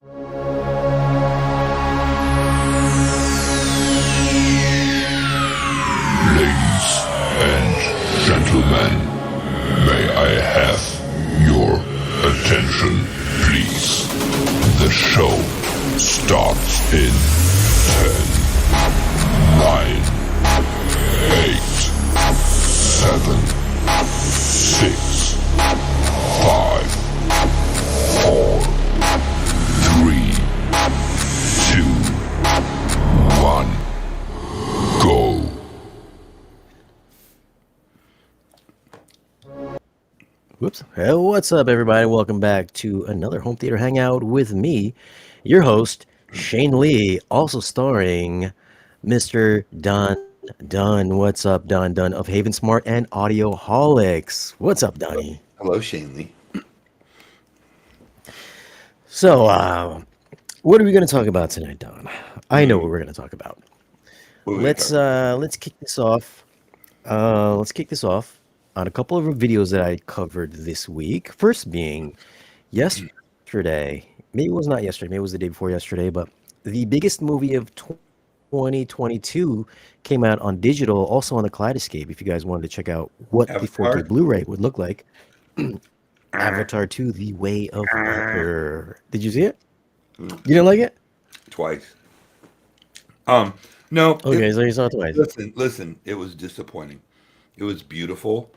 Ladies and gentlemen, may I have your attention, please? The show starts in 10, 9, 8, 7, 6, 5, 4, 3, 2, 1, go. Whoops. Hey, what's up, everybody? Welcome back to another Home Theater Hangout with me, your host, Shane Lee, also starring Mr. Don Dunn. What's up, Don Dunn of Haven Smart and Audioholics? What's up, Donnie? Hello, Shane Lee. So, what are we going to talk about tonight, Don? I know what we're going to talk about. Let's kick this off. On a couple of videos that I covered this week. First being yesterday. Maybe it was not yesterday. Maybe it was the day before yesterday. But the biggest movie of 2022 came out on digital, also on the Kaleidoscape. If you guys wanted to check out what the 4K Blu-ray would look like. Avatar 2: The Way of Water. Did you see it? You didn't like it? Twice. No. Okay, so you saw it twice. Listen. It was disappointing. It was beautiful.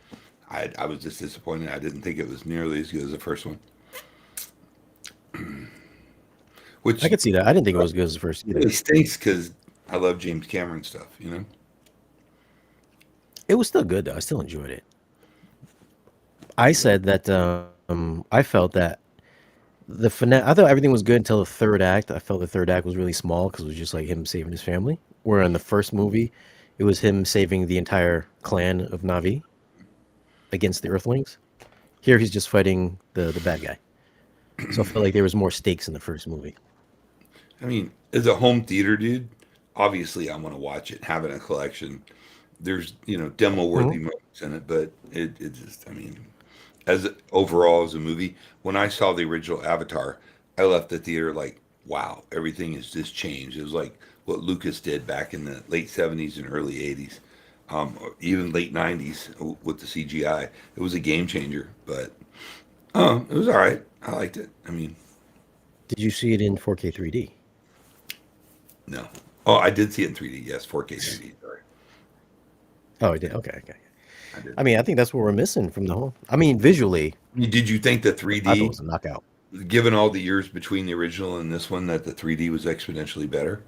I was just disappointed. I didn't think it was nearly as good as the first one. Which I could see that. I didn't think it was as good as the first either. It stinks because I love James Cameron stuff. You know. It was still good though. I still enjoyed it. I said that I felt that the finale. I thought everything was good until the third act. I felt the third act was really small because it was just like him saving his family. Where in the first movie, it was him saving the entire clan of Na'vi against the Earthlings. Here he's just fighting the bad guy. So I felt like there was more stakes in the first movie. I mean, as a home theater dude, obviously I want to watch it, have it in a collection. There's, demo-worthy moments in it, but it just, I mean, overall as a movie, when I saw the original Avatar, I left the theater like, wow, everything has just changed. It was like what Lucas did back in the late 70s and early 80s, even late 90s with the CGI. It was a game changer, but it was all right. I liked it. I mean, did you see it in 4K 3D? No. Oh, I did see it in 3D. Yes, 4K 3D. Sorry. Oh, I did. Okay. I mean, I think that's what we're missing from the whole. I mean, visually. Did you think the 3D? I thought it was a knockout. Given all the years between the original and this one, that the 3D was exponentially better?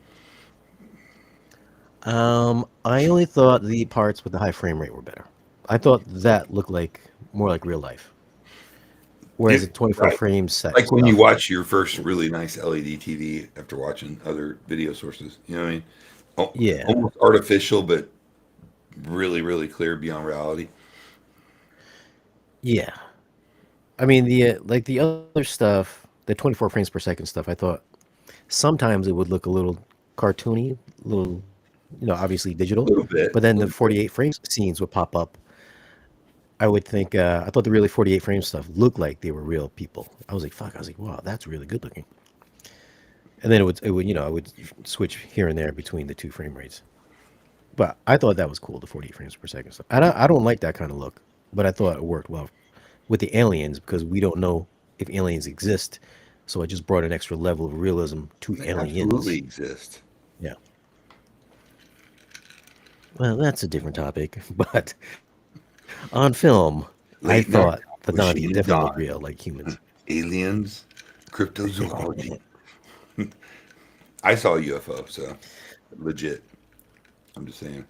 I only thought the parts with the high frame rate were better. I thought that looked like more like real life. Whereas the 24 frames set. Like when you watch your first really nice LED TV after watching other video sources. You know what I mean? Yeah. Almost artificial, but really, really clear beyond reality. Yeah. I mean, the other stuff, the 24 frames per second stuff, I thought sometimes it would look a little cartoony, a little, obviously digital. A little bit. But then the 48 frames scenes would pop up. I would think, I thought the really 48 frame stuff looked like they were real people. I was like, wow, that's really good looking. And then I would switch here and there between the two frame rates. But I thought that was cool, the 48 frames per second stuff. I don't like that kind of look, but I thought it worked well with the aliens because we don't know if aliens exist. So I just brought an extra level of realism to They aliens. absolutely exist. Yeah. Well, that's a different topic, but on film, I thought the Na'vi definitely look real, like humans. Aliens, cryptozoology. I saw a UFO, so legit. I'm just saying.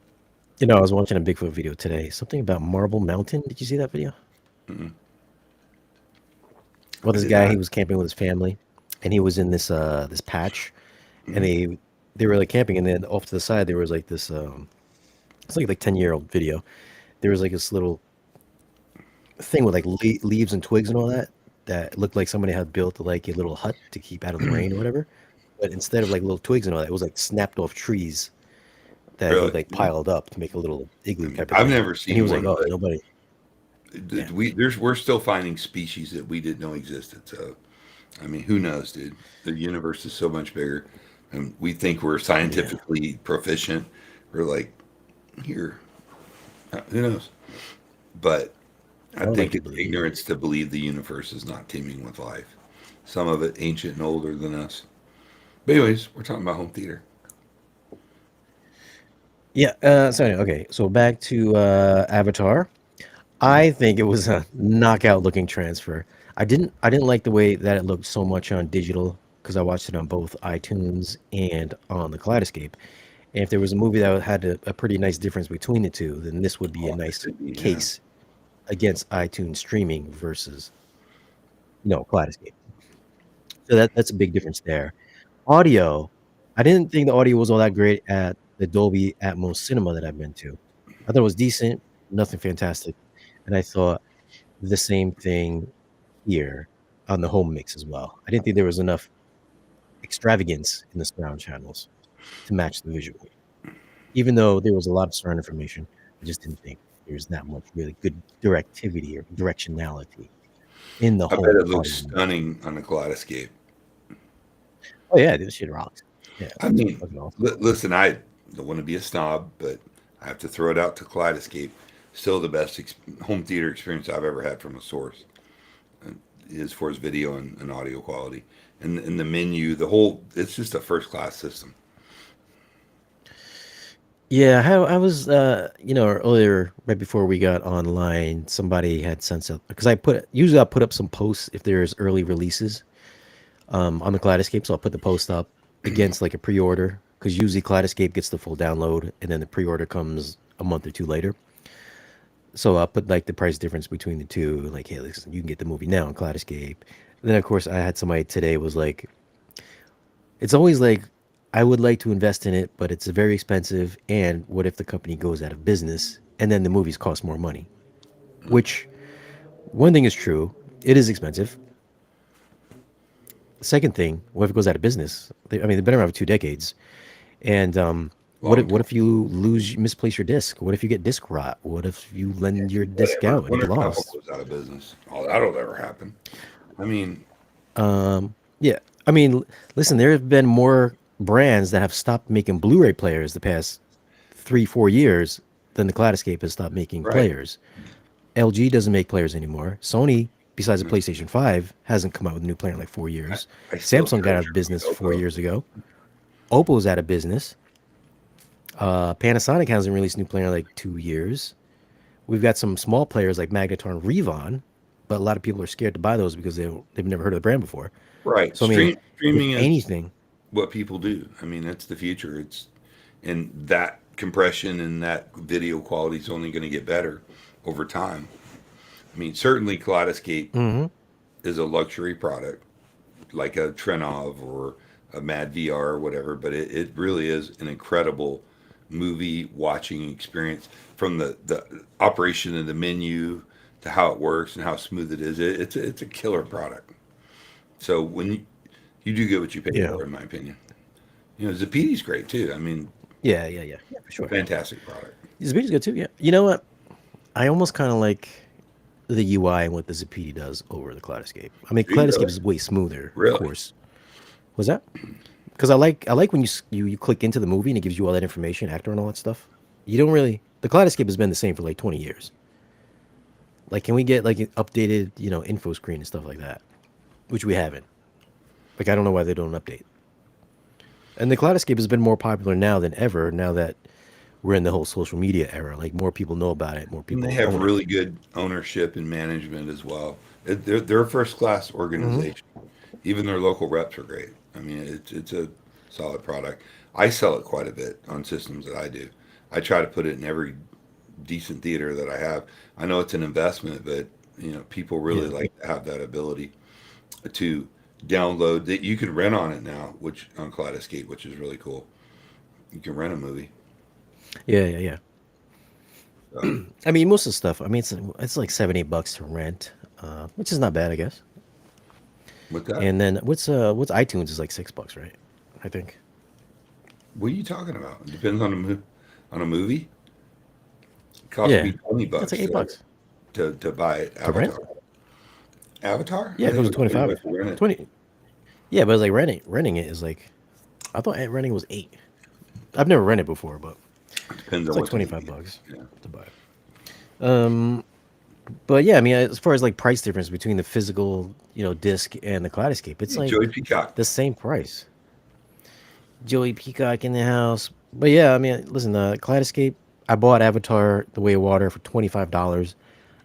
I was watching a Bigfoot video today. Something about Marble Mountain. Did you see that video? Mm-mm. Well, this guy, he was camping with his family, and he was in this this patch, and they were like camping, and then off to the side there was like this. It's like 10-year-old video. There was like this little thing with like leaves and twigs and all that looked like somebody had built like a little hut to keep out of the rain or whatever. But instead of like little twigs and all that, it was like snapped off trees that he like piled up to make a little igloo type of thing. I've never seen. And he was one, like, "Oh, nobody." We're still finding species that we didn't know existed. So I mean, who knows, dude? The universe is so much bigger, and we think we're Yeah, scientifically proficient. We're like, here, who knows? But I I would like think to it's believe. ignorance to believe the universe is not teeming with life. Some of it ancient and older than us. But anyways, we're talking about home theater. Yeah. So anyway, okay. So back to Avatar. I think it was a knockout looking transfer. I didn't like the way that it looked so much on digital because I watched it on both iTunes and on the Kaleidoscape. And if there was a movie that had a pretty nice difference between the two, then this would be a Oh, it nice could be, yeah. case against iTunes streaming versus Kaleidoscape. So that's a big difference there. Audio, I didn't think the audio was all that great at the Dolby Atmos cinema that I've been to. I thought it was decent, nothing fantastic. And I thought the same thing here on the home mix as well. I didn't think there was enough extravagance in the surround channels to match the visual. Even though there was a lot of surround information, I just didn't think there's that much really good directivity or directionality in the I bet home it looks audio mix. stunning on the Kaleidoscape. Oh yeah, this shit rocks. Yeah, it I looks mean, fucking awesome. listen, I don't want to be a snob, but I have to throw it out to Kaleidoscape. Still the best home theater experience I've ever had from a source, as far as video and audio quality. And the menu, the whole, it's just a first class system. Yeah, I was, earlier, right before we got online, somebody had sent some because usually I put up some posts if there's early releases on the Kaleidoscape, so I'll put the post up against like a pre-order because usually Kaleidoscape gets the full download and then the pre-order comes a month or two later. So I'll put like the price difference between the two, like, hey, listen, you can get the movie now on Kaleidoscape. And then of course I had somebody today was like, it's always like I would like to invest in it, but it's very expensive. And what if the company goes out of business and then the movies cost more money? Which one thing is true, it is expensive. Second thing, what if it goes out of business? I mean, they've been around for 2 decades. And what if Long time. what if you misplace your disc? What if you get disc rot? What if you lend your disc Whatever. out and it Winter get travel lost? goes out of business. Oh, that'll never happen. I mean, Yeah, I mean, listen, there have been more brands that have stopped making Blu-ray players the past 3, 4 years than the Kaleidoscape has stopped making right. players. LG doesn't make players anymore. Sony, besides the No, PlayStation 5, hasn't come out with a new player in like 4 years. I still Samsung got out treasure of my business four GoPro. years ago. Oppo's out of business. Panasonic hasn't released a new player in like 2 years. We've got some small players like Magnetar and Revon, but a lot of people are scared to buy those because they've never heard of the brand before. Right. So I mean, if Streaming is anything, what people do. I mean, that's the future. It's and that compression and that video quality is only going to get better over time. I mean, certainly Kaleidoscape is a luxury product, like a Trenov or a Mad VR or whatever, but it really is an incredible movie watching experience from the operation of the menu to how it works and how smooth it is. It's a killer product. So when you do get what you pay you know, for, in my opinion. Zapiti's great too. I mean, yeah, for sure. fantastic product. Zapiti's good too. Yeah, you know what? I almost kind of like the UI and what the Zapiti does over the Kaleidoscape. I mean, Do you Kaleidoscape really? is way smoother, of Really? course. Was that? Because I like when you click into the movie and it gives you all that information, actor and all that stuff. You don't really. The Kaleidoscape has been the same for like 20 years. Like, can we get like an updated, info screen and stuff like that? Which we haven't. Like, I don't know why they don't update. And the Kaleidoscape has been more popular now than ever. Now that we're in the whole social media era, like more people know about it, more And they people have own it. really good ownership and management as well. They're a first class Hmm. organization. Even their local reps are great. I mean, it's a solid product. I sell it quite a bit on systems that I do. I try to put it in every decent theater that I have. I know it's an investment, but people really Yeah, like to have that ability to download that you can rent on it now, which on Kaleidoscape, which is really cool. You can rent a movie. yeah. So I mean, most of the stuff. I mean, it's like $7, $8 to rent, which is not bad, I guess. with that, And then what's iTunes is like $6, right? I think. what are you talking about? It depends on on a movie. It cost Yeah, me 20 that's like bucks $8 to buy to rent. Avatar. Avatar? I Yeah, it think goes it to was 20 25. bucks to rent it. 20. Yeah, but it's like renting it is like, I thought renting was 8. I've never rented before, but It depends it's on like what you 25 need. bucks Yeah. to buy. But yeah, I mean, as far as like price difference between the physical, disc and the Kaleidoscape, it's Hey, like Joey Peacock. the same price. Joey Peacock in the house. But yeah, I mean, listen, the Kaleidoscape, I bought Avatar: The Way of Water for $25.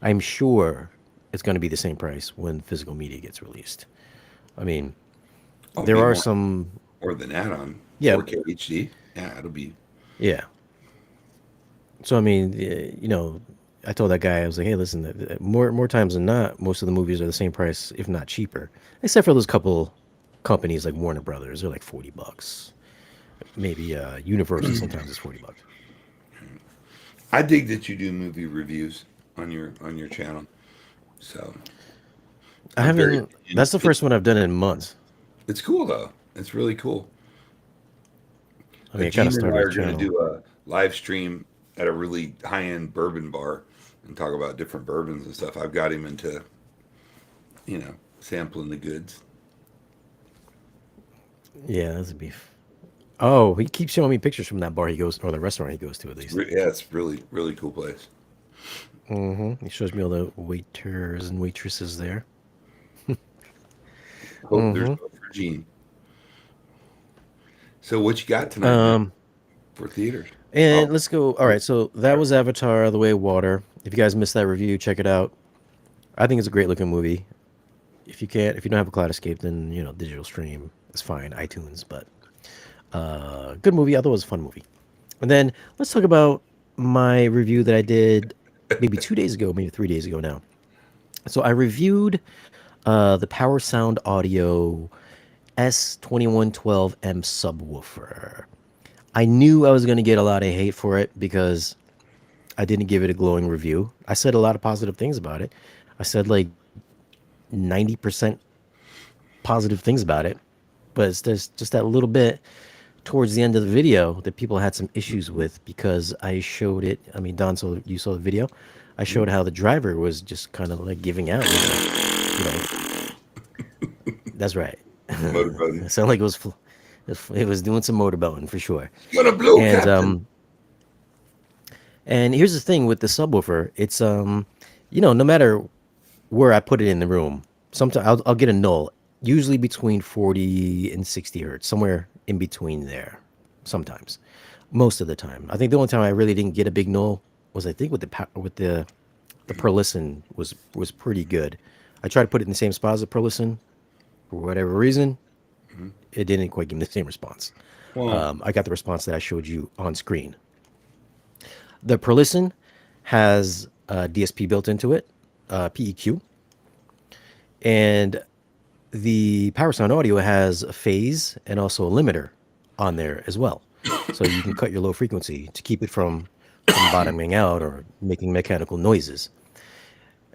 I'm sure it's going to be the same price when physical media gets released. I mean, I'll there be are more some, more than that on yeah, 4K HD. Yeah, it'll be. yeah. So I mean, I told that guy, I was like, hey, listen, more times than not, most of the movies are the same price, if not cheaper, except for those couple companies like Warner Brothers. They're like $40. Maybe Universal sometimes is $40. I dig that you do movie reviews on your channel. So I I'm very. haven't. That's the first one I've done in months. It's cool though. It's really cool. I mean, I kind of Gene and I started are the going to channel. do a live stream at a really high end bourbon bar and talk about different bourbons and stuff. I've got him into, sampling the goods. Yeah, that's a beef. Oh, he keeps showing me pictures from that bar he goes, or the restaurant he goes to at least. Yeah, it's really really cool place. He shows me all the waiters and waitresses there. Hope there's hope for Gene. So what you got tonight, man, Um, for theaters? and Oh, let's go. All right, so that was Avatar: The Way of Water. If you guys missed that review, check it out. I think it's a great looking movie. If you don't have a Cloud Escape, then digital stream is fine, iTunes. But good movie. I thought it was a fun movie. And then let's talk about my review that I did maybe 2 days ago, maybe 3 days ago now. So I reviewed the Power Sound Audio S2112M subwoofer. I knew I was going to get a lot of hate for it because I didn't give it a glowing review. I said a lot of positive things about it. I said like 90% positive things about it, but there's just that little bit towards the end of the video that people had some issues with because I showed it. I mean, Don, so you saw the video. I showed how the driver was just kind of like giving out. That's right. motorboating. It sounded like it was doing some motorboating for sure. You're the blue And captain. and here's the thing with the subwoofer. It's no matter where I put it in the room, sometimes I'll get a null, usually between 40 and 60 hertz, somewhere in between there. Sometimes, most of the time. I think the only time I really didn't get a big null was I think with the per listen was pretty good. I tried to put it in the same spot as the per listen for whatever reason. It didn't quite give me the same response. Well, I got the response that I showed you on screen. The per listen has DSP built into it, PEQ, and the Power Sound Audio has a phase and also a limiter on there as well. So you can cut your low frequency to keep it from bottoming out or making mechanical noises.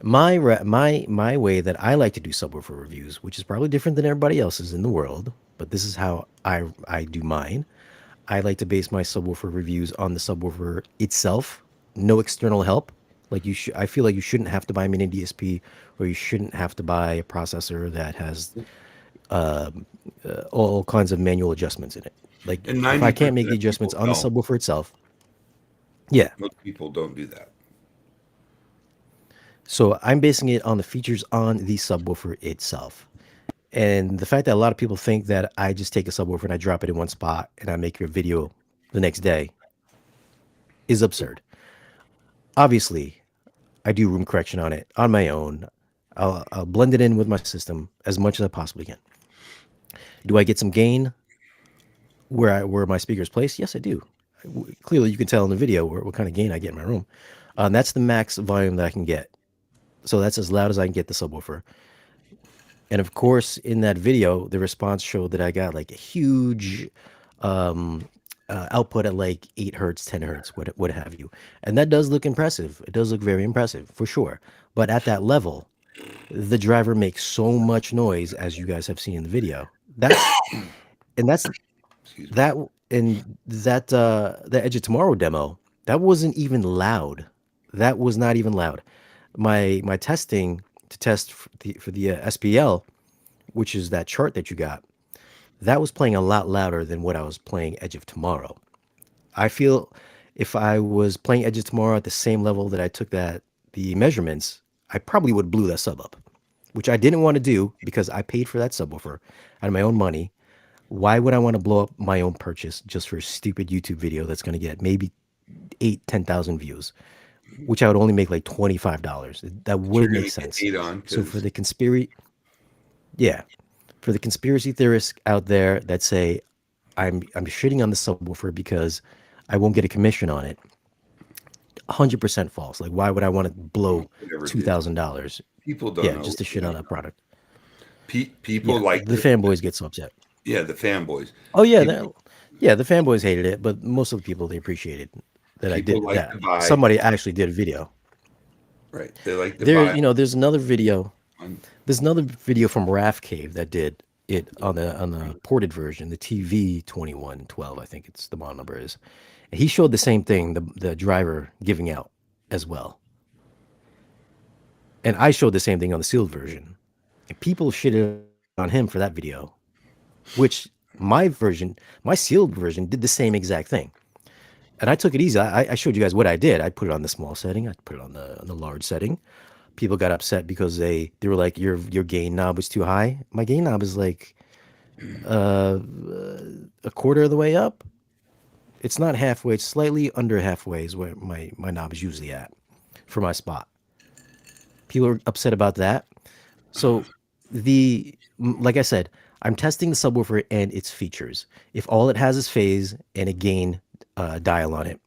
My way that I like to do subwoofer reviews, which is probably different than everybody else's in the world, but this is how I do mine. I like to base my subwoofer reviews on the subwoofer itself, no external help. Like I feel like you shouldn't have to buy a mini DSP, or you shouldn't have to buy a processor that has all kinds of manual adjustments in it. Like and if I 90% can't make the of people adjustments on the don't. subwoofer itself, yeah. Most people don't do that. So I'm basing it on the features on the subwoofer itself. And the fact that a lot of people think that I just take a subwoofer and I drop it in one spot and I make your video the next day is absurd. Obviously, I do room correction on it on my own. I'll blend it in with my system as much as I possibly can. Do I get some gain where my speakers placed? Yes, I do. Clearly, you can tell in the video what kind of gain I get in my room. That's the max volume that I can get. So that's as loud as I can get the subwoofer. And of course, in that video, the response showed that I got like a huge output at like 8 hertz, 10 hertz, what have you. And that does look impressive. It does look very impressive for sure. But at that level, the driver makes so much noise, as you guys have seen in the video. That's Excuse me. that and that the Edge of Tomorrow demo, that wasn't even loud. That was not even loud. My testing to test for the SPL, which is that chart that you got, that was playing a lot louder than what I was playing Edge of Tomorrow. I feel if I was playing Edge of Tomorrow at the same level that I took the measurements, I probably would have blew that sub up, which I didn't want to do because I paid for that subwoofer out of my own money. Why would I want to blow up my own purchase just for a stupid YouTube video that's going to get maybe 10,000 views, which I would only make like $25? That You're wouldn't going make to get sense. hate on So for because the yeah, for the conspiracy theorists out there that say I'm shitting on the subwoofer because I won't get a commission on it, 100% false. Like, why would I want to blow whatever, dude. $2,000? People don't Yeah, know just to what's shit on going a on. product. People Yeah, like the fanboys get so upset. yeah, the fanboys. Oh yeah, People, yeah, the fanboys hated it, but most of the people they appreciated that I people did like that. to buy, Somebody actually did a video. right? They like to There, buy you know, there's another video. on, There's another video from Raf Cave that did it on the ported version, the TV 2112, I think it's the model number is. And he showed the same thing, the driver giving out as well. And I showed the same thing on the sealed version. And people shitted on him for that video, which my sealed version did the same exact thing. And I took it easy. I showed you guys what I did. I put it on the small setting. I put it on the large setting. People got upset because they were like, your gain knob was too high. My gain knob is like uh, a quarter of the way up. It's not halfway. It's slightly under halfway is where my knob is usually at for my spot. People are upset about that. So like I said, I'm testing the subwoofer and its features. If all it has is phase and a gain dial on it,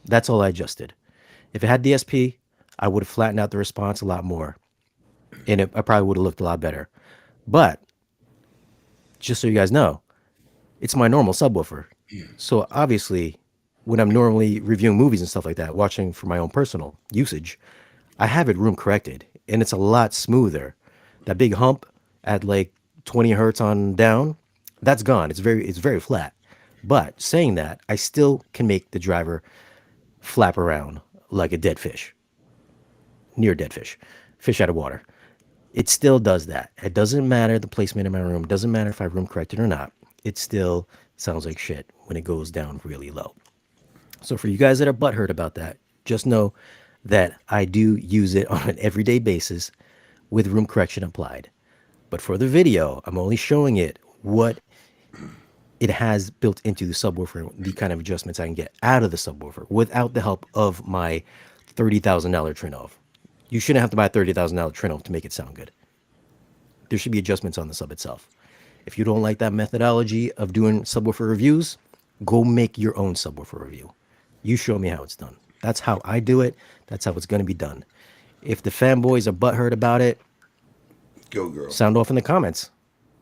that's all I adjusted. If it had DSP, I would have flattened out the response a lot more, and I probably would have looked a lot better. But just so you guys know, it's my normal subwoofer. So obviously, when I'm normally reviewing movies and stuff like that, watching for my own personal usage, I have it room corrected, and it's a lot smoother. That big hump at like 20 hertz on down, that's gone. It's very flat. But saying that, I still can make the driver flap around like a dead fish, near dead fish out of water. It still does that. It doesn't matter the placement in my room. It doesn't matter if I room corrected or not. It still sounds like shit when it goes down really low. So for you guys that are butthurt about that, just know that I do use it on an everyday basis with room correction applied. But for the video, I'm only showing it what it has built into the subwoofer, the kind of adjustments I can get out of the subwoofer without the help of my $30,000 Trinov. You shouldn't have to buy a $30,000 Trinov to make it sound good. There should be adjustments on the sub itself. If you don't like that methodology of doing subwoofer reviews, go make your own subwoofer review. You show me how it's done. That's how I do it. That's how it's going to be done. If the fanboys are butthurt about it, go girl. sound off in the comments.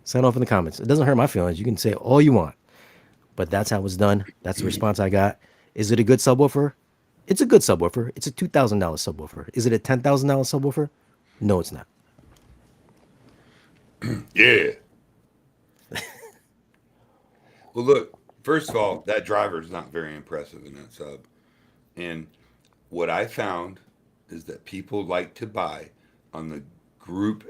Sound off in the comments. It doesn't hurt my feelings. You can say all you want. But that's how it's done. That's the response I got. Is it a good subwoofer? It's a good subwoofer. It's a $2,000 subwoofer. Is it a $10,000 subwoofer? No, it's not. Yeah. Well, look, first of all, that driver is not very impressive in that sub. And what I found is that people like to buy on the group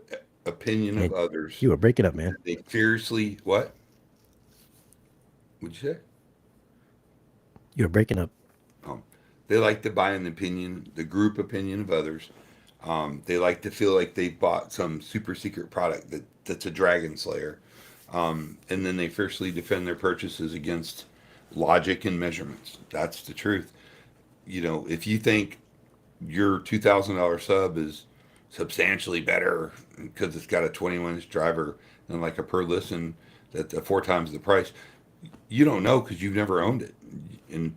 opinion of Man, others. you were breaking up, man. They fiercely, what? What'd you say? You were breaking up. They like to buy an opinion, the group opinion of others. They like to feel like they bought some super secret product that's a dragon slayer. And then they fiercely defend their purchases against logic and measurements. That's the truth. You know, if you think your $2,000 sub is substantially better because it's got a 21-inch driver and like a per listen that's 4 times the price, you don't know because you've never owned it. And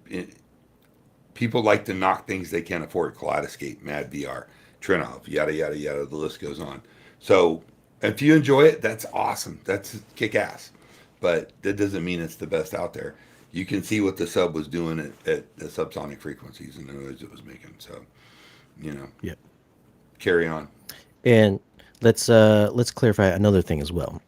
people like to knock things they can't afford. Kaleidoscape, Mad VR, Trinov, yada yada yada. The list goes on. So if you enjoy it, that's awesome. That's kick ass. But that doesn't mean it's the best out there. You can see what the sub was doing at the subsonic frequencies and the noise it was making. So, you know, Yep. carry on. And let's clarify another thing as well.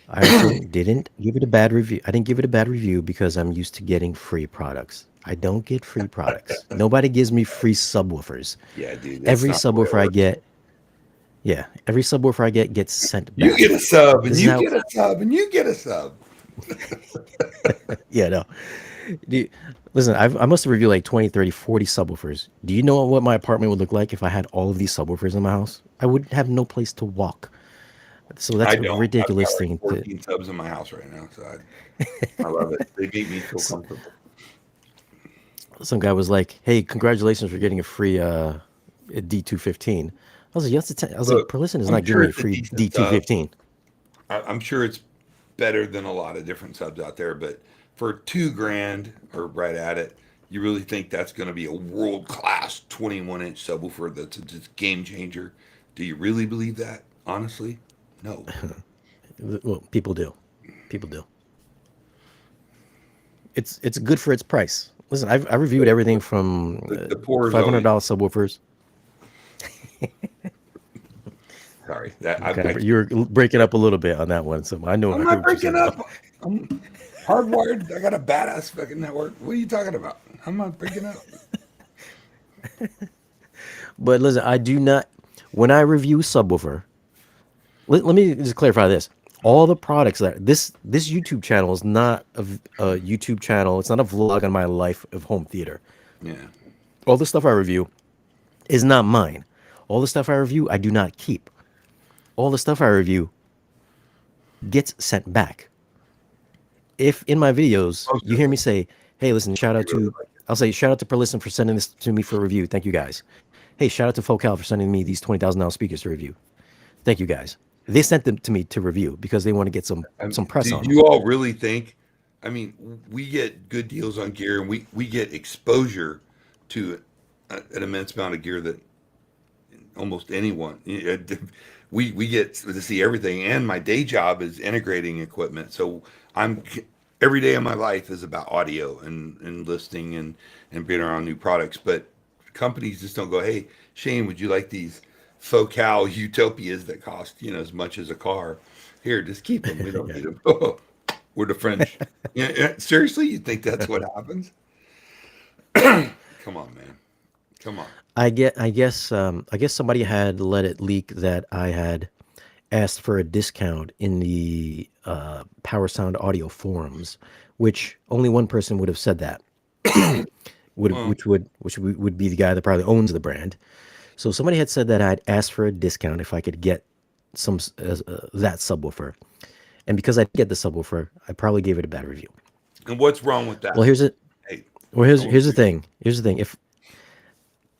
I also didn't give it a bad review. I didn't give it a bad review because I'm used to getting free products. I don't get free products. Nobody gives me free subwoofers. Yeah, dude, that's Every not the way it subwoofer I works. get, yeah, every subwoofer I get gets sent You get back. a sub, and This is you how, get a sub, and you get a sub. yeah, no. Do you- Listen, I must have reviewed like 20, 30, 40 subwoofers. Do you know what my apartment would look like if I had all of these subwoofers in my house? I would have no place to walk. So I that's a don't. I've got ridiculous like thing to. 14 subs in my house right now, so I love it. They make me feel s- comfortable. Some guy was like, "Hey, congratulations for getting a free D215." I was like, I was like, Look, Perlison is I'm not giving sure me a it's a free decent sub. D215. I'm sure it's better than a lot of different subs out there, but for 2 grand or right at it, you really think that's going to be a world class 21-inch subwoofer that's a just game changer? Do you really believe that? Honestly, no. Well, people do. People do. It's good for its price. Listen, I reviewed everything from The poor is always $500 subwoofers. sorry. That I Okay, you were breaking up a little bit on that one, so I know I'm I heard not what you breaking said though. up. I'm hardwired. I got a badass fucking network. What are you talking about? I'm not breaking up. But listen, I do not. When I review subwoofer, let me just clarify this. All the products that this YouTube channel is not a YouTube channel. It's not a vlog on my life of home theater. Yeah. All the stuff I review is not mine. All the stuff I review, I do not keep. All the stuff I review gets sent back. If in my videos Most you of hear it. me say, "Hey, listen, shout I out really to," like it. I'll say, "Shout out to Perlisten for sending this to me for review. Thank you guys." Hey, shout out to Focal for sending me these $20,000 speakers to review. Thank you guys. They sent them to me to review because they want to get some press Do on them. you all really think? I mean, we get good deals on gear, and we get exposure to an immense amount of gear that almost anyone. We get to see everything, and my day job is integrating equipment. So I'm every day of my life is about audio and listening and being around new products. But companies just don't go, "Hey, Shane, would you like these Focal Utopias that cost as much as a car? Here, just keep them. We don't Yeah. need them." We're the French. Yeah, seriously, you think that's what happens? Come on, man. Come on. I guess somebody had let it leak that I had asked for a discount in the Power Sound Audio forums, which only one person would have said that. Well, Would be the guy that probably owns the brand. So somebody had said that I'd asked for a discount if I could get that subwoofer, and because I did get the subwoofer, I probably gave it a bad review. and what's wrong with Well, that? here's it. Hey, Well, I want here's the to thing. Here's the thing. If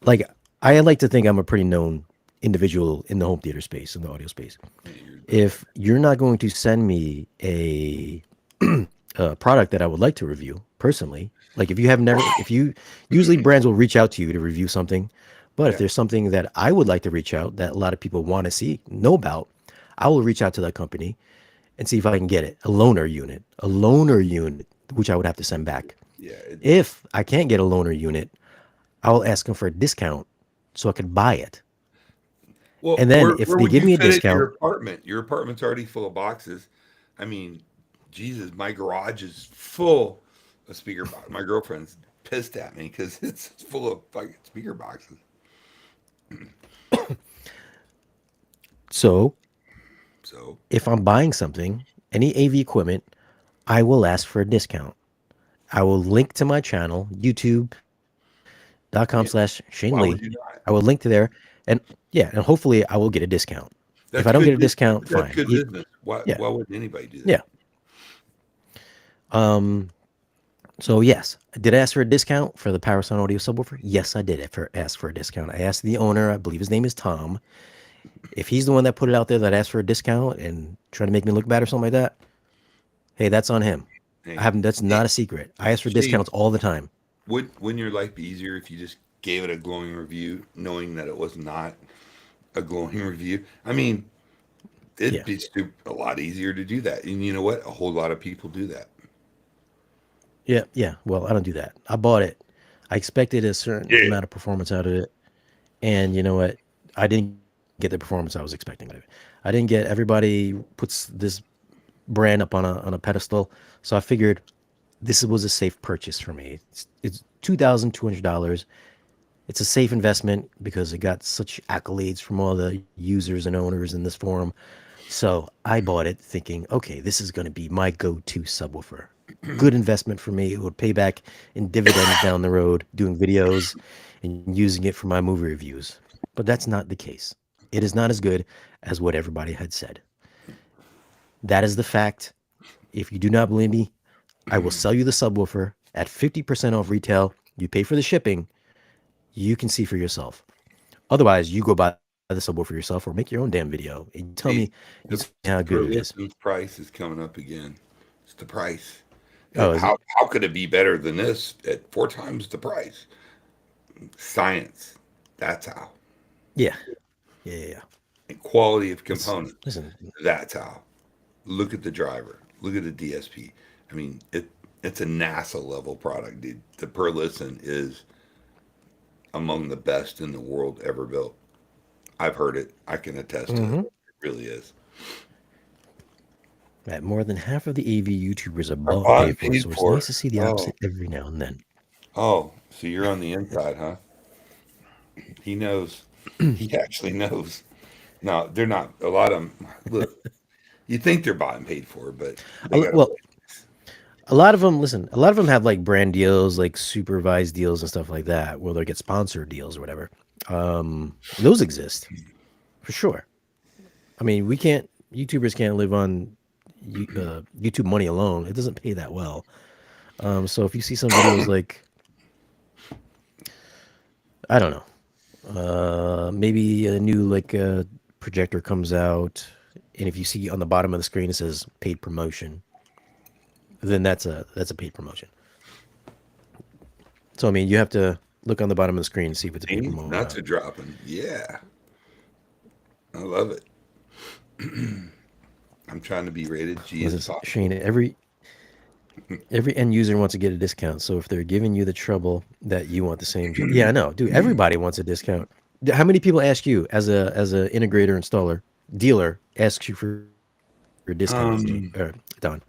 like I like to think I'm a pretty known individual in the home theater space, in the audio space. hear If you're not going to send me a product that I would like to review personally, like if you have never, if you usually brands will reach out to you to review something, but if yeah. there's something that I would like to reach out that a lot of people want to see, know about, I will reach out to that company and see if I can get it. A loaner unit, which I would have to send back. Yeah. If I can't get a loaner unit, I will ask them for a discount so I could buy it. Well, And then if where they would give you me a fit it in your discount, apartment? Your apartment's already full of boxes. I mean, Jesus, my garage is full of speaker box. My girlfriend's pissed at me because it's full of fucking speaker boxes. so So if I'm buying something, any AV equipment, I will ask for a discount. I will link to my channel, yeah, youtube.com/Shane why Lee. would you not? I will link to there and yeah, and hopefully I will get a discount. If That's I don't good. get a discount, That's fine. good business. Why? Yeah, Why wouldn't anybody do that? yeah. Um, so yes, did I ask for a discount for the Power Sound Audio subwoofer? Yes, I did ask for a discount. I asked the owner, I believe his name is Tom, if he's the one that put it out there that asked for a discount and trying to make me look bad or something like that. Hey, that's on him. I Hey, haven't. That's hey, not a secret. I ask for Shane, discounts all the time. wouldn't your life be easier if you just gave it a glowing review, knowing that it was not a glowing review? I mean, it'd Yeah, be a lot easier to do that. And you know what? A whole lot of people do that. yeah, yeah. Well, I don't do that. I bought it. I expected a certain Yeah. amount of performance out of it, and you know what? I didn't get the performance I was expecting out of it. I didn't get. Everybody puts this brand up on a pedestal. So I figured this was a safe purchase for me. It's $2,200. It's a safe investment because it got such accolades from all the users and owners in this forum. So I bought it thinking, okay, this is going to be my go-to subwoofer. Good investment for me. It would pay back in dividends down the road, doing videos and using it for my movie reviews. But that's not the case. It is not as good as what everybody had said. That is the fact. If you do not believe me, I will sell you the subwoofer at 50% off retail. You pay for the shipping. You can see for yourself. Otherwise, you go buy the subwoofer yourself or make your own damn video and Hey, you tell me the how good it per is. listen's price is coming up again. It's the price. Oh, is it? How could it be better than this at 4 times the price? Science. That's how. Yeah. Yeah. And quality of It's components. listen. That's how. Look at the driver. Look at the DSP. I mean, it's a NASA level product, dude. The per listen is among the best in the world ever built. I've heard it. I can attest to it. Hmm. It really is. That more than half of the AV YouTubers are Are bought and bought paid and for, paid so it's for. nice to see the Oh, opposite every now and then. oh. So you're on the inside, huh? He knows. He actually knows. No, they're not. A lot of them. Look, you think they're bought and paid for, but they got to. Well, a lot of them, listen, a lot of them have like brand deals, like supervised deals and stuff like that, where they get sponsored deals or whatever. Those exist for sure. I mean, we can't, YouTubers can't live on YouTube money alone. It doesn't pay that well. So if you see some videos like, I don't know, maybe a new projector comes out, and if you see on the bottom of the screen it says paid promotion, then that's a paid promotion. So I mean, you have to look on the bottom of the screen and see if it's a paid See, promotion or nuts not. are dropping. Yeah, I love it. I'm trying to be rated G as Listen, Shane, possible. every end user wants to get a discount. So if they're giving you the trouble that you want the same, yeah, I know, dude. Everybody wants a discount. How many people ask you as a integrator installer dealer asks you for a discount, Don? Um,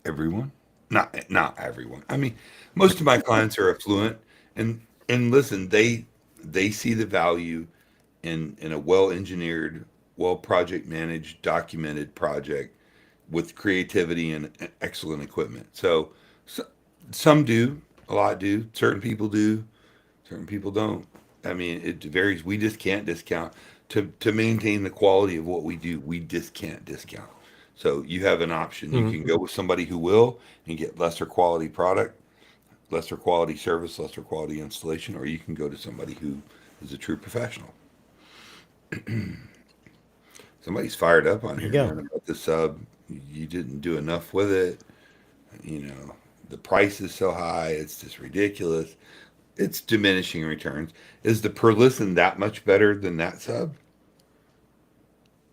everyone, not everyone. I mean, most of my clients are affluent, and listen, they see the value in a well engineered, well project managed, documented project with creativity and excellent equipment. So some do, a lot do, certain people do, certain people don't. I mean, it varies. We just can't discount to maintain the quality of what we do. We just can't discount. So you have an option. You Hmm. can go with somebody who will and get lesser quality product, lesser quality service, lesser quality installation, or you can go to somebody who is a true professional. Somebody's fired up on There you here, go. man, about the sub. You didn't do enough with it. You know, the price is so high, it's just ridiculous. It's diminishing returns. Is the per listen that much better than that sub?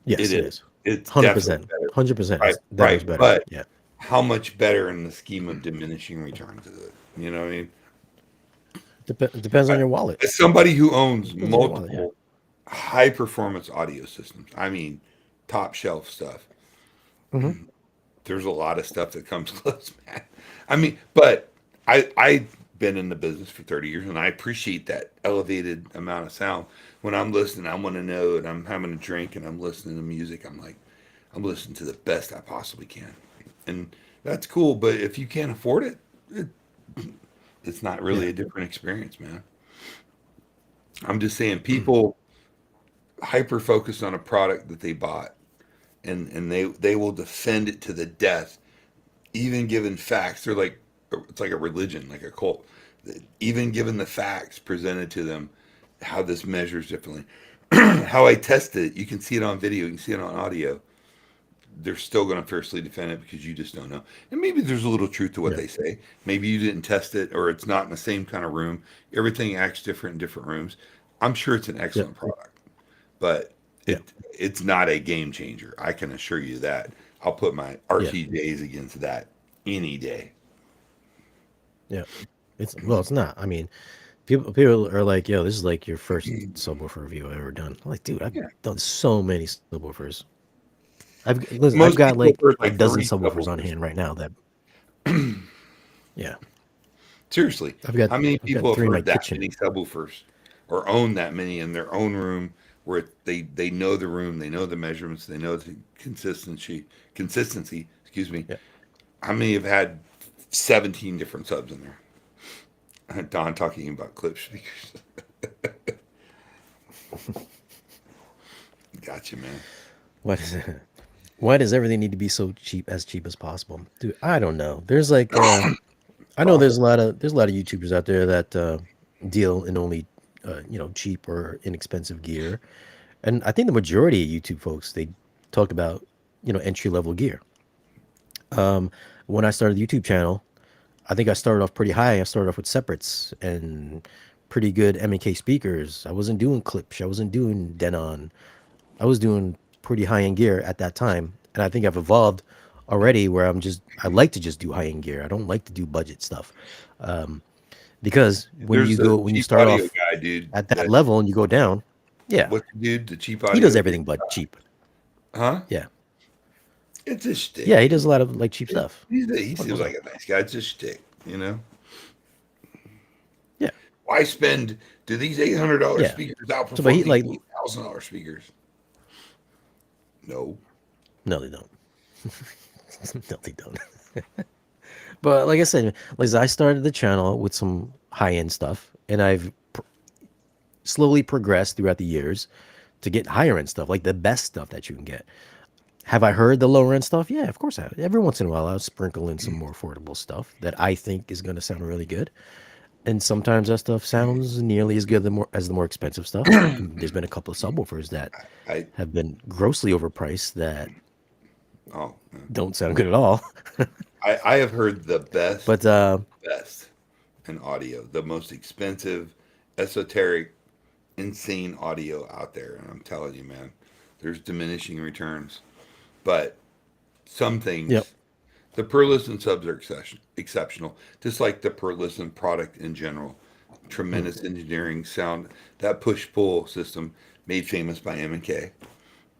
It Yes, it is. is. It's Hundred definitely percent. better. 100%. Right, It's that much right. better. But Yeah. how much better in the scheme of diminishing returns is it? You know what I mean? Depends on I, your wallet. as somebody who owns Depends on your wallet. Yeah. multiple high performance audio systems, I mean, top shelf stuff. Hmm. There's a lot of stuff that comes close, man. I mean, but I've been in the business for 30 years and I appreciate that elevated amount of sound. When I'm listening, I want to know and I'm having a drink and I'm listening to music, I'm like, I'm listening to the best I possibly can. And that's cool, but if you can't afford it, it's not Yeah. really a different experience, man. I'm just saying people hyper focus on a product that they bought and they will defend it to the death even given facts. They're like it's like a religion, like a cult. Even given the facts presented to them, how this measures differently, how I tested it, you can see it on video, you can see it on audio. They're still going to fiercely defend it because you just don't know. And maybe there's a little truth to what Yeah. they say. Maybe you didn't test it, or it's not in the same kind of room. Everything acts different in different rooms. I'm sure it's an Yeah. excellent product, but Yeah. it's not a game changer. I can assure you that. I'll put my Yeah. RTJs against that any day. Yeah. It's not. I mean, people are like, "Yo, this is like your first subwoofer review I've ever done." I'm like, dude, I've Yeah. done so many subwoofers. Listen, I've Most got people like heard a like dozen three subwoofers on subwoofers. hand right now. That yeah, Seriously, I've got how many I've got people have three in my heard that kitchen. many subwoofers or own that many in their own room where they know the room, they know the measurements, they know the consistency, excuse me. Yeah. How many have had 17 different subs in there? Don talking about clip speakers. Gotcha, man. What is it? Why does everything need to be so cheap as possible, dude? I don't know. There's like I know Profit. there's a lot of YouTubers out there that deal in only cheap or inexpensive gear, and I think the majority of YouTube folks they talk about entry level gear. When I started the YouTube channel, I think I started off pretty high. I started off with separates and pretty good M&K speakers. I wasn't doing clips. I wasn't doing Denon. I was doing pretty high end gear at that time, and I think I've evolved already where I like to just do high end gear. I don't like to do budget stuff, because There's a when you cheap start audio off guy, dude. at that That level and you go down, yeah, what's the dude? The cheap he does audio dude? everything but cheap. Huh? Yeah, It's a yeah, shtick, he dude. does a lot of like cheap stuff. He One hundred seems percent. like a nice guy. It's a shtick, you know. Yeah, Why spend? Do these $800 yeah. speakers So, but outperform he these like $8,000 speakers? No. no, they don't. No, they don't. But like I said, like I started the channel with some high end stuff, and I've slowly progressed throughout the years to get higher end stuff, like the best stuff that you can get. Have I heard the lower end stuff? Yeah, of course I have. Every once in a while, I'll sprinkle in some more affordable stuff that I think is going to sound really good. And sometimes that stuff sounds nearly as good as the more expensive stuff. There's been a couple of subwoofers that I have been grossly overpriced that oh don't sound good at all. I have heard the But best in audio, the most expensive, esoteric, insane audio out there, and I'm telling you, man, there's diminishing returns. But some yep, things, the per listen subs are exceptional, just like the per listen product in general. Tremendous engineering sound. That push pull system, made famous by M&K,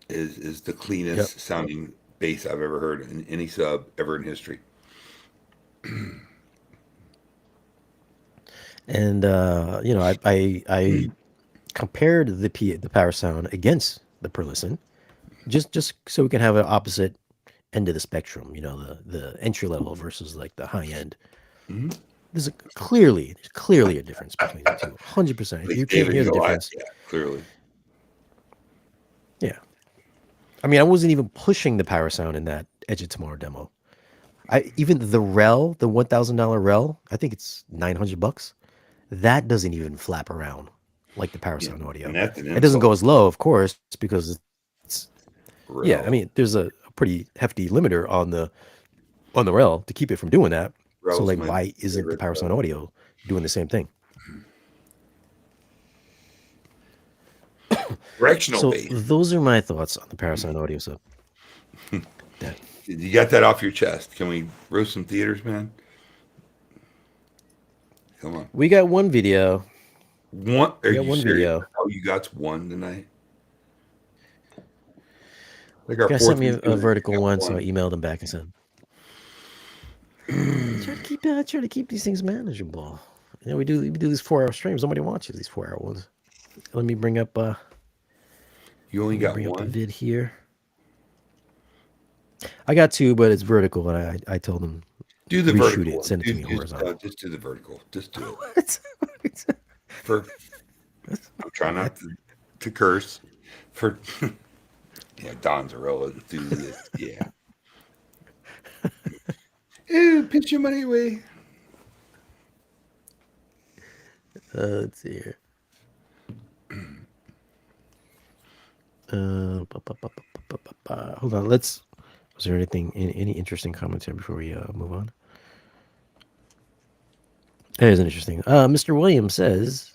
is the yep. cleanest sounding bass I've ever heard in any sub ever in history. And I compared the power sound against the per listen, just so we can have an opposite end of the spectrum. The entry level versus like the high end. Mm-hmm. There's clearly a difference between the two. 100%. If you Like can't David hear and the Goliath, difference, yeah, clearly. yeah. I mean, I wasn't even pushing the power sound in that Edge of Tomorrow demo. I even the Rel, the $1,000 Rel, I think it's $900. That doesn't even flap around like the power Yeah, sound audio. and that's an It doesn't go insult. as low, of course, because it's yeah. I Rel. mean, there's a pretty hefty limiter on the Rel to keep it from doing that. So Rel's like, my why isn't the favorite power sound audio doing the same thing? directional So bass. those are my thoughts on the power sound audio. So that You got that off your chest. Can we roast some theaters, man? Come on. we got one video. One? Are We got you one serious? video. Oh, you got one tonight? Like our Guy sent fourth me one a doing it. You vertical got one, so I one. emailed him back and said, I try to keep these things manageable. We do these 4 hour streams. Nobody watches these 4 hour ones. Let me bring up You only got the one? vid here. I got 2, but it's vertical, and I told him Do the reshoot vertical it, one. send it to me horizontal. Just do the vertical. Just do it. What? For I'm trying not to curse. For yeah, Don's a real enthusiast. Yeah. Ew, pitch your money away. Let's see here. Hold on. Was there any interesting comments here before we move on? There's an interesting. Mr. Williams says,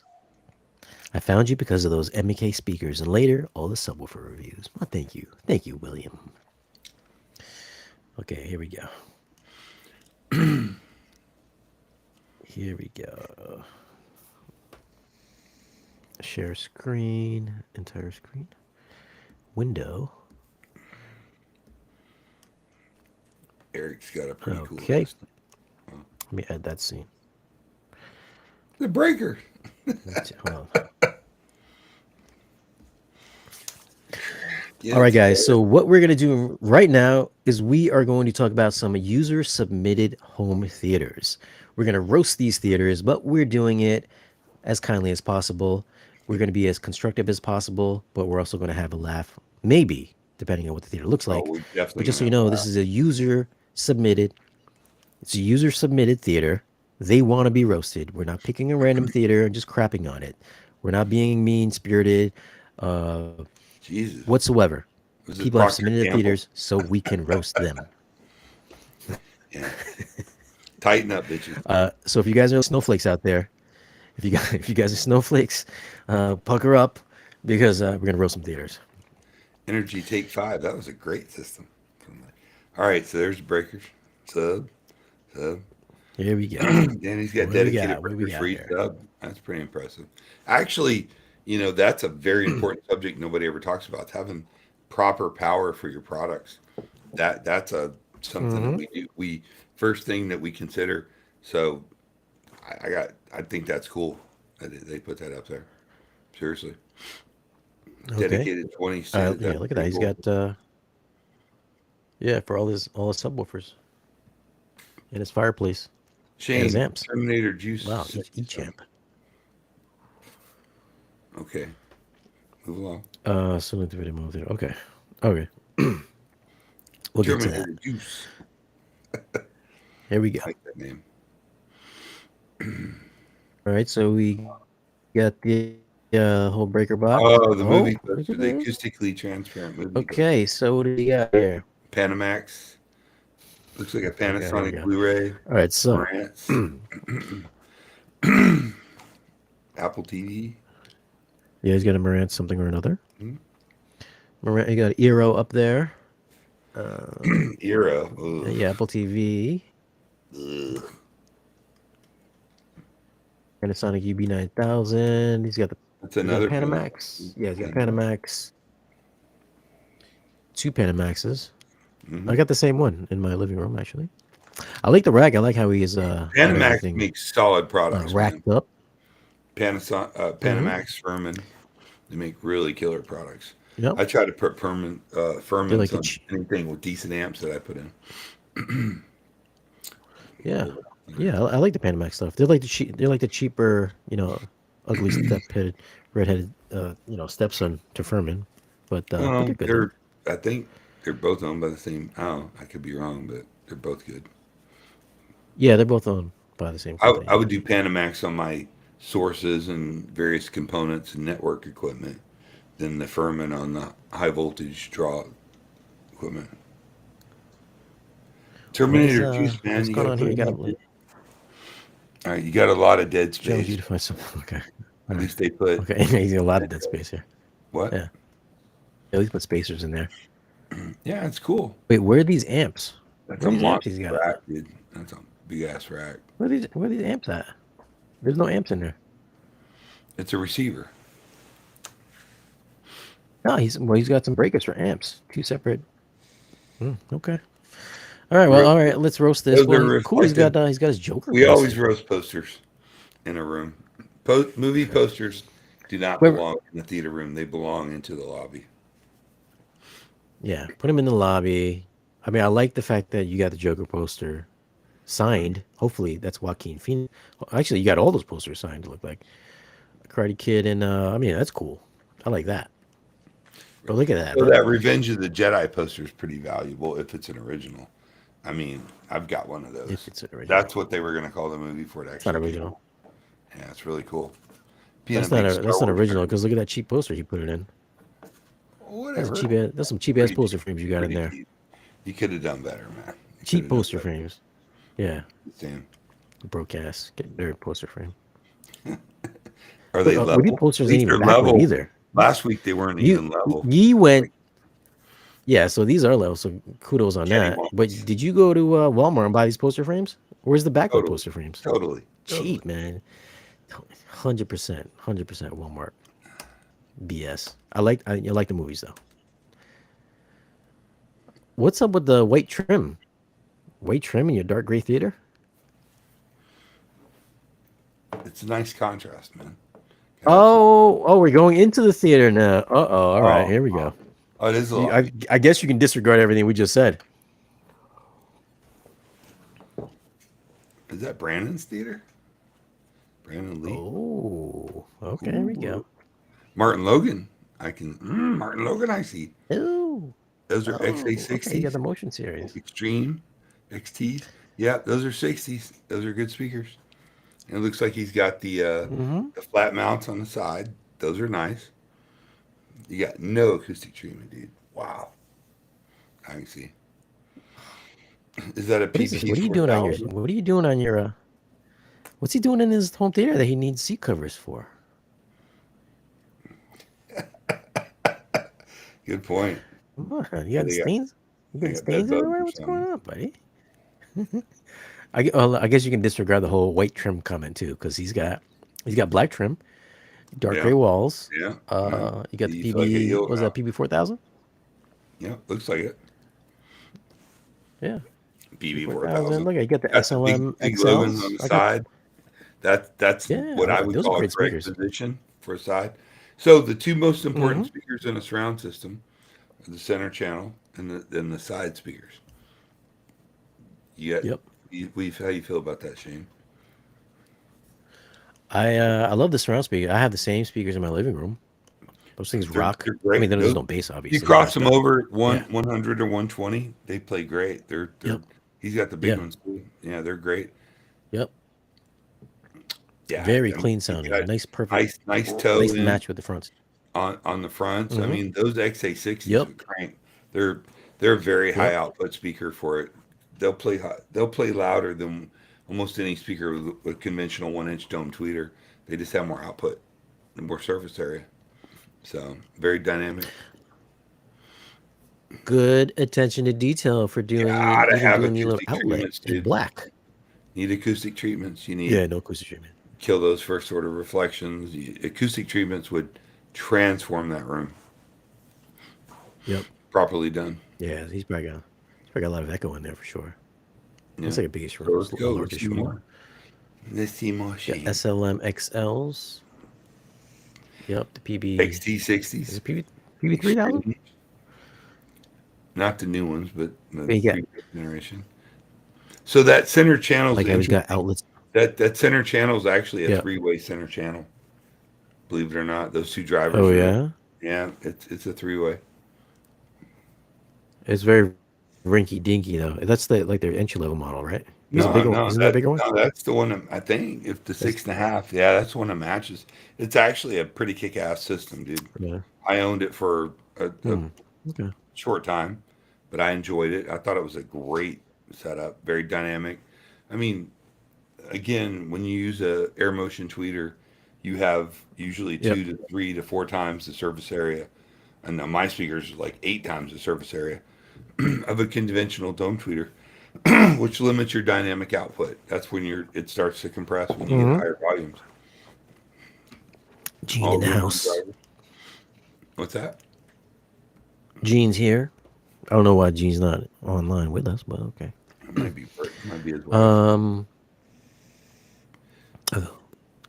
I found you because of those MEK speakers and later all the subwoofer reviews. Well, thank you. Thank you, William. Okay, here we go. Here we go. Share screen, entire screen. Window. Eric's got a pretty cool Okay, system. let me add that scene. The breaker. Hold on. Get All right, it guys. together. So what we're gonna do right now is we are going to talk about some user-submitted home theaters. We're gonna roast these theaters, but we're doing it as kindly as possible. We're gonna be as constructive as possible, but we're also gonna have a laugh, maybe depending on what the theater looks Oh, like. we're But definitely just gonna so you have a know, laugh. this is a user-submitted. It's a user-submitted theater. They want to be roasted. We're not picking a random theater and just crapping on it. We're not being mean-spirited uh, Jesus. whatsoever. Was this People have Procter submitted the Gamble? theaters so we can roast them. Yeah. Tighten up, bitches. So if you guys are snowflakes out there, if you guys are snowflakes, pucker up because we're gonna roast some theaters. Energy Take 5. That was a great system. All right, so there's the breakers. Sub, sub. Here we go. Danny's got What do we dedicated got? What do we breakers for got each here? sub. That's pretty impressive. Actually, that's a very important subject nobody ever talks about. It's having proper power for your products. That's a something that Mm-hmm. we do. We first thing that we consider. So I think that's cool that they put that up there. Seriously, Okay. dedicated 20 cents. Yeah, That's look at that. pretty He's cool. got yeah, for all his subwoofers and his fireplace and his Shane, amps. Terminator Juice Wow, each 67. amp. Okay, move along. So the video mode there. Okay. Okay. We'll get to that. Terminator Juice. Here we go. I like that name. All right, so we got the whole breaker box. Oh, the Oh, movie look poster, at the this. acoustically transparent movie poster. Okay, so what do we got here? Panamax. Looks like a Okay, here we Panasonic go. Blu-ray. All right, so Marantz. Apple TV. yeah, he's got a Marantz something or another. Hmm? Marantz, you got Eero up there. Era. Ugh. Yeah, Apple TV. Ugh. Panasonic UB9000. He's got That's he's got another Panamax. Yeah, he's got Panamax. Panamax. Two Panamaxes. Mhm. I got the same one in my living room actually. I like the rack. I like how he's got Panamax everything makes solid products, man. racked up. Panamax Furman. They make really killer products. Yep. I try to put They're Furmans like the on anything with decent amps that I put in. yeah, yeah. I like the Panamax stuff. They're like the cheaper, ugly step-headed, redheaded, stepson to Furman. But Well, they're good though. I think they're both owned by the same. Oh, I could be wrong, but they're both good. Yeah, they're both owned by the same company. I would do Panamax on my sources and various components and network equipment than the Furman on the high voltage draw equipment. Terminator Juice, man. What's You going got on to here? put You it got up to there. All right, you got a lot of dead challenge you space. to find something. Okay. At least they put Okay. He's got a lot of dead space here. what? Yeah. At least put spacers in there. Yeah, it's cool. Wait, where are these amps? That's Where a are these amps he's monster got? rack, dude. That's a big ass rack. Where are these amps at? There's no amps in there. It's a receiver. No, he's got some breakers for amps. Two separate. Okay. All right. Well, all right. Let's roast this Those are one. Cool. He's got reflective. his Joker. We always poster. roast posters in a room. Movie posters do not Whoever- belong in the theater room. They belong into the lobby. Yeah, put him in the lobby. I mean, I like the fact that you got the Joker poster signed. Hopefully, that's Joaquin Phoenix. Actually, you got all those posters signed. To look like Karate Kid, and I mean, that's cool. I like that. But look at that. So that Revenge of the Jedi poster is pretty valuable if it's an original. I mean, I've got one of those. If it's an original. That's what they were going to call the movie for it. It's not Actually, original. yeah, it's really cool. That's not original because look at that cheap poster he put it in. Whatever. That's some cheap ass poster frames you got in Pretty there. cheap. You could have done better, man. You Cheap could have done poster better. frames. Yeah, Sam. broke ass. Get their poster frame. Are they Well, level? these posters At ain't least even they're backward level. either. Last week they weren't even level. Ye went. Yeah, so these are level. So kudos on Kenny that. wants. But did you go to Walmart and buy these poster frames? Where's the backward Totally. poster frames? Totally. Cheap, man. 100%, 100% Walmart. BS. I like the movies though. What's up with the white trim? White trim in your dark gray theater? It's a nice contrast, man. Oh, we're going into the theater now. All right, Oh, here we go. oh, it is a lot. I guess you can disregard everything we just said. Is that Brandon's theater? Brandon Lee? Oh, okay, here we go. Martin Logan. Martin Logan, I see. Oh, Those are okay, you got XA60s, the motion series. Extreme, XTs. Yeah, those are 60s. Those are good speakers. And it looks like he's got the flat mounts on the side. Those are nice. You got no acoustic treatment, dude. Wow. I can see. Is that a What is this? PP? What are you doing on your? What are you doing on your? What's he doing in his home theater that he needs seat covers for? Good point. Come on, you got stains. You got got stains bed bugs everywhere. or What's something. going on, buddy? I guess you can disregard the whole white trim comment too, because he's got black trim, dark gray walls. Yeah. You got the You feel like a PB. heel What was now. that PB 4000? Yeah, looks like it. Yeah, BB 4000. 4000. Look, you got the Got the SLM big logos XLs. on the I got, side. That's yeah, what I would those are call a great correct speakers. position for a side. So the two most important Mm-hmm. speakers in a surround system are the center channel and the side speakers. You got, Yep. how you feel about that, Shane? I love the surround speaker. I have the same speakers in my living room. Those things rock. They're I great. mean, there's no bass, obviously. You cross them but, over at yeah. 100 or 120, they play great. They're Yep. He's got the big Yeah. ones too. Yeah, they're great. Yep. Yeah, Very I mean, clean you sounding. got Nice, perfect. nice toe Nice in match with the fronts. on the fronts. I Mhm. mean, those XA60s Yep. would crank. They're a very high Yep. output speaker for it. They'll play high, they'll play louder than almost any speaker with conventional 1-inch dome tweeter. They just have more output and more surface area. So very dynamic. Good attention to detail for doing Gotta have doing the little acoustic outlet treatments, in dude. black. Need acoustic treatments. You need Yeah, no acoustic treatment. kill those first order reflections. Acoustic treatments would transform that room. Yep. Properly done. Yeah, he's probably got a lot of echo in there for sure. Yeah. It's like a biggish So room. let's A go. Let's largish see room. more. Let's see more Got shade. SLM XLs. Yep, the PB. Is XT60s. it PB 3000? Not the new ones, but the Yeah. previous generation. So that center channel Like, he's got outlets. that center channel is actually a Yeah. three-way center channel. Believe it or not, those two drivers. Oh yeah, Yeah, it's a three-way. it's very rinky dinky though. That's their entry level model, right? There's a No, bigger no, one. Isn't there a bigger one? no, that's the one I think. If the 6.5, yeah, that's the one that matches. It's actually a pretty kick-ass system, dude. Yeah. I owned it for a Okay. short time, but I enjoyed it. I thought it was a great setup, very dynamic. I mean, again, when you use a air motion tweeter, you have usually Yep. 2 to 3 to 4 times the surface area, and now my speakers are like 8 times the surface area of a conventional dome tweeter, which limits your dynamic output. That's when it starts to compress when you get higher volumes. Gene All in the good house. drivers. What's that? Gene's here. I don't know why Gene's not online with us, but okay. It might be as well.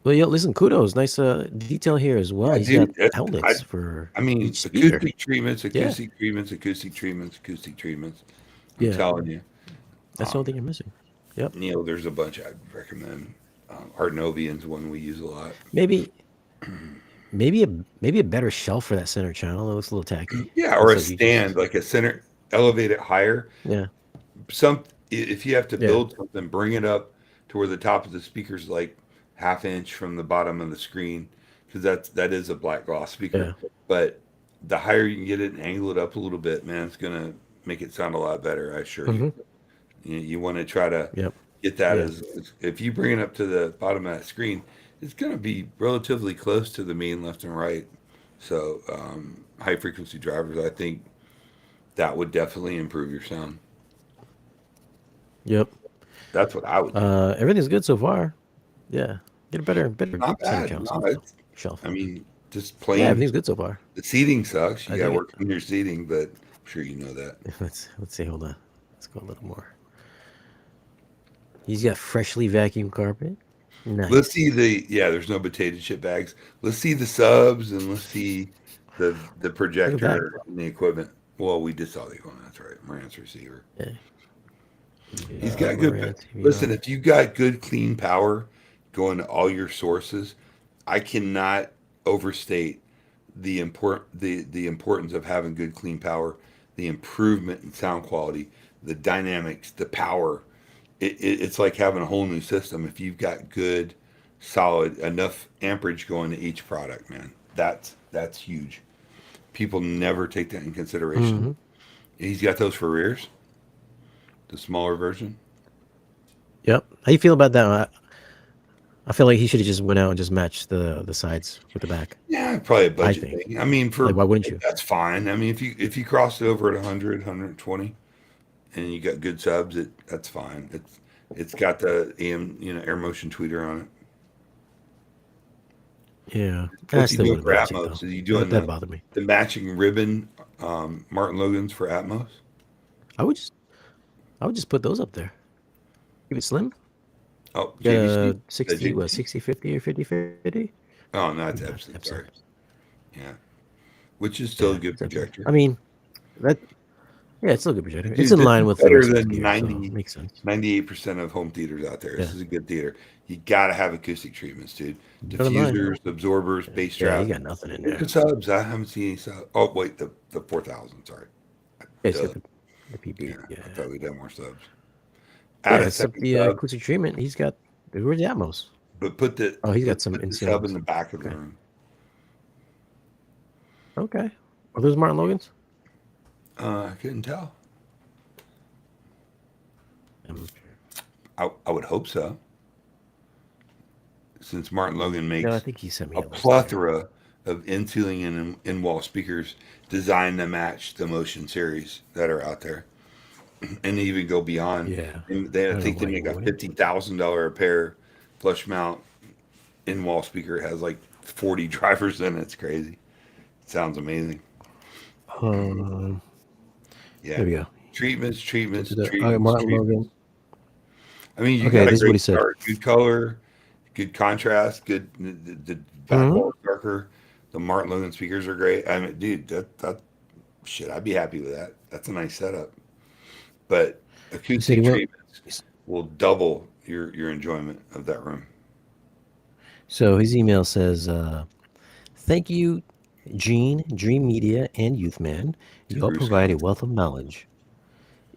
Well, yeah. Listen, kudos. Nice detail here as well. Yeah, He's dude, got outlets for I mean, each speaker. acoustic treatments, acoustic treatments. I'm Yeah. telling you. That's the only thing you're missing. Yep. Neil, there's a bunch I'd recommend. Art Novian's one we use a lot. Maybe a better shelf for that center channel. It looks a little tacky. Yeah, or a Looks like you stand, like a center, elevate it higher. Yeah. If you have to build something, bring it up to where the top of the speaker's like ½ inch from the bottom of the screen, because that is a black gloss speaker. Yeah. But the higher you can get it and angle it up a little bit, man, it's gonna make it sound a lot better. I assure you. You want to try to get that as if you bring it up to the bottom of that screen, it's going to be relatively close to the main left and right. So high frequency drivers, I think that would definitely improve your sound. Yep. That's what I would do. Everything's good so far. Yeah. Get a better Not center bad. channel. No, Shelf. I mean, just plain. Yeah, everything's good so far. The seating sucks. You I got to dig work on your seating, but I'm sure you know that. Let's see. Hold on. Let's go a little more. He's got freshly vacuumed carpet. Let's see Nice. there's no potato chip bags. Let's see the subs and let's see the Look at that. projector and the equipment. Well, we just saw the equipment. That's right. Marantz receiver. Yeah. He's Yeah, got good. Marantz Listen, VR. if you got good clean power going to all your sources, I cannot overstate the importance of having good clean power, the improvement in sound quality, the dynamics, the power. It's like having a whole new system if you've got good, solid enough amperage going to each product. Man, that's huge. People never take that in consideration. Mm-hmm. He's got those for rears, the smaller version. Yep. How you feel about that? I feel like he should have just went out and just matched the sides with the back. Yeah, probably a I budget think. thing. I mean, Like, for why wouldn't you? that's fine. I mean, if you cross it over at 100, and you got good subs, that's fine. It's got the air motion tweeter on it. Yeah. I What's he still doing wouldn't for match it Atmos? though. Is he That doing that bothered me. the matching ribbon Martin Logan's for Atmos? I would just I would just put those up there. Keep it slim. Oh, Got JVC? a That 60, what, JVC? 60/50 or 50/50? Oh, no, it's Not Epson. Epson. Sorry. Yeah, which is still a Yeah, good it's Epson. projector. I mean, that yeah, it's still a good projector. It's Dude, in this line is with the better rest of his than gear, so it makes sense. 98% of home theaters out there. Yeah. This is a good theater. You got to have acoustic treatments, dude. Better than mine. Diffusers, absorbers, bass Yeah, he traps. got nothing in Where's there. the subs? I haven't seen any subs. Oh, wait, the 4000. Sorry. Yeah, he's Duh. got the PP. Yeah, Yeah. I thought we'd have more subs. Yeah, Add a except second the sub, acoustic treatment, he's got. Where's the Atmos? but put the Oh, he's got put, some put the NC sub in ones. the back of the Okay. room. Okay. Are those Martin Logans? I couldn't tell. Um, I would hope so, since Martin Logan no, I makes think he sent me a a list here. plethora of in-ceiling and in-wall speakers designed to match the Motion series that are out there, and even go beyond. Yeah. And I I don't know think they why you make a wouldn't. $50,000 a pair flush mount in-wall speaker. It has like 40 drivers in it. It's crazy. It sounds amazing. Um, Yeah. there we go. Treatments, treatments, Okay, treatments, Martin treatments. Logan. I mean, you Okay, got a this is what he great said. start. Good color, good contrast, good. The back Hmm. wall is darker. The Martin Logan speakers are great. I mean, dude, that shit, I'd be happy with that. That's a nice setup. But He said he acoustic went. treatments will double your enjoyment of that room. So his email says, "Thank you, Gene, Dream Media, and Youthman. To You all Bruce provide a Conti. wealth of knowledge.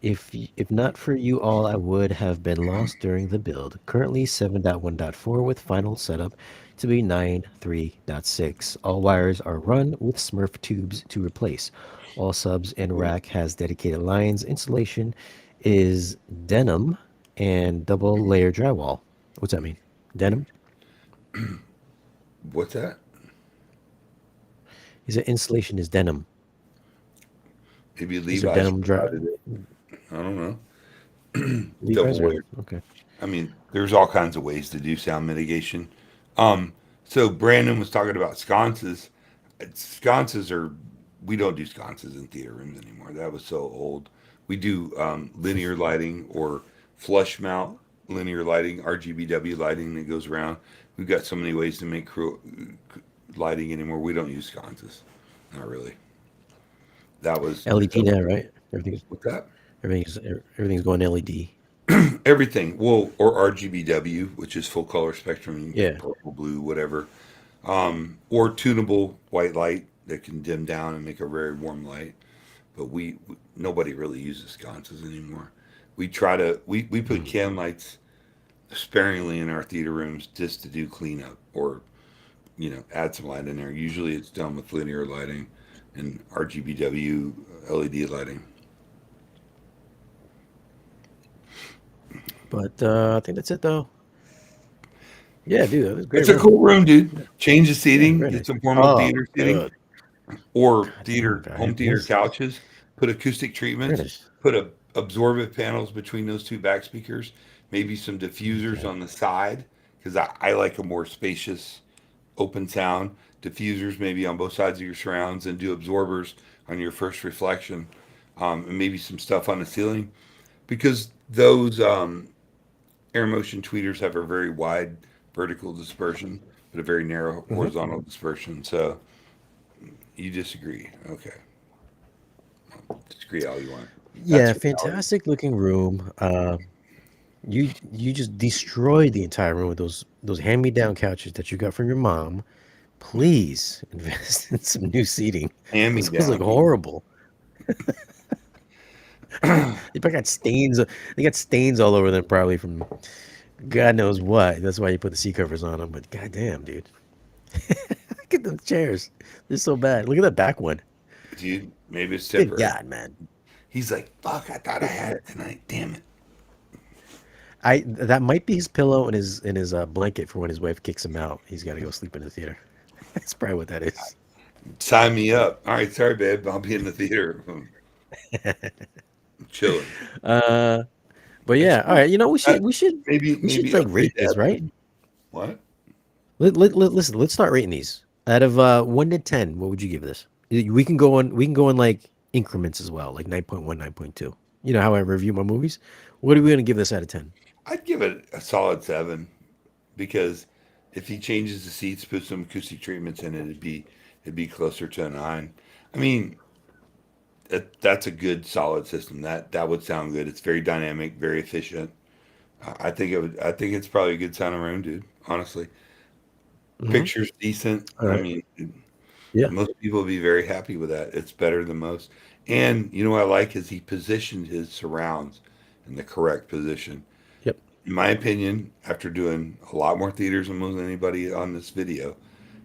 If not for you all, I would have been lost during the build. Currently 7.1.4 with final setup to be 9.3.6. All wires are run with Smurf tubes to replace. All subs and rack has dedicated lines. Insulation is denim and double layer drywall. What's that mean? Denim? What's that? He said installation is denim. Maybe These are Levi's denim provided it. I don't know. Levi's Double or layer. okay. I mean, there's all kinds of ways to do sound mitigation. So Brandon was talking about sconces. Sconces are we don't do sconces in theater rooms anymore. That was so old. We do linear lighting or flush mount linear lighting, RGBW lighting that goes around. We've got so many ways to make lighting anymore. We don't use sconces. Not really. That was LED now, right? with that. Everything's going LED. Everything. Well, or RGBW, which is full color spectrum, Yeah. purple, blue, whatever. Or tunable white light that can dim down and make a very warm light. But nobody really uses sconces anymore. We put Mm. can lights sparingly in our theater rooms just to do cleanup or add some light in there. Usually it's done with linear lighting and RGBW LED lighting. But I think that's it though. Yeah, dude, that was a great It's a room. cool room, dude. Change the Yeah, seating, very get nice. some formal Oh, theater seating, good. or God damn, theater guy. home theater couches. Put acoustic Very treatments. nice. Put absorbent panels between those two back speakers. Maybe some diffusers Okay. on the side because I like a more spacious, open sound. Diffusers maybe on both sides of your surrounds, and do absorbers on your first reflection, and maybe some stuff on the ceiling because those Air motion tweeters have a very wide vertical dispersion, but a very narrow Hmm. horizontal dispersion. So you disagree. Okay. Disagree all you want. That's Yeah, reality. fantastic looking room. You just destroyed the entire room with those hand me down couches that you got from your mom. Please invest in some new seating. Hand me Those look down, dude. horrible. They probably got stains. They got stains all over them, probably from God knows what. That's why you put the seat covers on them. But goddamn, dude, look at the chairs. They're so bad. Look at that back one. Dude, maybe it's Good temporary. God, man. He's like, fuck, I thought I had it tonight. Damn it. I that might be his pillow and his blanket for when his wife kicks him out. He's got to go sleep in the theater. That's probably what that is. Sign me up. All right, sorry, babe. I'll be in the theater. I'm chilling. Uh, but It's yeah, all cool. right. You know, we Uh, should we should we should maybe like upgrade rate these, that. right? What? Listen, let's start rating these. Out of 1 to 10, what would you give this? We can go in like increments as well, like 9.1, 9.2. You know how I review my movies. What are we gonna give this out of 10? I'd give it a solid 7 because if he changes the seats, put some acoustic treatments in it, it'd be closer to a 9. I mean, that's a good solid system. That would sound good. It's very dynamic, very efficient. I think it would. I think it's probably a good sounding room, dude. Honestly, Hmm. picture's decent. All I right. mean, Yeah. most people would be very happy with that. It's better than most. And you know what I like is he positioned his surrounds in the correct position. Yep. In my opinion, after doing a lot more theaters than most anybody on this video,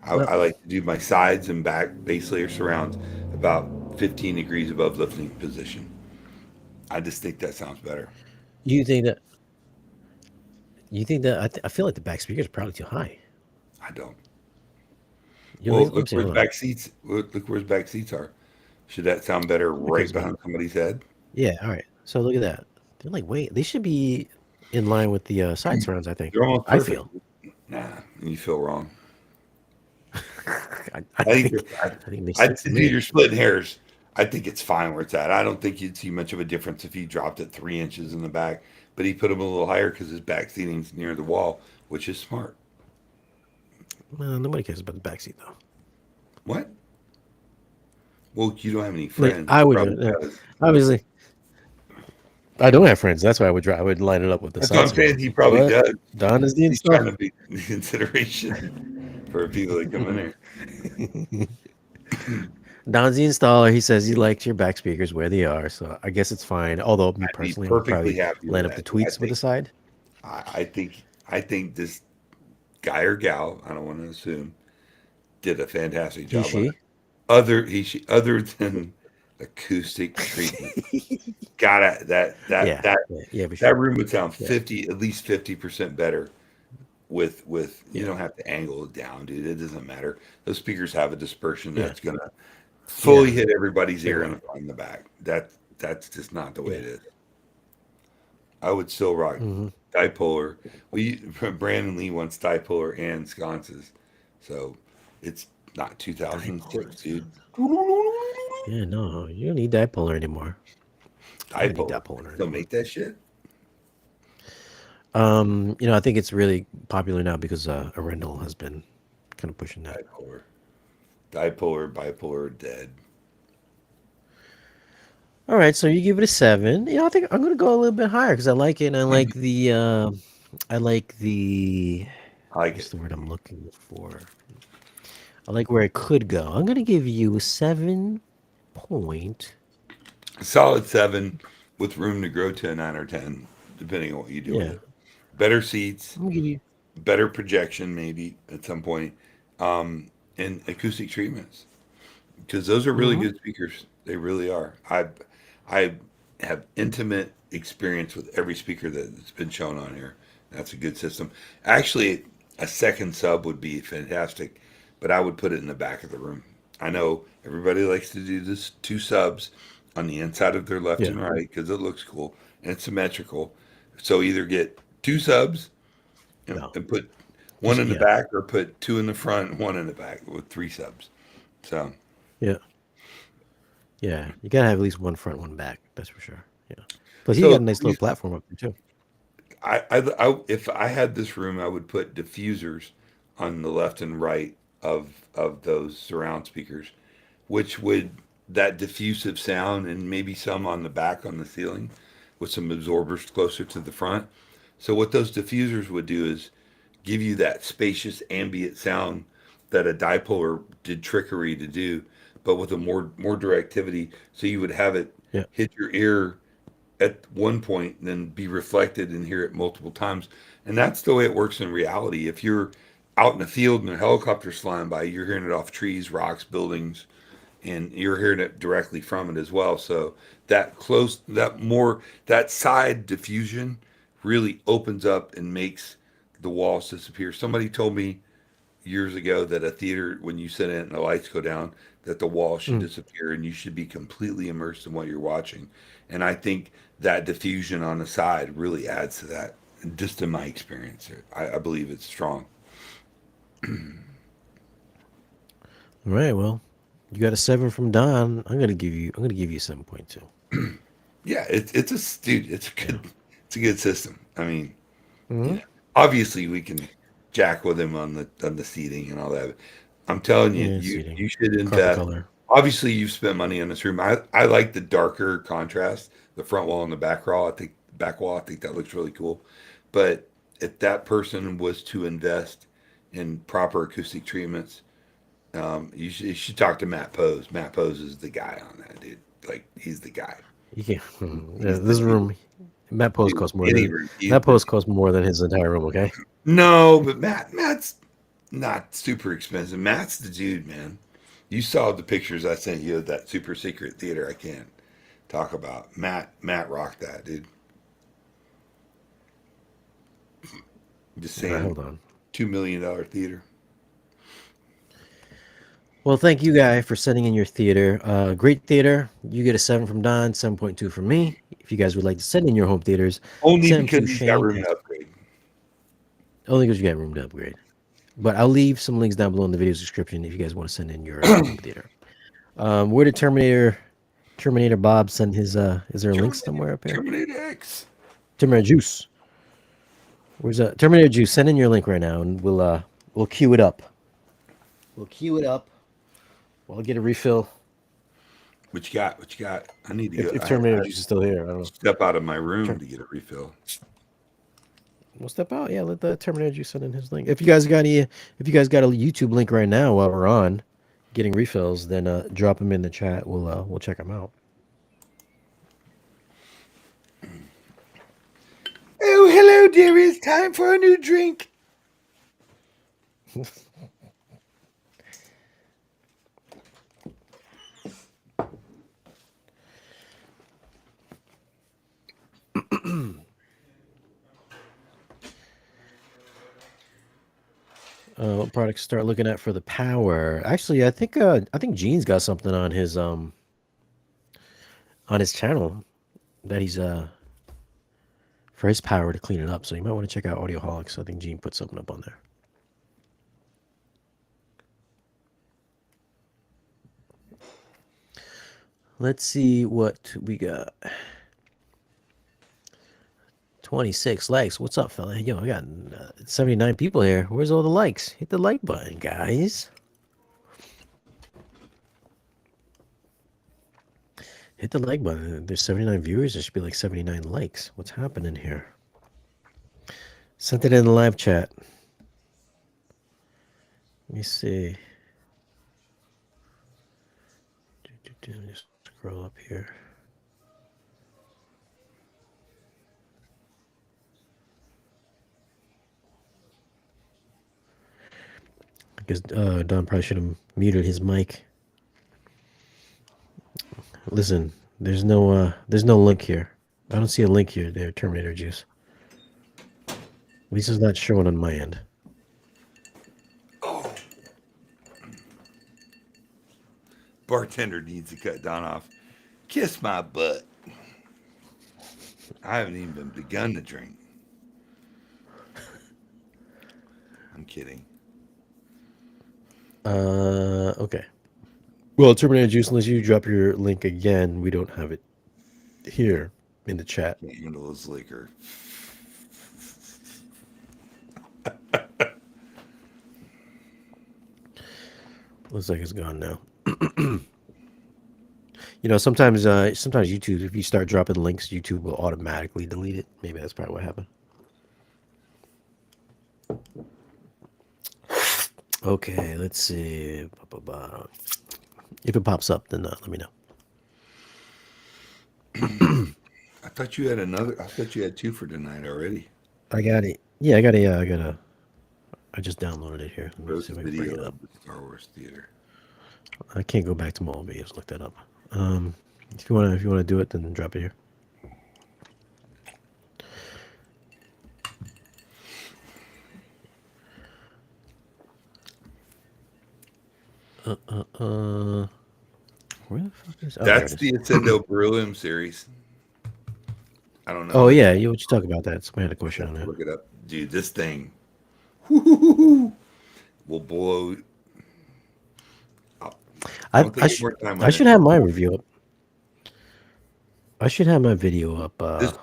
Well, I like to do my sides and back base layer surrounds about 15 degrees above lifting position. I just think that sounds better. you think that I feel like the back speakers are probably too high. I don't. You know, Well, let me look see. where his Hold on. back seats. Look where his back seats are. Should that sound better right Because behind somebody's head? yeah, all right. So look at that. They're like, wait, they should be in line with the side surrounds. I think. They're almost I perfect. feel. Nah, you feel wrong. I I think think. I think they stick to dude, me. you're splitting hairs. I think it's fine where it's at. I don't think you'd see much of a difference if he dropped it 3 inches in the back, but he put him a little higher because his back seating's near the wall, which is smart. Well, nobody cares about the back seat though. What? Well, you don't have any Like friends. I He would, probably does. obviously, I don't have friends. That's why I would line it up with the That's what side I'm saying. surround. He probably But does. Don is the He's trying installer. to be consideration for people that come in here. Don's the installer. He says he likes your back speakers where they are, so I guess it's fine. Although me I'd be personally, I would perfectly probably happy with line up the that. Dude. tweets with the side. I think this guy or gal, I don't want to assume, did a fantastic He, job on it. she. Other than acoustic treatment. Gotta Yeah, yeah, yeah, for that sure. room would sound Yeah, 50 at least 50% better with you yeah, don't have to angle it down, dude. It doesn't matter. Those speakers have a dispersion yeah, that's gonna fully yeah. hit everybody's They ear in the will. front and the back. That's just not the way Yeah. it is. I would still rock Hmm. dipolar. We Brandon Lee wants dipolar and sconces, so it's not Dipolar. 2006, dude. Yeah, no, you don't need dipolar anymore. I don't need Dipolar. dipolar Still anymore. make that shit. I think it's really popular now because Arendelle has been kind of pushing that. Dipolar. Dipolar, bipolar, dead. All right, so you give it a 7. I think I'm gonna go a little bit higher because I like it. And I like the, I like what's it. the word I'm looking for? I like where it could go. I'm gonna give you a 7 point. A solid 7 with room to grow to a 9 or 10, depending on what you do with Yeah, it. Better seats, I'm gonna give you. better projection, maybe at some point, and acoustic treatments because those are really Hmm. good speakers. They really are. I have intimate experience with every speaker that's been shown on here. That's a good system. Actually, a second sub would be fantastic, but I would put it in the back of the room. I know everybody likes to do this two subs on the inside of their left Yeah, and right because it looks cool and it's symmetrical. So either get two subs no, and put one just in the yeah, back or put two in the front and one in the back with three subs. So yeah, yeah. You gotta have at least one front, one back. That's for sure. Yeah. Plus, he's got so a nice little platform up there too. if I had this room, I would put diffusers on the left and right of those surround speakers, which would that diffusive sound and maybe some on the back on the ceiling with some absorbers closer to the front. So what those diffusers would do is give you that spacious ambient sound that a dipolar did trickery to do, but with a more directivity. So you would have it Yeah. hit your ear at one point and then be reflected and hear it multiple times. And that's the way it works in reality. If you're out in the field and a helicopter's flying by, you're hearing it off trees, rocks, buildings, and you're hearing it directly from it as well. So that side diffusion really opens up and makes the walls disappear. Somebody told me years ago that a theater, when you sit in it and the lights go down, that the wall should Mm. disappear and you should be completely immersed in what you're watching. And I think that diffusion on the side really adds to that. Just in my experience, I believe it's strong. All right. Well, you got a 7 from Don. I'm gonna give you 7.2. Yeah, dude, it's a good system. I mean, Mm-hmm. obviously we can jack with him on the seating and all that. I'm telling you, Yeah, you seating, you should carpet invest. color. Obviously, you've spent money on this room. I like the darker contrast, the front wall and the back wall. I think that looks really cool. But if that person was to invest in proper acoustic treatments, you should talk to Matt Pose. Matt Pose is the guy on that, dude. Like he's the guy. You can Yeah, He's the this dude. room. Matt Post Dude, costs more any than room. He's Matt the Post costs more than his entire room. Okay. No, but Matt's not super expensive. Matt's the dude, man. You saw the pictures I sent you of that super secret theater. I can't talk about. Matt rocked that, dude. Just All right, saying, hold on. $2 million theater. Well, thank you, guy, for sending in your theater. Great theater. You get a 7 from Don, 7.2 from me. If you guys would like to send in your home theaters, Only send them because to he's got Shane. room to upgrade. Only because you got room to upgrade. But I'll leave some links down below in the video's description if you guys want to send in your home theater. Where did Terminator Bob send his? Is there a link somewhere up here? Terminator X. Terminator Juice. Where's Terminator Juice? Send in your link right now, and we'll queue it up. We'll queue it up. We'll get a refill. What you got? What you got? I need to If, go. if I Terminator Juice is still here, I don't know. step out of my room Ter- to get a refill. We'll step out. Yeah, let the Terminator Juice send in his link. If you guys got a YouTube link right now while we're on getting refills, then drop them in the chat. We'll check them out. Oh, hello, dear. It's time for a new drink. What products to start looking at for the power? Actually, I think Gene's got something on his channel that he's for his power to clean it up. So you might want to check out Audioholics. I think Gene put something up on there. Let's see what we got. 26 likes. What's up, fella? Yo, I got 79 people here. Where's all the likes? Hit the like button, guys. Hit the like button. There's 79 viewers. There should be like 79 likes. What's happening here? Sent it in the live chat. Let me see. Just scroll up here. I guess Don probably should have muted his mic. Listen, there's no link here. I don't see a link here. There, Terminator Juice. At least it's not showing on my end. Oh. Bartender needs to cut Don off. Kiss my butt. I haven't even begun to drink. I'm kidding. Okay. Well, Terminator Juice, unless you drop your link again, we don't have it here in the chat. Can't handle his liquor. Looks like it's gone now. Sometimes YouTube, if you start dropping links, YouTube will automatically delete it. Maybe that's probably what happened. Okay, let's see. If it pops up, then let me know. I thought you had another. I thought you had two for tonight already. I got it. Yeah, I got it. I just downloaded it here. Let me Rose see if I can bring it video up. of the Star Wars theater. I can't go back to my old videos. Look that up. If you wanna do it, then drop it here. Where the fuck is? Oh, there That's it is. the Ascendo Beryllium series. I don't know. Oh yeah, what you talk about that? Somebody had a question on that. Look it up, dude. This thing will blow. Don't take any more time on I should it. have my review up. I should have my video up.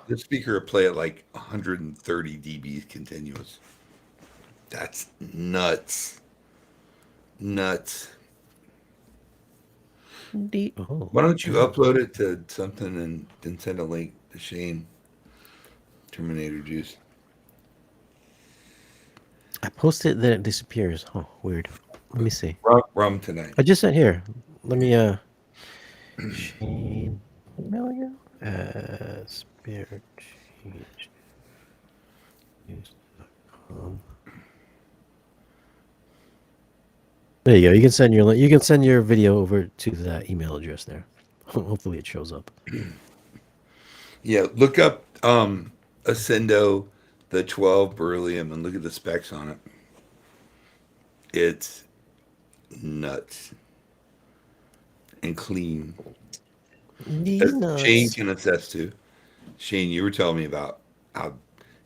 This speaker will play at like 130 dBs continuous. That's nuts. Nuts. Oh, Why don't you upload it to something and then send a link to Shane? Terminator Juice. I posted, then it disappears. Oh, weird. Let me see. Rum tonight. I just sent here. Let me Shane Milligan Spirit Change. There you go. You can send your video over to that email address there. Hopefully it shows up. Yeah, look up Ascendo the 12 beryllium and look at the specs on it. It's nuts and clean. As Shane can attest to. Shane, you were telling me about how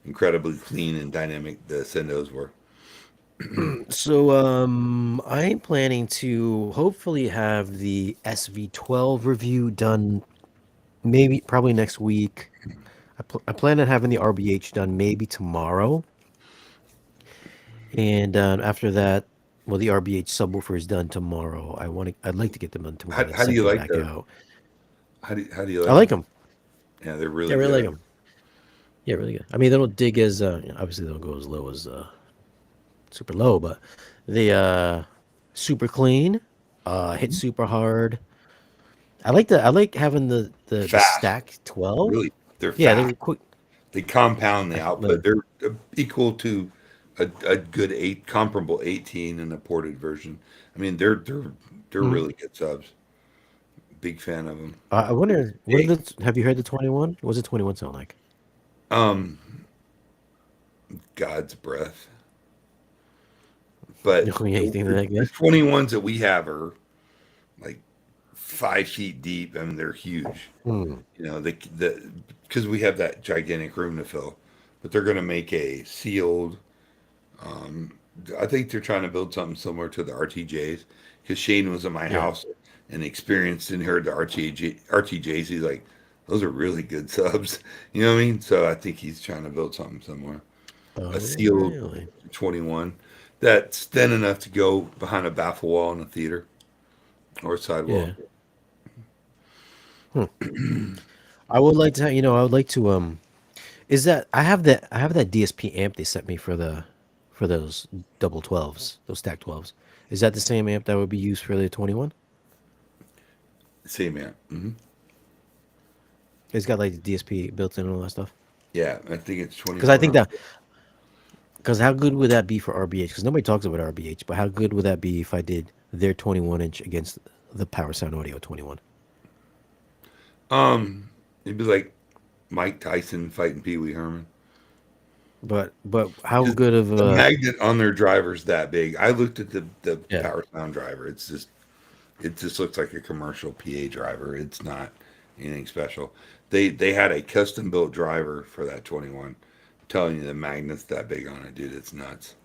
incredibly clean and dynamic the Ascendos were. So I'm planning to hopefully have the SV12 review done probably next week. I plan on having the RBH done maybe tomorrow. And after that, well, the RBH subwoofer is done tomorrow. I'd like to get them done tomorrow. How do you like them? out. How do you like I like them. Yeah, they're really Yeah, I really good. like them. Yeah, really good. I mean, they don't dig as obviously they don't go as low as super low, but they super clean, hit super hard. I like having the Fast. stack 12. Really, they're Yeah, fast. they're quick. They compound the The- output. They're equal to a good comparable 18 in a ported version. I mean, they're really good subs. Big fan of them. I wonder have you heard the 21? What does the 21 sound like? Um, God's breath. But Anything like the that? 21s that we have are like 5 feet deep. I mean, they're huge. Hmm. You know, because we have that gigantic room to fill. But they're going to make a sealed. I think they're trying to build something similar to the RTJs. Because Shane was in my Yeah. house and experienced and heard the RTJs. He's like, those are really good subs. You know what I mean? So I think he's trying to build something similar. Oh, A sealed really? 21 that's thin enough to go behind a baffle wall in a theater or a sidewall. Yeah. I would like to, I would like to is that I have that DSP amp they sent me for those double 12s, those stack 12s. Is that the same amp that would be used for the 21? Same man. Mm-hmm. It's got like the DSP built in and all that stuff. Yeah, I think it's 20. Because I think because how good would that be for RBH? Because nobody talks about RBH, but how good would that be if I did their 21-inch against the Power Sound Audio 21? It'd be like Mike Tyson fighting Pee Wee Herman. But how Just good of the magnet on their driver's that big. I looked at the Yeah. Power Sound driver. It just looks like a commercial PA driver. It's not anything special. They had a custom built driver for that 21. I'm telling you, the magnet's that big on it, dude. It's nuts.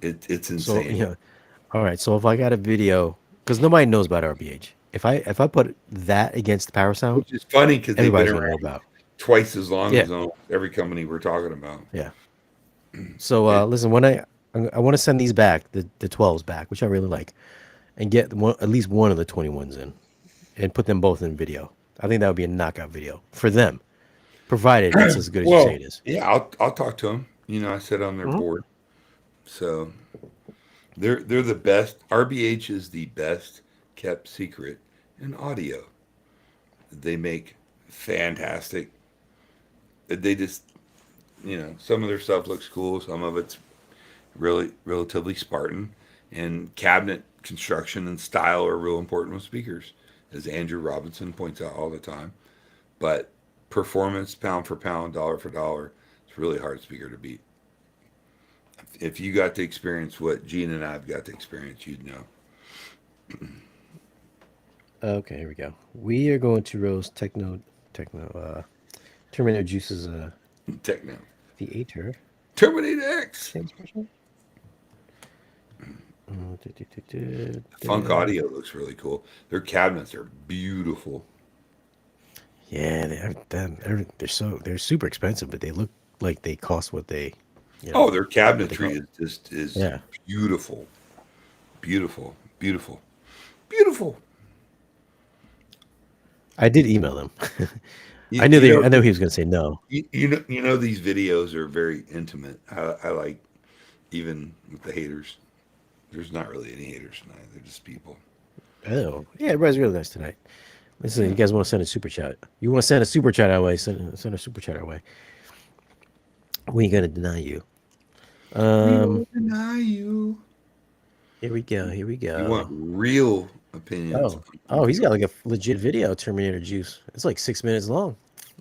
It's so insane. all right, so if I got a video, because nobody knows about RBH, if I put that against the Power Sound, Which is funny because they've been everybody's gonna know around about. twice as long Yeah. as almost every company we're talking about. Yeah. So listen, when I want to send these back, the 12s back, which I really like, and get at least one of the 21s in, and put them both in video. I think that would be a knockout video for them, provided it's as good as you say Well, it is. yeah, I'll talk to them. You know, I sit on their Mhm. board, so they're the best. RBH is the best kept secret in audio. They make fantastic. They just, you know, some of their stuff looks cool. Some of it's really relatively Spartan. And cabinet construction and style are real important with speakers, as Andrew Robinson points out all the time. But performance, pound for pound, dollar for dollar, it's a really hard speaker to beat. If you got to experience what Gene and I've got to experience, you'd know. Okay, here we go. We are going to roast Terminator Juice's Techno. theater. Terminator X. Same expression? Funk Audio looks really cool. Their cabinets are beautiful. Yeah, they're super expensive, but they look like they cost what they, Oh, their what they cabinetry cost. is Yeah. beautiful, beautiful, beautiful, beautiful. I did email them. You, I knew you know, I know he was going to say no. you know these videos are very intimate. I like even with the haters. There's not really any haters tonight. They're just people. Oh, yeah, everybody's really nice tonight. Listen, Yeah. you guys want to send a super chat? You want to send a super chat our way? Send a super chat our way. We ain't gonna deny you. We Um, don't deny you. here we go. Here we You want go. real opinions? Oh, he's got like a legit video. Terminator Juice. It's like 6 minutes long.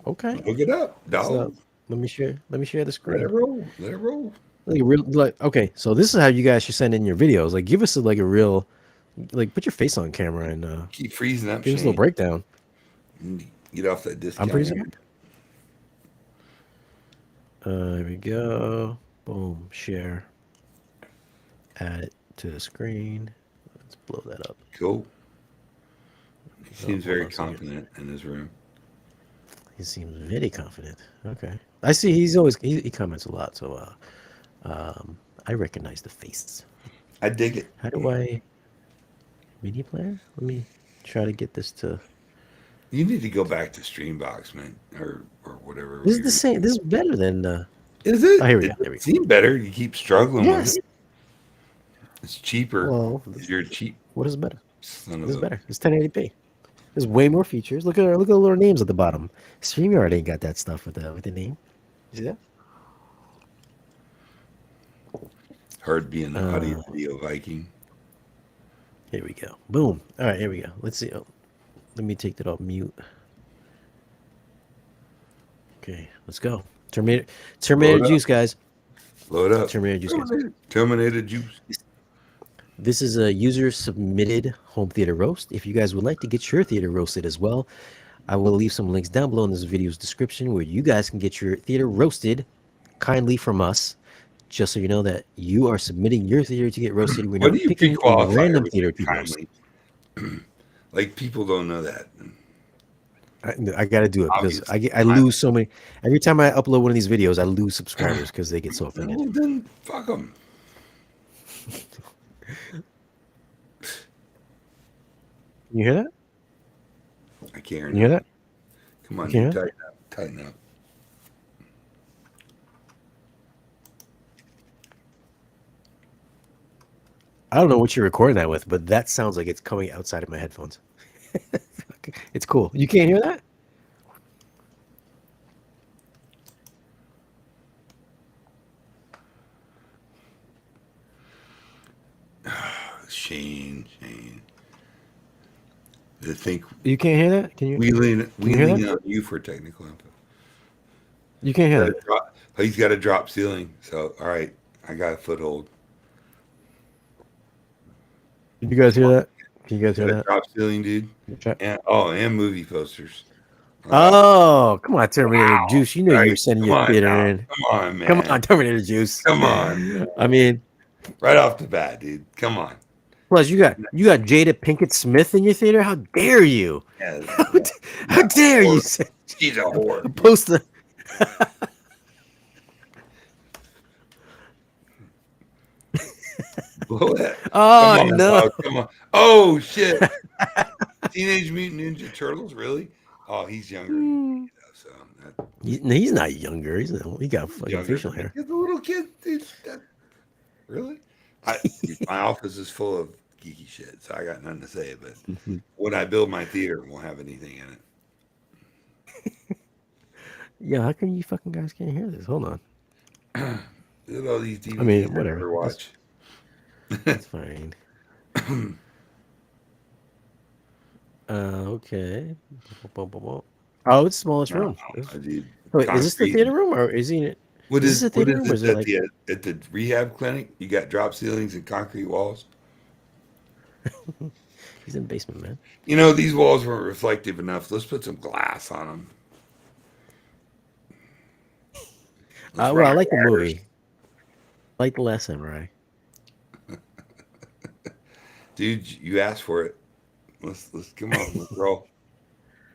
Okay. Look it up, So dog. let me share. Let me share the Let it screen. roll. Let it roll. Like a real, like, okay. So this is how you guys should send in your videos. Like, give us like a real, like, put your face on camera and Keep freezing up, give us a little Shane. breakdown. Get off that I'm discount. pretty sorry. Here we go. Boom. Share. Add it to the screen. Let's blow that up. Cool. He Oh, seems hold very on a second. confident in his room. He seems very confident. Okay. I see. He's always he comments a lot. So I recognize the face. I dig it. How do I media player? Let me try to get this to. You need to go back to Streambox, man, or whatever. This is the same. This is better than. Is it? Oh, here we It go. There we go. seems better. You keep struggling Yes. with it. It's cheaper. Well, You're a cheap what is better? son This of is a. better. It's 1080p. There's way more features. Look at the little names at the bottom. StreamYard ain't got that stuff with the name. You see that? Hard being an audio video Viking. Here we go. Boom. All right, here we go. Let's see. Oh, let me take that off mute. Okay, let's go. Terminator Load up. Juice, guys. Load up. Terminator Juice, guys. Terminator juice. This is a user submitted home theater roast. If you guys would like to get your theater roasted as well, I will leave some links down below in this video's description where you guys can get your theater roasted kindly from us. Just so you know that you are submitting your theater to get roasted. We're What not do you picking a pre-qualify random everything theater to be roasted. kindly? Like people don't know that. I got to do it because Obviously. I lose so many. Every time I upload one of these videos, I lose subscribers because they get so offended. Well, then fuck them. Can you hear that? I can't hear Can you hear that? Come on, You dude, can't? tighten up. Tighten up. I don't know what you're recording that with, but that sounds like it's coming outside of my headphones. It's cool. You can't hear that? Shane. I think You can't hear that? Can you? we lean you hear on that? you for technical info. You can't hear that. He's got a drop ceiling. So all right, I got a foothold. Did you guys hear that? Can you guys hear Got a that? drop ceiling, dude. Chat? And movie posters. Oh, come on, Terminator Wow. Juice. You know Right, you're sending come your on theater now. in. Come on, man. Come on, Terminator Juice. Come on. I mean, Right off the bat, dude. Come on. plus you got Jada Pinkett Smith in your theater. How dare you? Yeah, How dare you say she's a whore. post the Blow it. Oh Come on, no! dog. Come on. Oh shit. Teenage Mutant Ninja Turtles, really? Oh, he's younger than me, though, so that, He's not younger. He got he's fucking younger facial than me. hair. He's a little kid, dude. Really? Dude, my office is full of geeky shit, so I got nothing to say. But when I build my theater, it won't have anything in it. Yeah, how come you fucking guys can't hear this? Hold on. Look at all these I mean, DVDs I whatever. never watch. That's fine. Okay. Oh, it's the smallest No, room. dude, Wait, is this the concrete. theater room or is he? Is this a What theater is room or it is it at like? the rehab clinic? You got drop ceilings and concrete walls. He's in the basement, man. You know, these walls weren't reflective enough. Let's put some glass on them. Let's Well, I rock like the wires. movie. I like the Last Samurai. Dude, you asked for it. Let's come on, let's roll.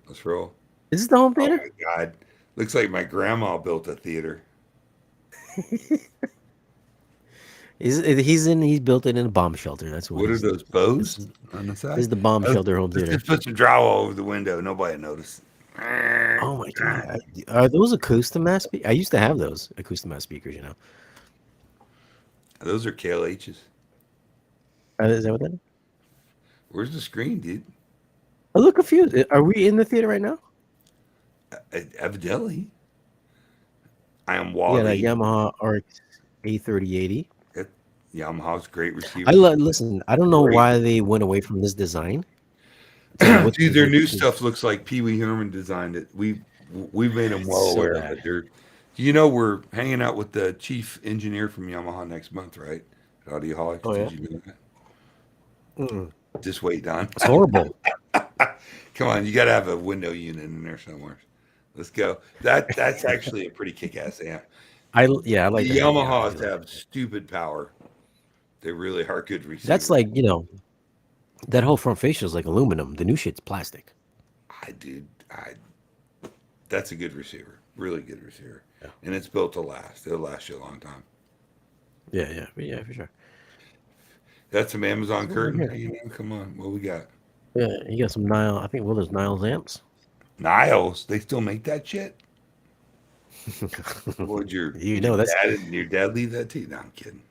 Let's roll. Is this the home Oh theater? my god. Looks like my grandma built a theater. He's built it in a bomb shelter. That's what What are he's. those This bows is, on the this side? is the bomb shelter home Let's theater. just put some drywall over the window. Nobody noticed. Oh my god! Are those Acoustimass speakers? I used to have those Acoustimass speakers. You know. Those are KLH's. Is that what that is? Where's the screen, dude? I look confused. Are we in the theater right now? Evidently. I am You got a Wally. Yamaha RX A3080. Yamaha's great receiver. Listen. I don't know Great. why they went away from this design. So what's Dude, their new stuff looks like Pee Wee Herman designed it. We've made them well so aware of bad. it. You know, we're hanging out with the chief engineer from Yamaha next month, right? At Audiolics. Oh, yeah? Did you know that? Mm. Just wait, Don. It's horrible. Come on, you got to have a window unit in there somewhere. Let's go. That's actually a pretty kick-ass amp. I like The that. Yamahas have stupid power. They really are good receivers. That's like that whole front fascia is like aluminum. The new shit's plastic. That's a good receiver. Really good receiver. Yeah. And it's built to last. It'll last you a long time. Yeah, for sure. That's some Amazon What's curtain. over You know, come on. What we got? Yeah, you got some Nile. I think there's Niles amps. Niles. They still make that shit? Would your that's your dad leave that to you? No, I'm kidding.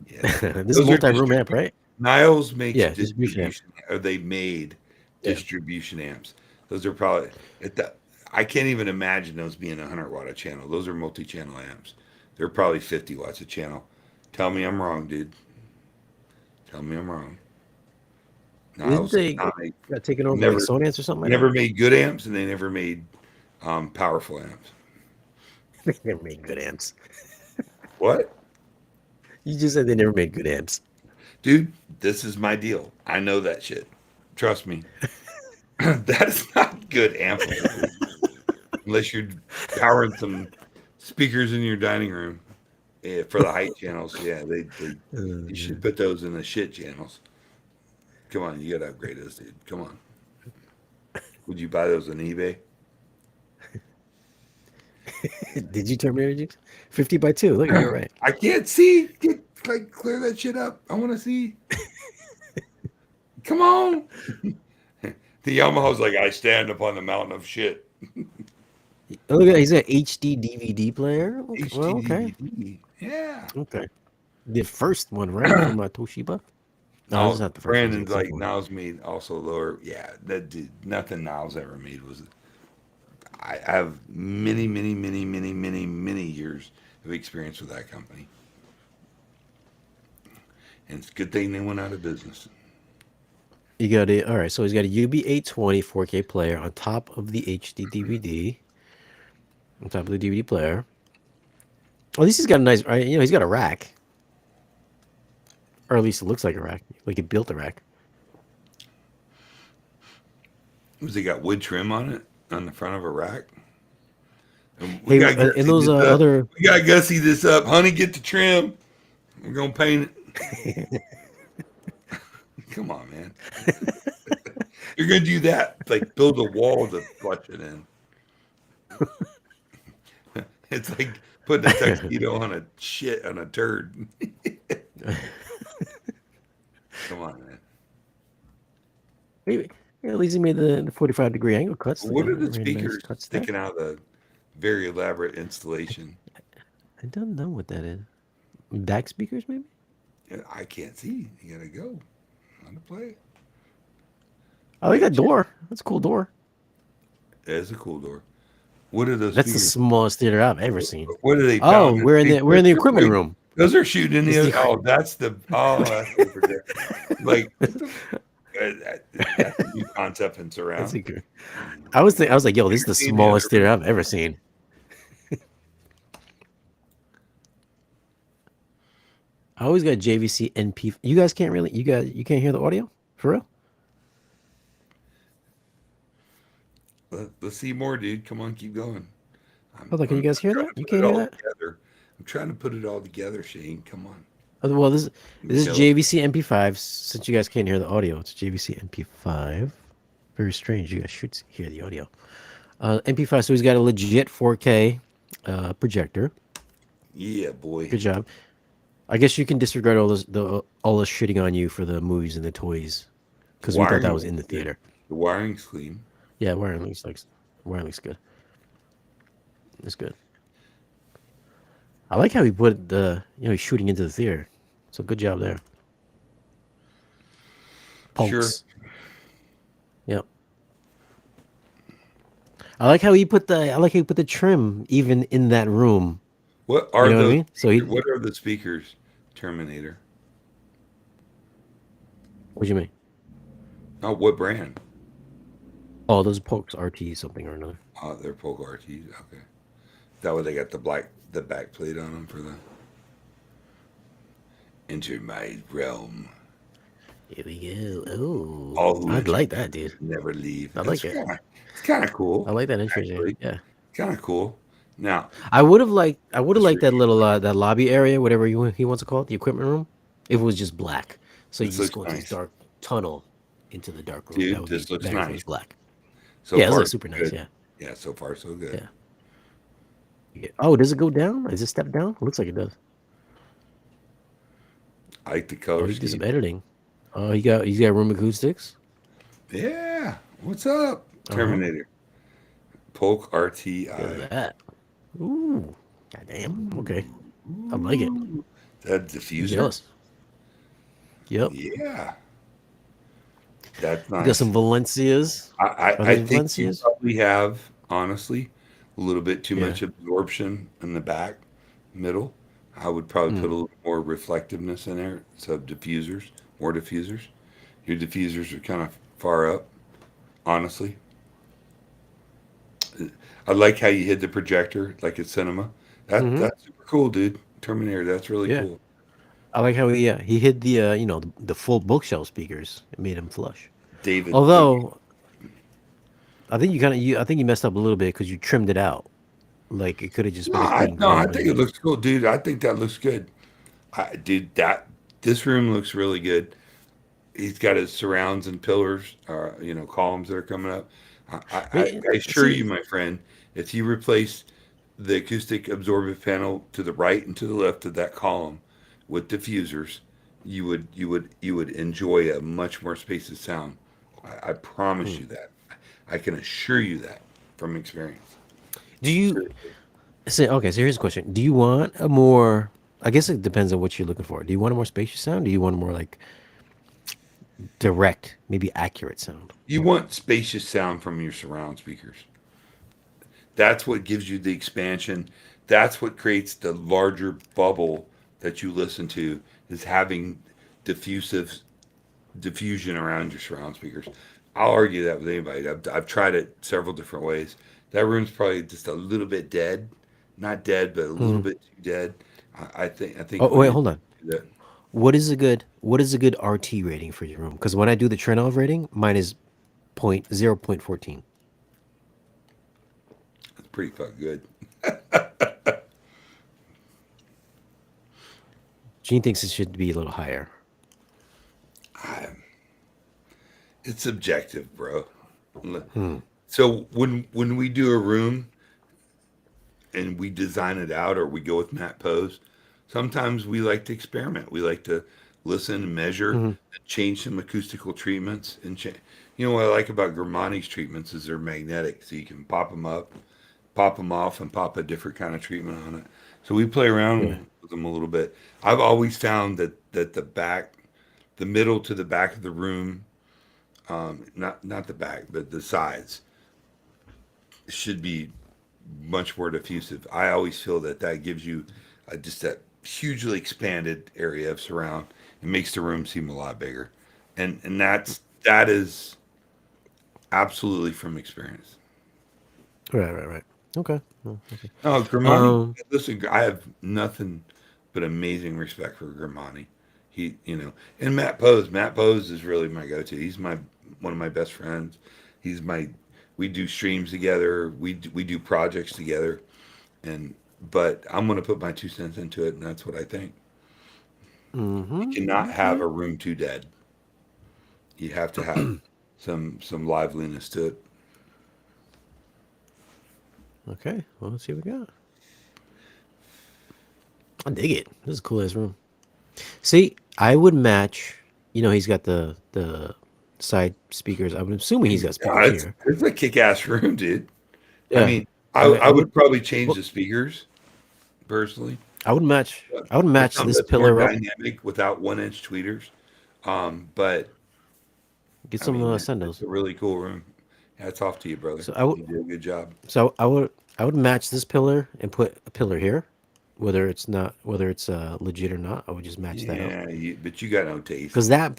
Yeah. this is multi-room amp, right? Niles makes distribution amp. or they made distribution amps. Those are probably I can't even imagine those being 100 watt a channel. Those are multi-channel amps. They're probably 50 watts a channel. Tell me I'm wrong, dude. Tell me I'm wrong. Didn't they got taken over like Sonance or something? Never made good amps, and they never made powerful amps. They never made good amps. What? You just said they never made good amps. Dude, this is my deal. I know that shit. Trust me. That is not good amplifier. Unless you're powering some speakers in your dining room for the height channels. Yeah, you should put those in the shit channels. Come on, you got to upgrade those, dude. Come on. Would you buy those on eBay? Did you terminate you? 50 by 2. Look, you're right. I can't see. Clear that shit up. I want to see. Come on. The Yamaha's like, I stand upon the mountain of shit. Look at he's got HD DVD player. HD well, okay. DVD. Yeah. Okay. The first one, right? From Toshiba? No, this is not the first Brandon's one. like, Niles made also lower. Yeah, that dude, nothing Niles ever made was. I have many years of experience with that company. And it's a good thing they went out of business. You got it. All right, so he's got a UB820 4K player on top of the HD DVD. On top of the DVD player. At least he's got a nice, he's got a rack. Or at least it looks like a rack. Like he built a rack. Was he got wood trim on it? On the front of a rack? And those other... We got to gussy this up. Honey, get the trim. We're going to paint it. Come on, man. You're going to do that. Like build a wall to flush it in. It's like putting a tuxedo on a turd. Come on, man. Maybe, yeah, at least he made the 45-degree angle cuts. What are the Really nice speakers cuts there. sticking out of the very elaborate installation? I don't know what that is. Back speakers, maybe? Yeah, I can't see. You gotta go. On the play. I like that door. That's a cool door. It's a cool door. What are those That's the speakers? smallest theater I've ever seen. What are they Oh, pounding? we're in the equipment room. Those are shooting in It's the. the- Oh, that's the. Oh, that's the projector. Like, what the, that's a new concept in That's surround. secret. I was like, yo, this is the Seen the other smallest theater I've ever seen. I always got JVC NP. You guys can't really. You can't hear the audio for real. Let's see more, dude. Come on, keep going. Hold on, can you guys hear trying that? to You put it can't hear all that. together. I'm trying to put it all together, Shane. Come on. Well, this is Go. JVC MP5. Since you guys can't hear the audio, it's JVC MP5. Very strange. You guys should hear the audio. MP5. So he's got a legit 4K projector. Yeah, boy. Good job. I guess you can disregard all this shitting on you for the movies and the toys, because we thought that was in the theater. The wiring's clean. Yeah, wiring looks good. It's good. I like how he put he's shooting into the theater. So good job there. Pulse. Sure. Yep. I like how he put the trim even in that room. What are You know what I those? mean? So What are the speakers? Terminator. what do you mean? Oh, what brand? Oh, those Polks RT something or another. Oh, they're Polk RTs. Okay. That way they got the back plate on them for the Enter My Realm. Here we go. All Oh, who I'd enter like that, dude. never leave. I like it. It's kind of cool. I like that entrance. Actually. Yeah. Kind of cool. Now, I would have liked that little that lobby area, whatever he wants to call it, the equipment room. If it was just black, so you This just looks go into this nice. dark tunnel into the dark room. Dude, That would this be looks better if it nice. was black. so Yeah, this far, looks super so nice. good. Yeah. Yeah, so far so good. Yeah. Yeah. Oh, does it go down? Is it step down? Looks like it does. I like the Oh, color he did some scheme. editing. Oh, he's got room acoustics. Yeah. What's up, Uh-huh. Terminator? Polk Look RTI. at that. Ooh. Goddamn. Okay. I like it. That I'm diffuser. jealous. Yep. Yeah. That's You got nice. some Valencias. I, Are I they think you Valencias? probably have, honestly, a little bit too Yeah. much absorption in the back middle. I would probably put a little more reflectiveness in there. So diffusers, more diffusers. Your diffusers are kind of far up, honestly. I like how you hid the projector like it's cinema. That's super cool, dude. Terminator, that's really Yeah. cool. I like how he hid the the full bookshelf speakers. It made him flush. David. Although I think you messed up a little bit because you trimmed it out. Like it could have just No, been a clean no, I color. think it looks cool, dude. I think that looks good. Dude, this room looks really good. He's got his surrounds and pillars, columns that are coming up. I assure you, my friend, if you replace the acoustic absorbent panel to the right and to the left of that column with diffusers, you would enjoy a much more spacious sound. I promise you that. I can assure you that from experience. Do you say okay? So here's a question: do you want a more? I guess it depends on what you're looking for. Do you want a more spacious sound? Do you want a more like direct, maybe accurate sound? You want spacious sound from your surround speakers. That's what gives you the expansion. That's what creates the larger bubble that you listen to, is having diffusion around your surround speakers. I'll argue that with anybody. I've tried it several different ways. That room's probably just a little bit dead. Not dead, but a little bit too dead. I think Oh wait, hold on. that What is a good RT rating for your room? Because when I do the Trenov rating, mine is 0.14. it's pretty fucking good. Gene thinks it should be a little higher. It's subjective, bro. So when we do a room and we design it out, or we go with Matt Pose, sometimes we like to experiment. We like to listen, measure, Mm-hmm. change some acoustical treatments, and you know what I like about Grimani's treatments is they're magnetic, so you can pop them up, pop them off, and pop a different kind of treatment on it. So we play Yeah. around with them a little bit. I've always found that the middle to the back of the room, not the back, but the sides should be much more diffusive. I always feel that gives you just that hugely expanded area of surround. It makes the room seem a lot bigger, and that is absolutely from experience. Right. Right. Right. Okay. Well, okay. Oh, Grimani, Um. listen, I have nothing but amazing respect for Grimani. He, and Matt Pose. Matt Pose is really my go-to. He's my one of my best friends. He's my. We do streams together. We do projects together, and but I'm going to put my 2 cents into it, and that's what I think. You cannot have Okay. a room too dead. You have to have some liveliness to it. Okay. Well, let's see what we got. I dig it. This is a cool ass room. See, I would match. He's got the side speakers. I'm assuming he's got Yeah, speakers here. it's a kick-ass room, dude. I Yeah. mean, I, I I would. would probably change Well, the speakers personally. I would match. But I would That's match something this that's more pillar up. dynamic without 1 inch tweeters. But Get I some mean, it's sendos. a really cool room. Hats off to you, brother. So I would. You did a good job. So I would match this pillar and put a pillar here, whether it's legit or not. I would just match that up Yeah, but you got no taste. because that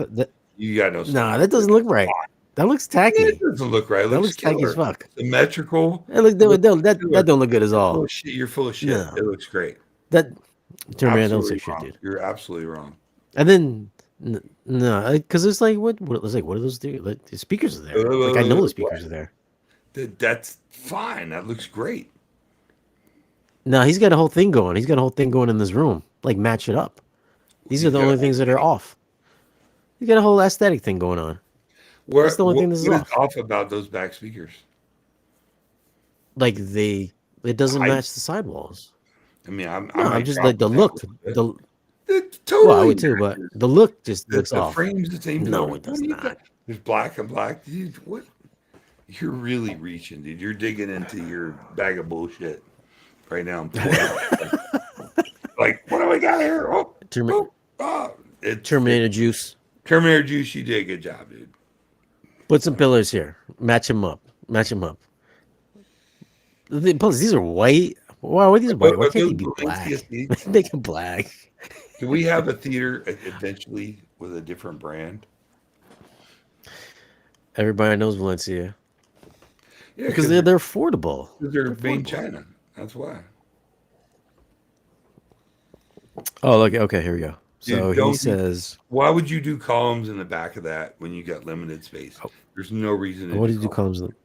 You got no nah, style. that doesn't look right. That looks It tacky. doesn't look right. It That looks looks tacky as killer. fuck. Symmetrical. That look It looks that killer. don't look good at You're full all. of shit. You're full of shit. No, It looks great. that turn around, don't say Absolutely shit, wrong. dude. You're absolutely wrong. And then no, because it's like what it's like. What do those do? Like, the speakers are there. Like I know the speakers are there. That's fine. That looks great. No, he's got a whole thing going. He's got a whole thing going in this room. Like match it up. These are He's the got a only whole things that are thing. off. He's got a whole aesthetic thing going on. That's the only thing What this is is off. off about those back speakers? Like it The doesn't height. match the sidewalls. I mean, I No, I'm might just drop like it the down a look. little bit. The It well, I totally would too, but matches. the look just looks The off. frame's the same No, color. it What does do you not. think? There's black and black. Dude, what? You're really reaching, dude. You're digging into your bag of bullshit right now. I'm pulling out. Like, what do we got here? Oh, Termi- oh, oh. It's Terminator juice. Terminator Juice. You did a good job, dude. Put some pillars here. Match them up. Match them up. Plus, these are white. Why are these white? Why Are can't they those be Valencia black? seats? Make them black. Do we have a theater eventually with a different brand? Everybody knows Valencia Yeah, because because they're affordable. they're They're made in affordable. China. That's why. Oh, look. Okay, here we go. So Dude, he don't do. says, Why would you do columns in the back of that when you got limited space? oh, There's no reason to "What do did you do columns. columns?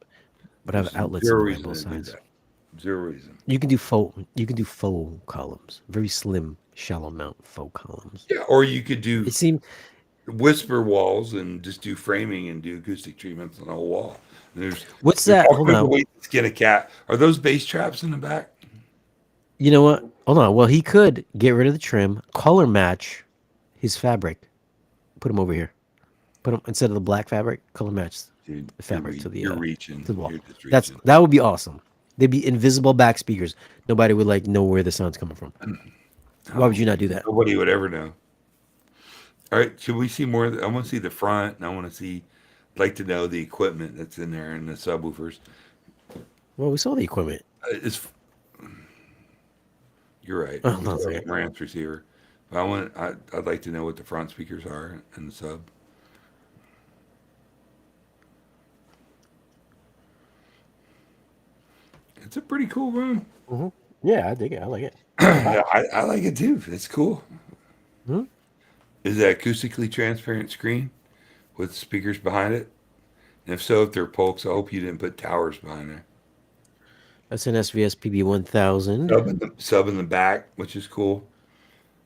But have There's outlets zero in behind reason both to do sides. that. Zero reason. You can do faux. You can do faux columns. Very slim, shallow mount faux columns. Yeah, or you could do It seemed. whisper walls and just do framing and do acoustic treatments on the whole wall. And What's there's that? all Hold kinds of on. ways to skin a cat. Are those bass traps in the back? You know what? Hold on. Well, he could get rid of the trim, color match his fabric. Put him over here. Put him instead of the black fabric, color match Dude, the fabric to the you're reaching. to the wall. You're just reaching. That would be awesome. They'd be invisible back speakers. Nobody would like know where the sound's coming from. Why would you not do that? Nobody would ever know. All right, should we see more? I want to see the front, and I want to see. I'd like to know the equipment that's in there and the subwoofers. Well, we saw the equipment. It's You're right. Oh, We no, saw it's the okay. Marantz receiver, but I'd like to know what the front speakers are and the sub. It's a pretty cool room. Yeah, I dig it. I like it. Yeah, I like it too. It's cool. Hmm? Is that acoustically transparent screen with speakers behind it? And if so, if they're Polks, I hope you didn't put towers behind there. That's an SVS PB1000. Sub in the back, which is cool.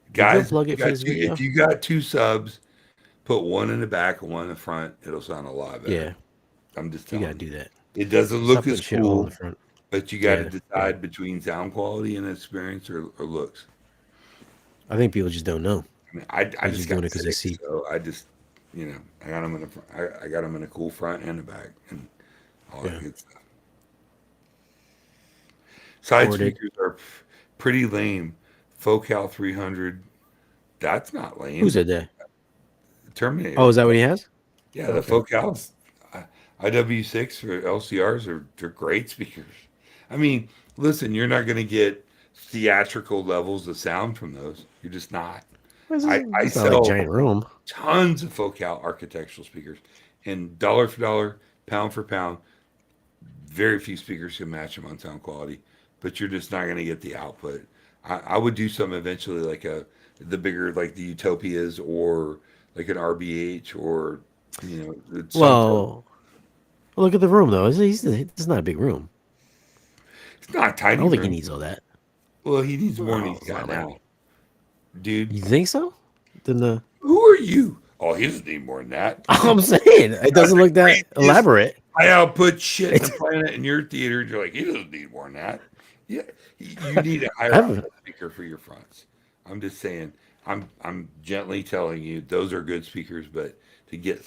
You can Guys, plug it for this video. if you got two subs, put one in the back and one in the front. It'll sound a lot better. Yeah, I'm just you telling gotta you. do that. It doesn't Stop look putting as shit all in cool, the front. but you got to Yeah, decide between sound quality and experience or looks. I think people just don't know. I mean, I They're just just doing got it because they sick, see. so I just, I got them in I got them in a cool front and a back and all that Yeah. good stuff. Side Corded. speakers are pretty lame. Focal 300, that's not Who lame. said that? Oh, Terminator. is that what he has? Yeah, the Okay. Focals, IW6 for LCRs they're great speakers. I mean, listen, you're not going to get theatrical levels of sound from those. You're just not. I It's not like sell giant room. tons of Focal architectural speakers, and dollar for dollar, pound for pound, very few speakers can match them on sound quality. But you're just not going to get the output. I would do some eventually, like the bigger like the Utopias or like an RBH or something. Well, look at the room though. It's not a big room. It's not a I tiny don't think he room. needs all that. Well, he needs more than No, he's it's got not like. now, dude. You think so? Then the Who are you? Oh, he doesn't need more than that. I'm saying it That's doesn't the look that craziest elaborate. high output shit in the It's, planet in your theater. And you're like, he doesn't need more than that. Yeah, you need a I higher haven't. output speaker for your fronts. I'm just saying. I'm gently telling you those are good speakers, but to get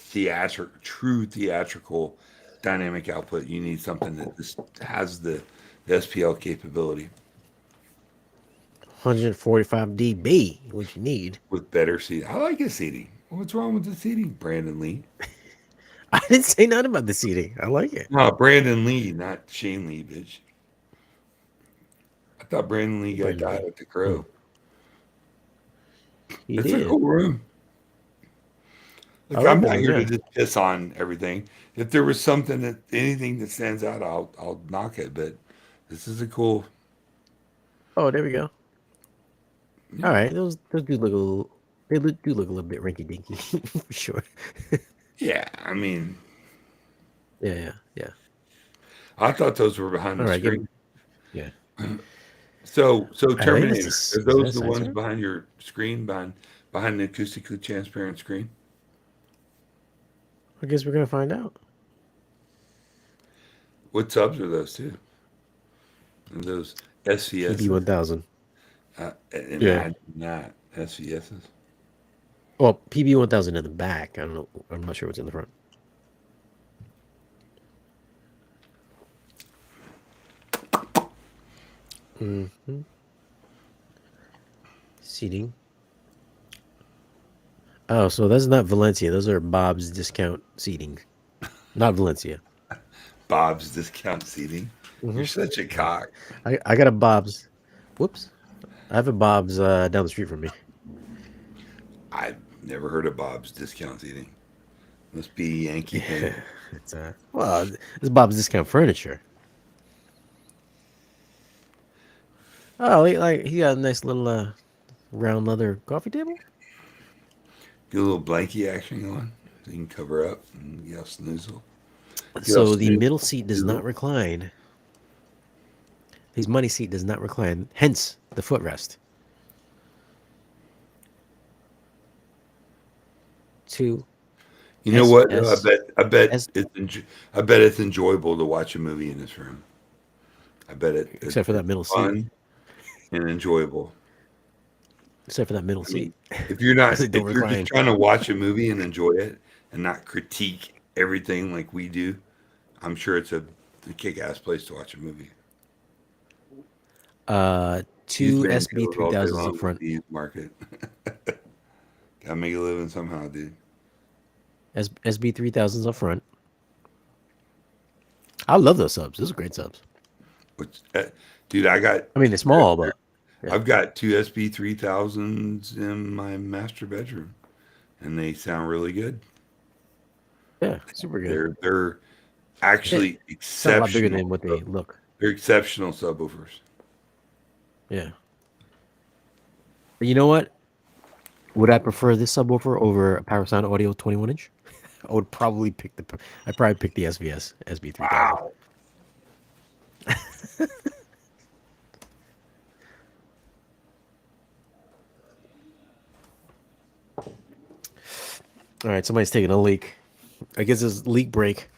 true theatrical dynamic output, you need something that just has the SPL capability 145 dB. What you need? with better seating. I like his seating. What's wrong with the seating, Brandon Lee? I didn't say nothing about the seating. I like it. No, Brandon Lee, not Shane Lee, bitch. I thought Brandon Lee got Brandon died Lee. at the Hmm. Crow. He It's a did. cool room. I Look, like I'm that not room. here to Yeah. just piss on everything. If there was anything that stands out, I'll knock it. But this is a cool. Oh, there we go. All Yeah, right. Those do look a little. Do look a little bit rinky dinky for sure. yeah. I mean, Yeah. Yeah. Yeah. I thought those were behind All the right. Give screen. him. Yeah. So I think that's Terminator, are is those that the side ones start? behind your screen, behind the acoustically transparent screen? I guess we're gonna find out. What subs are those too? Are those PB SVSs? 1000. Yeah. Imagine that SVSs. Well, PB 1000 in the back. I don't know. I'm not sure what's in the front. Hmm. Seating. Oh, so that's not Valencia. Those are Bob's discount seating. Not Valencia. Bob's discount seating. You're Hmm. such a Yeah. cock. I got a Bob's. Whoops. I have a Bob's down the street from me. I've never heard of Bob's discount seating. Must be a Yankee thing. Yeah. It's well, it's Bob's discount furniture. Oh, he got a nice little round leather coffee table. Get a little blankie action going. So you can cover up and get all snoozle. Get all So the middle snoozle. seat does not Snoozle. recline. His money seat does not recline. Hence the footrest. Two You know S what? Though? S S. I bet it's enjoyable to watch a movie in this room. I bet Except for that it's middle seat. fun and enjoyable. Except for that middle I mean, seat, because they don't if you're just recline. trying to watch a movie and enjoy it and not critique everything like we do, I'm sure it's a kick-ass place to watch a movie. Used Two man SB kills three all day thousands up long with front. the used market. Gotta make a living somehow, dude. SB 3000s up front. I love those subs. Those are great subs. Which, dude, I mean, they're small, but yeah, I've got two SB 3000s in my master bedroom, and they sound really good. yeah, super good. They're actually Sound a lot bigger exceptional. than what they look. They're exceptional subwoofers. Yeah. But you know what? Would I prefer this subwoofer over a Power Sound Audio 21 inch? I would probably pick I'd probably pick the SVS SB 3000. Wow. All right, somebody's taking a leak. I guess it's leak break.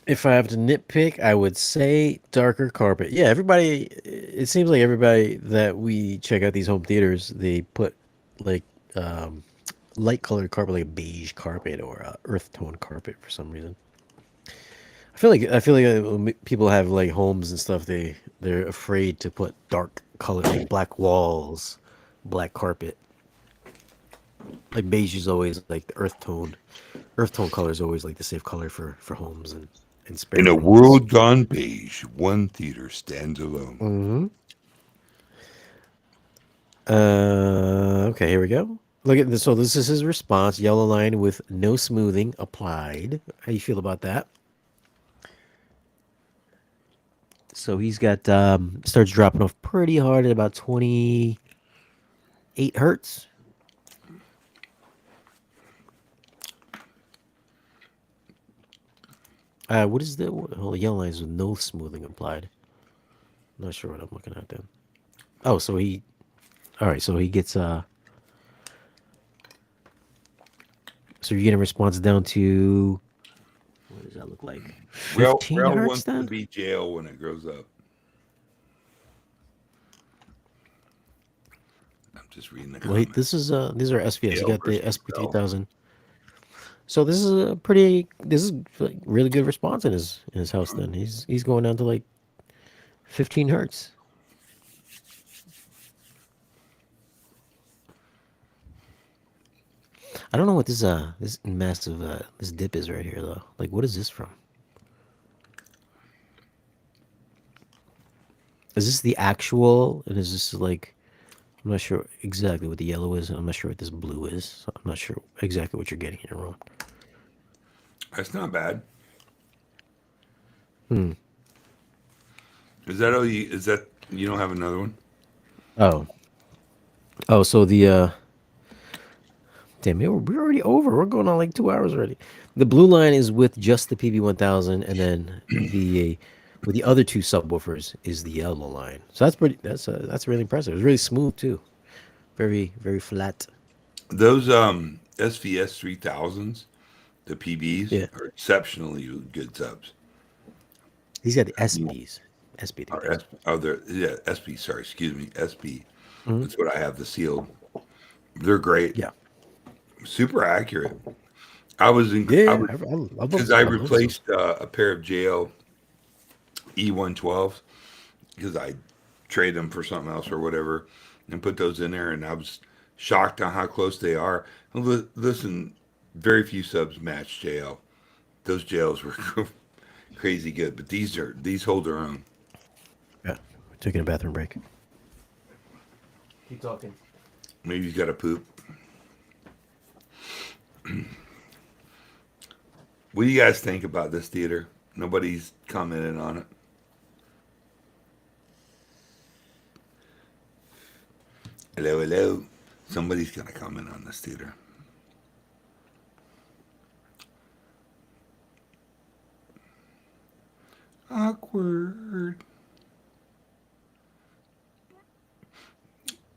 If I have to nitpick, I would say darker carpet. Yeah, everybody. It seems like everybody that we check out these home theaters, they put like um, light colored carpet, like a beige carpet or a earth tone carpet for some reason. I feel like when people have like homes and stuff, they're afraid to put dark color, like black walls, black carpet. Like beige is always like the earth tone. Earth tone color is always like the safe color for homes and spare In a rooms. world gone beige, one theater stands alone. Hmm. Okay, here we go. Look at this. So this is his response. Yellow line with no smoothing applied. How you feel about that? So he's got starts dropping off pretty hard at about 28 hertz. What is the yellow line is with no smoothing applied? Not sure what I'm looking at then. Oh, so he all right. So he gets So you're getting a response down to what does that look like? Rail 15 hertz wants to then? be jail when it grows up. I'm just reading the Wait, comments. this is these are SVS. You Jail got the versus Bell. SP3000. So this is like really good response in his house then. He's going down to like 15 hertz. I don't know what this massive this dip is right here though. Like what is this from? Is this the actual and is this like I'm not sure exactly what the yellow is. I'm not sure what this blue is. So I'm not sure exactly what you're getting here, Ron. That's not bad. Hmm. Is that all you? Is that you don't have another one? Oh. Oh, so the damn, we're already over. We're going on like 2 hours already. The blue line is with just the PB1000, and then the with the other two subwoofers is the yellow line. So that's pretty. That's really impressive. It's really smooth too. Very flat. Those SVS 3000s, the PBs Yeah, are exceptionally good subs. he's got the I mean, SBs, SB three or thousand. S, oh, they're yeah, SP. Sorry, excuse me, SP. Mm-hmm. That's what I have. The sealed. They're great. Yeah, Super accurate. I yeah. was because I I love those. replaced a pair of JL E112s because I trade them for something else or whatever, and put those in there, and I was shocked on how close they are. Listen, very few subs match JL. Those JLs were crazy good, but these hold their own. Yeah, we're taking a bathroom break. Keep talking. Maybe you got to poop. What do you guys think about this theater? Nobody's commented on it. Hello, hello. Somebody's gonna comment on this theater. Awkward.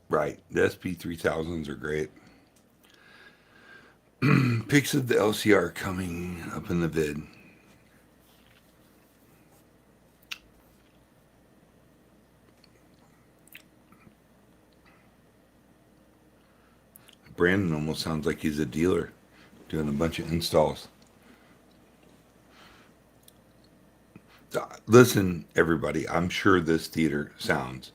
Right. The SP3000s are great. Pics of the LCR coming up in the vid. Brandon almost sounds like he's a dealer doing a bunch of installs. Listen, everybody, I'm sure this theater sounds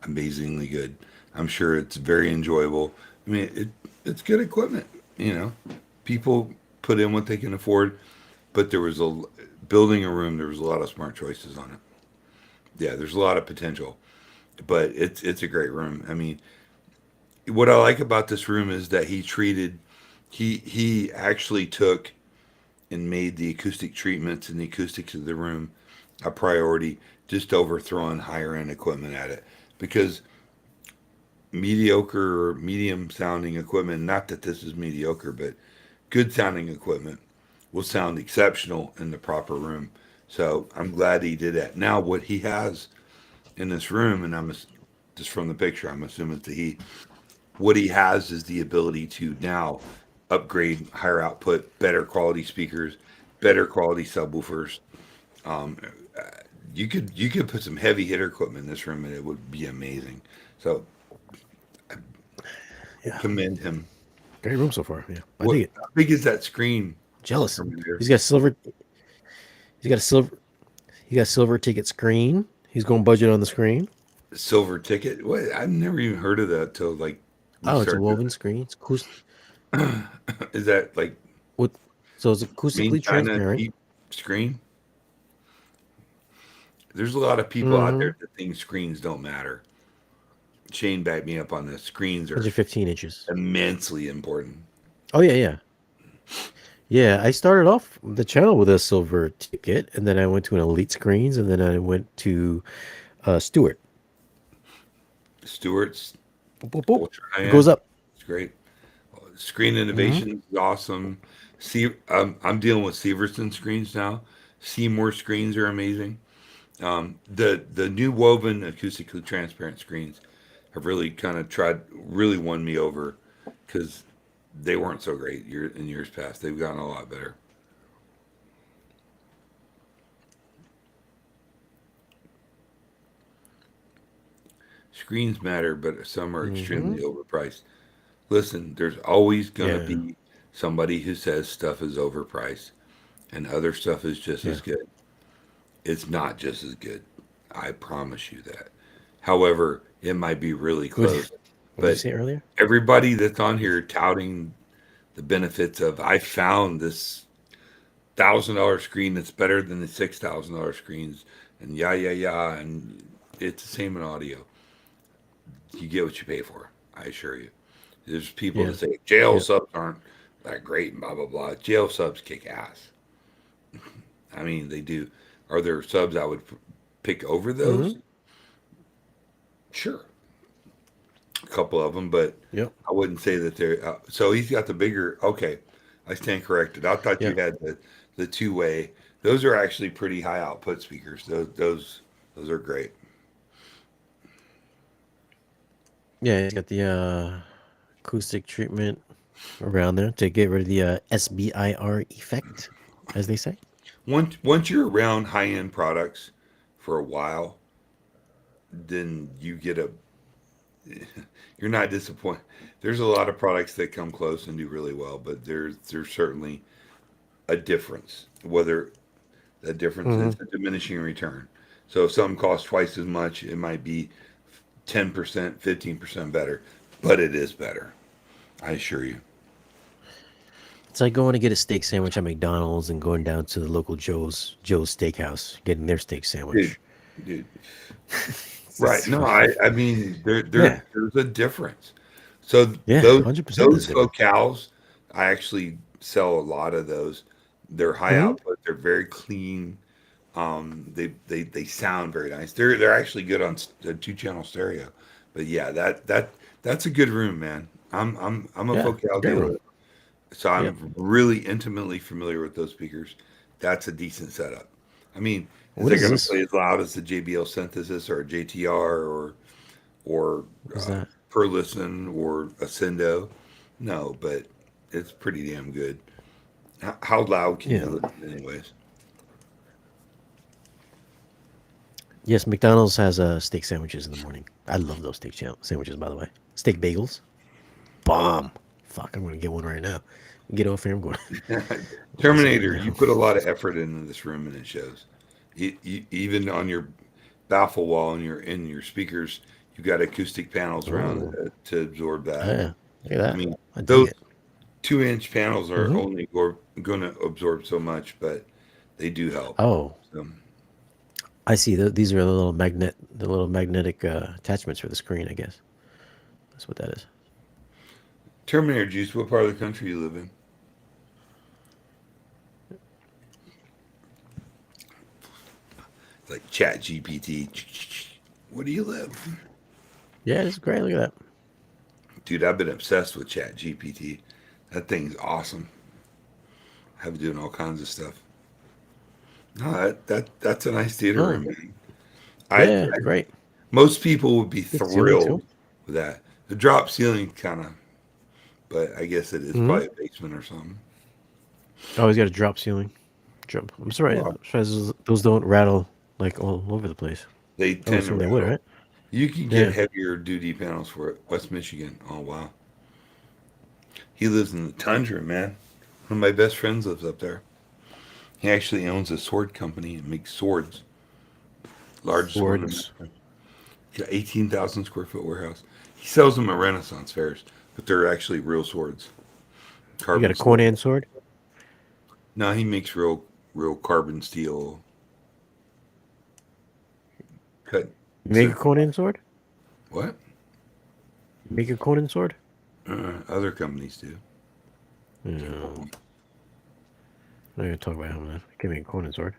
amazingly good. I'm sure it's very enjoyable. I mean, it's good equipment, you know. People put in what they can afford, but there was a building a room. There was a lot of smart choices on it. Yeah, there's a lot of potential, but it's a great room. I mean, what I like about this room is that he actually took and made the acoustic treatments and the acoustics of the room a priority, just over throwing higher end equipment at it because mediocre or medium sounding equipment, not that this is mediocre, but good sounding equipment will sound exceptional in the proper room. So I'm glad he did that. Now, what he has in this room, and just from the picture, I'm assuming it's the heat. What he has is the ability to now upgrade higher output, better quality speakers, better quality subwoofers. Um, you could put some heavy hitter equipment in this room and it would be amazing. So Yeah, commend him. great room so far. Yeah, I What dig it. how big is that screen, Jealous. Terminator? He's got silver. He's got a silver. He got silver ticket screen. He's going budget on the screen. Silver ticket? What? I've never even heard of that till like we Oh, it's a started. woven screen. It's Is that like with so it's main acoustically China transparent. deep screen? There's a lot of people out Mm-hmm. there that think screens don't matter. Shane backed me up on this. Screens are 115 inches. immensely important. Oh yeah, yeah, yeah. I started off the channel with a silver ticket, and then I went to an elite screens, and then I went to Stewart. Stewart's Boop, boop, boop. ultra high It goes end. up. It's great. Screen Mm-hmm. innovation is awesome. See, I'm dealing with Severson screens now. Seymour screens are amazing. The new woven acoustically transparent screens have really kind of really won me over because they weren't so great in years past. They've gotten a lot better. Screens matter, but some are Mm-hmm. extremely overpriced. Listen, there's always going to Yeah, be somebody who says stuff is overpriced and other stuff is just yeah. as good. It's not just as good. I promise you that. However, it might be really What close. what did you But say earlier? everybody that's on here touting the benefits of, I found this $1,000 screen that's better than the $6,000 screens, and yeah, and it's the same in audio. You get what you pay for. I assure you. There's people Yeah, that say jail yeah. subs aren't that great and blah blah blah. Jail subs kick ass. I mean, they do. Are there subs I would pick over Mm-hmm. those? Sure, a couple of them, but Yep. I wouldn't say that they're. So he's got the bigger. Okay, I stand corrected. I thought you Yep. had the two way. Those are actually pretty high output speakers. Those are great. Yeah, it's got the acoustic treatment around there to get rid of the SBIR effect, as they say. Once you're around high end products for a while, then you get a. You're not disappointed. There's a lot of products that come close and do really well, but there's certainly a difference. Whether that difference Mm-hmm. is a diminishing return. So if something costs twice as much, it might be 10%, 15% better, but it is better. I assure you. It's like going to get a steak sandwich at McDonald's and going down to the local Joe's Steakhouse, getting their steak Dude, sandwich. dude. It's Right. just No, I mean yeah, there's a difference. So yeah, those 100% is those different. locales, I actually sell a lot of those. They're high Mm-hmm. output, they're very clean. They sound very nice. They're actually good on a two channel stereo. But yeah, that's a good room, man. I'm a Yeah, Focal great room. dealer, so Yep. I'm really intimately familiar with those speakers. That's a decent setup. I mean, is What it is going to this? play as loud as the JBL Synthesis or a JTR or What is that? Per Listen or Ascendo? No, but it's pretty damn good. How loud can you Yeah. listen, anyways? Yes, McDonald's has steak sandwiches in the morning. I love those sandwiches, by the way. Steak bagels. Bomb. Fuck, I'm gonna get one right now. Get off here. I'm going. I'm get some right Terminator, now. you put a lot of effort into this room, and it shows. Even on your baffle wall and your speakers, you got acoustic panels around Oh, to absorb that. yeah. Look at I that. mean, I dig those it. 2 inch panels are Mm-hmm. only going to absorb so much, but they do help. Oh, So, I see. These are the little magnetic attachments for the screen. I guess that's what that is. Terminator Juice, what part of the country you live in? It's like Chat GPT. Where do you live? Yeah, it's great. Look at that. Dude, I've been obsessed with Chat GPT. That thing's awesome. I've been doing all kinds of stuff. No, that's a nice theater Oh, room, man. yeah, great. Most people would be Good ceiling too. thrilled with that. The drop ceiling kind of, but I guess it is Mm-hmm. probably a basement or something. Oh, he's got a drop ceiling. I'm sorry. Well, I'm surprised those don't rattle like all over the place. they I would tend to assume they would, rattle. right? You can get Yeah. heavier duty panels for it. West Michigan. Oh wow. He lives in the tundra, man. One of my best friends lives up there. He actually owns a sword company and makes swords. Largest one in Swords. America. He's got 18,000 square foot warehouse. He sells them at Renaissance fairs, but they're actually real swords. You got Carbon a steel. Conan sword? No, he makes real carbon steel cut. You make So, a Conan sword? what? You make a Conan sword? Other companies do. No. I'm not gonna talk about him then. Give me a Conan sword.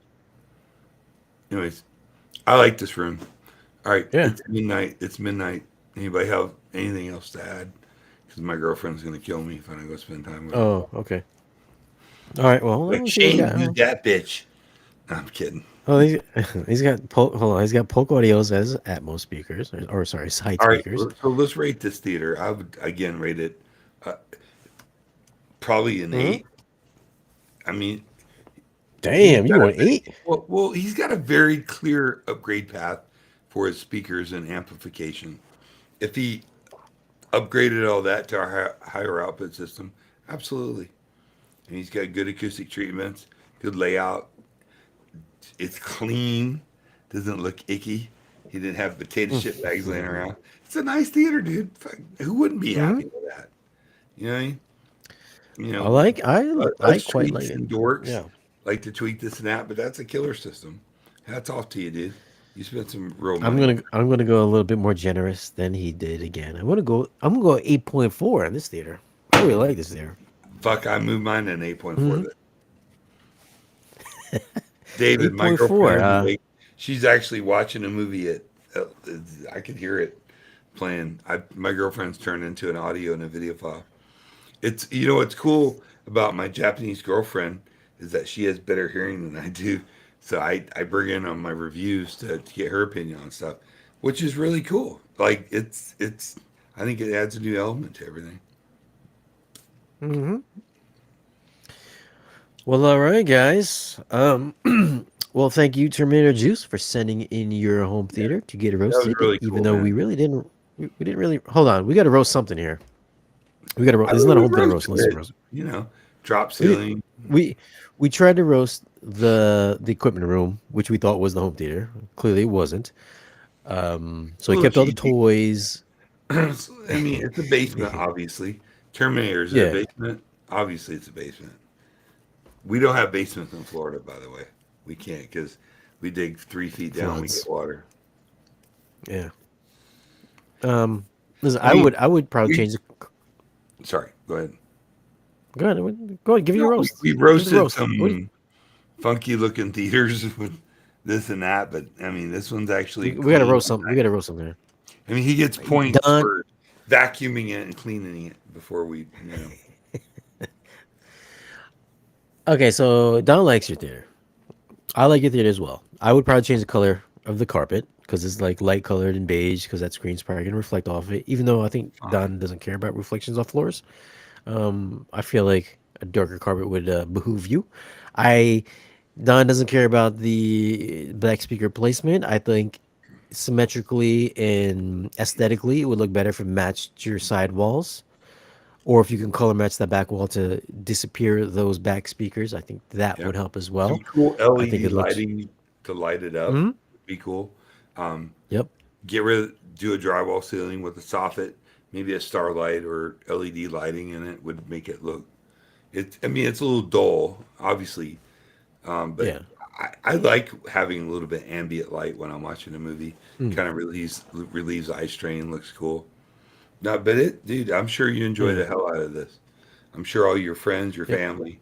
Anyways, I like this room. All right, Yeah. it's midnight. It's midnight. Anybody have anything else to add? Because my girlfriend's gonna kill me if I don't go spend time with her. Oh, okay. All right. Well, Like let's see what we Shane, got. who's that bitch? No, I'm kidding. Oh, he's got hold on. He's got Polk Audios as Atmos speakers, or sorry, side All right, speakers. so let's rate this theater. I would again rate it uh, probably an Hmm. 8. I mean, he's Damn, you got a want 8? he's got a very clear upgrade path for his speakers and amplification. If he upgraded all that to our higher output system, absolutely. And he's got good acoustic treatments, good layout. It's clean, doesn't look icky. He didn't have potato chip bags laying around. It's a nice theater, dude. Who wouldn't be Hmm. happy with that? You know what I mean? You I know, like. I us quite like tweaks it. and dorks Yeah. like to tweak this and that, but that's a killer system. Hats off to you, dude. You spent some real I'm money. gonna I'm gonna go a little bit more generous than he did again. I'm gonna go 8.4 in this theater. I really like this theater. Fuck, I moved mine to an 8.4. Hmm. Then. David, my 8.4. girlfriend, is awake. She's actually watching a movie at. Uh, I could hear it playing. My girlfriend's turned into an audio and a video file. It's what's cool about my Japanese girlfriend is that she has better hearing than I do. So I bring in on my reviews to get her opinion on stuff, which is really cool. Like it's I think it adds a new element to everything. Hmm. Well, all right, guys. Well, thank you, Terminator Juice, for sending in your home Yeah, theater to get that was roasted. really Even cool, though man. we really didn't, we didn't really. Hold on, we got to roast something here. We got to roast. I This is mean, not a we home theater roast roasted unless it's it, roast. drop We did, ceiling. we tried to roast the equipment room, which we thought was the home theater. Clearly, it wasn't. It's So a he little kept all the cheesy. toys. I mean, it's a basement, obviously. Terminator, is it a Yeah, basement? Obviously, it's a basement. We don't have basements in Florida, by the way. We can't because we dig 3 feet down, we get floods. water. Yeah. Um, Listen, I mean, I would probably we, change the. sorry, go ahead. Go ahead. Give me No, your we, roast. we Give the roasted roast. What some funky looking theaters with this and that, but I mean, this one's actually we got to clean roast and something. We got to nice. roast something. I mean, he gets points Don. for vacuuming it and cleaning it before we. Okay, so Don likes your theater. I like your theater as well. I would probably change the color of the carpet because it's like light colored and beige because that screen's probably gonna reflect off it. Even though I think Fine. Don doesn't care about reflections off floors, I feel like a darker carpet would behoove you. I Don doesn't care about the black speaker placement. I think symmetrically and aesthetically, it would look better if it matched your side walls, or if you can color match that back wall to disappear those back speakers. I think that Yeah. would help as Some well. cool I think LED it looks. lighting to light it up Mhm. would be cool. Um, Yep. do a drywall ceiling with a soffit, maybe a starlight or LED lighting in it would make it look. I mean, it's a little dull, obviously, but Yeah. I like having a little bit ambient light when I'm watching a movie. Mm. Kind of relieves eye strain. Looks cool. No, but dude, I'm sure you enjoy Yeah. the hell out of this. I'm sure all your friends, your Yep. family,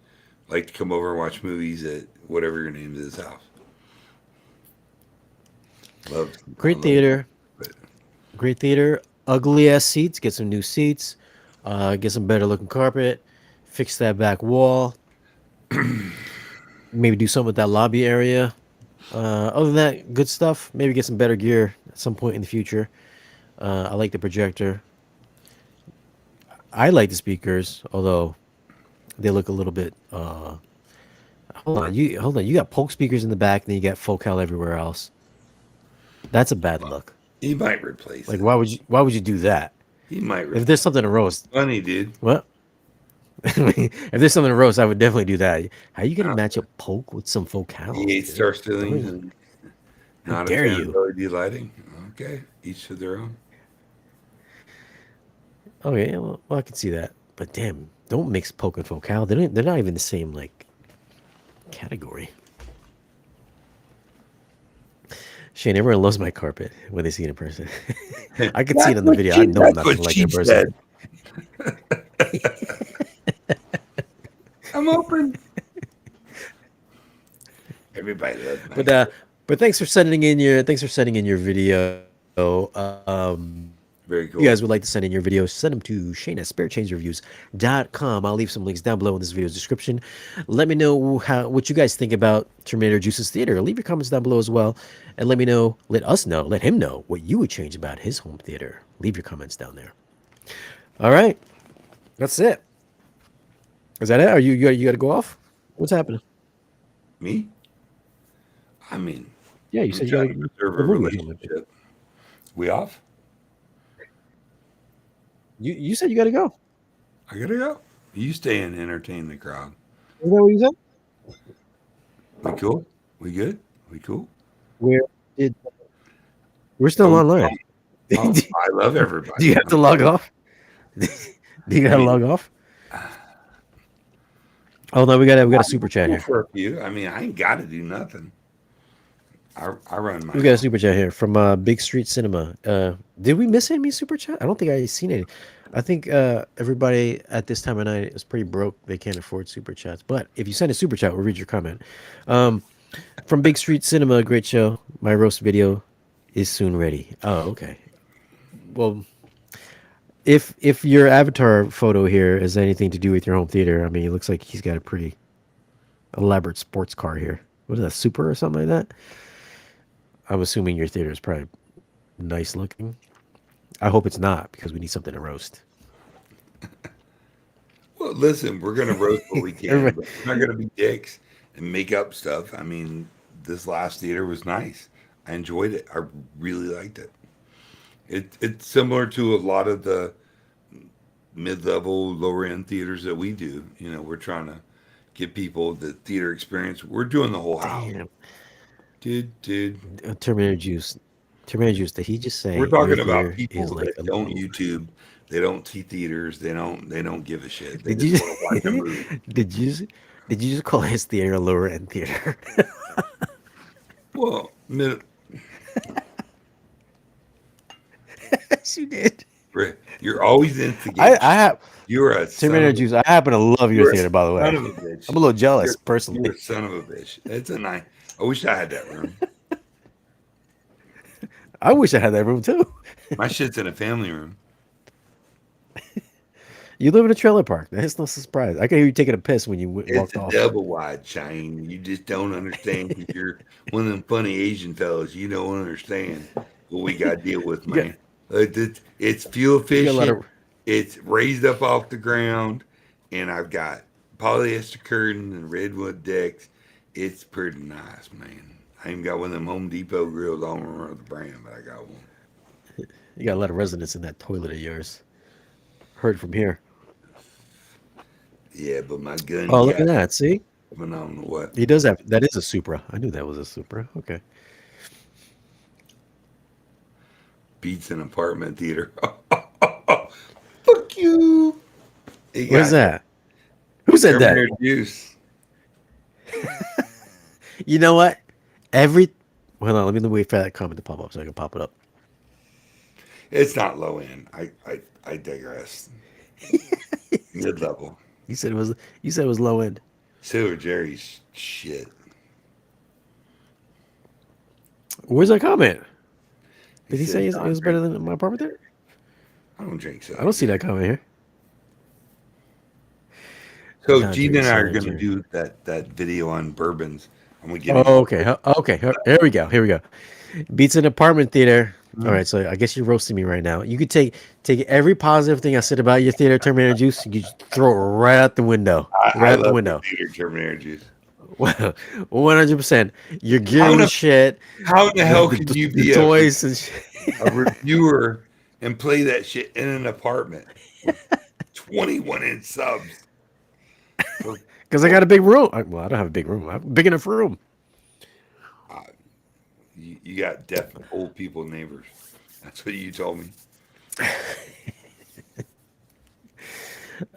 like to come over and watch movies at whatever your name is house. I Great love theater. it. Great theater. Ugly ass seats. Get some new seats. Get some better looking carpet. Fix that back wall. Maybe do something with that lobby area. Other than that, good stuff. Maybe get some better gear at some point in the future. I like the projector. I like the speakers, although they look a little bit Hold on. You got Polk speakers in the back, then you got Folk Hell everywhere else. That's a bad look. He might replace Like it. why would you do that? He might If replace there's something to roast, Funny, dude. what? If there's something to roast, I would definitely do that. How are you gonna Uh, match up Polk with some Folk He Hell, hates dude? star ceilings Don't, and how not a dare fan of you? LED lighting. Okay, each to their own. Okay, well, I can see that. But damn, don't mix Polk and Folk Hell. They're not even the same like category. Shane, everyone loves my carpet when they see it in person. I can see it That's on the what video. I know I'm that's not gonna what like it she in person. said. I'm open. Everybody loves my. But thanks for sending in your video. If Very you guys cool. would like to send in your videos, send them to Shane at sparechangereviews.com. I'll leave some links down below in this video's description. Let me know what you guys think about Terminator Juice's theater. Leave your comments down below as well. And let him know what you would change about his home theater. Leave your comments down there. All right. That's it. Is that it? Are you got to go off? What's happening? Me? I mean, Yeah, you I'm said you got trying to to preserve the a movie or something. relationship. We off? You said you got to go. I gotta go. You stay and entertain the crowd. Is that what you said? We cool? We good? We cool? Where did we're still Oh, online? oh, Do I love you everybody. have to log off? Do you I gotta mean, log off? Oh no, we got a super chat cool here. for a few. I mean, I ain't got to do nothing. I run my We got a own. super chat here from Big Street Cinema. Did we miss any super chat? I don't think I seen any. I think everybody at this time of night is pretty broke. They can't afford super chats. But if you send a super chat, we'll read your comment. Um, from Big Street Cinema, great show. My roast video is soon ready. Oh, okay. Well, if your avatar photo here has anything to do with your home theater, I mean, it looks like he's got a pretty elaborate sports car here. What is that, Super or something like that? I'm assuming your theater is probably nice looking. I hope it's not because we need something to roast. Well, listen, we're gonna roast what we can, Everybody, but we're not gonna be dicks and make up stuff. I mean, this last theater was nice. I enjoyed it. I really liked it. It's similar to a lot of the mid-level, lower-end theaters that we do. You know, we're trying to give people the theater experience. We're doing the whole house, damn. dude. Terminator Juice. Terminator Juice, did he just We're say your talking about theater is people like that a. don't YouTube, they don't see theaters, they don't give a shit. They Did just you want to watch a movie. did you did you just call his theater a lower end theater? Well, Yes, you did. you're always I instigating. have You're a son Terminator of a Juice. I happen to love your you're a theater, by the son way. of a bitch. I'm a little You're jealous you're a personally. son of a bitch. It's a nice. I wish I had that room. I wish I had that room too. My shit's in a family room. You live in a trailer park. That's no surprise. I can hear you taking a piss when you It's walked a off. double wide, Shane. You just don't understand because you're one of them funny Asian fellas. You don't understand what we got to deal with, You got man. It's fuel you got a lot efficient. of It's raised up off the ground, and I've got polyester curtains and redwood decks. It's pretty nice, man. I even got one of them Home Depot grills. I don't remember the brand, but I got one. you got a lot of resonance in that toilet of yours. Heard from here. Yeah, but my gun Oh, look at got that. See? phenomenal. What He does have that is a Supra. I knew that was a Supra. Okay. beats an apartment theater. Fuck you. He What is got that? Who said that? Terminator Juice. You know what? Every hold on, let me wait for that comment to pop up so I can pop it up. It's not low end. I digress. Mid level. You said it was low end. Silver Jerry's shit. Where's that comment? He Did he said say it Don was better than my apartment there? I don't drink I don't see Silver. that comment here. So Not Gene drinking and I are Southern gonna Jerry. do that video on bourbons. I'm gonna give you Oh, okay. Okay. Here we go. Here we go. Beats an apartment theater. All Mhm. right, so I guess you're roasting me right now. You could take every positive thing I said about your theater, Terminator Juice, you could just throw it right out the window. I Right out the love your window. theater Terminator Juice. Well, 100%. Your gear How was the shit. how the The hell the, can the, you the be toys and shit. a reviewer and play that shit in an apartment with 21-inch subs for Because I got a big room. Well, I don't have a big room. I have a big enough room. uh, you got deaf old people neighbors. That's what you told me.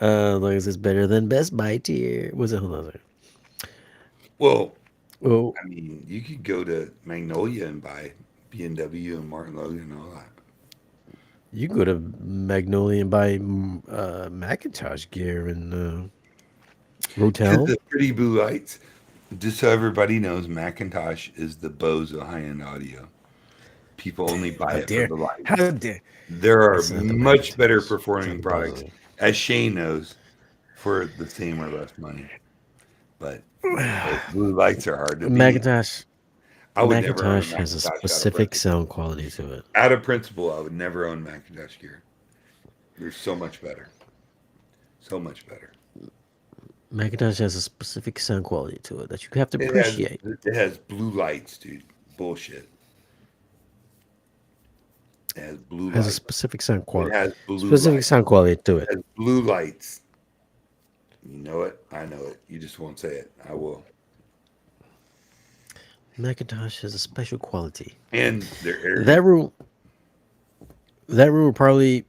Like, is this better than Best Buy tier? Was it? Hold on a second. Well, Oh, I mean, you could go to Magnolia and buy B&W and Martin Logan and all that. you can go to Magnolia and buy Macintosh gear and Rotel. The pretty blue lights. Just so everybody knows, Macintosh is the Bose of high-end audio. People only buy How it for dare? the How lights. dare? There are It's not the much better Macintosh. It's not performing the products, Buzzer. as Shane knows, for the same or less money. But those blue lights are hard to beat. Macintosh. I would never own a Macintosh has a Macintosh out of specific principle. sound quality to it. Out of principle, I would never own Macintosh gear. They're so much better. So much better. Macintosh has a specific sound quality to it that you have to It has appreciate. it has blue lights, dude. Bullshit. It has blue Has a lights. specific sound It quality. has blue Specific lights. sound quality to it. It has blue lights. You know it. I know it. You just won't say it. I will. Macintosh has a special quality. And they're That airy. room. That room would probably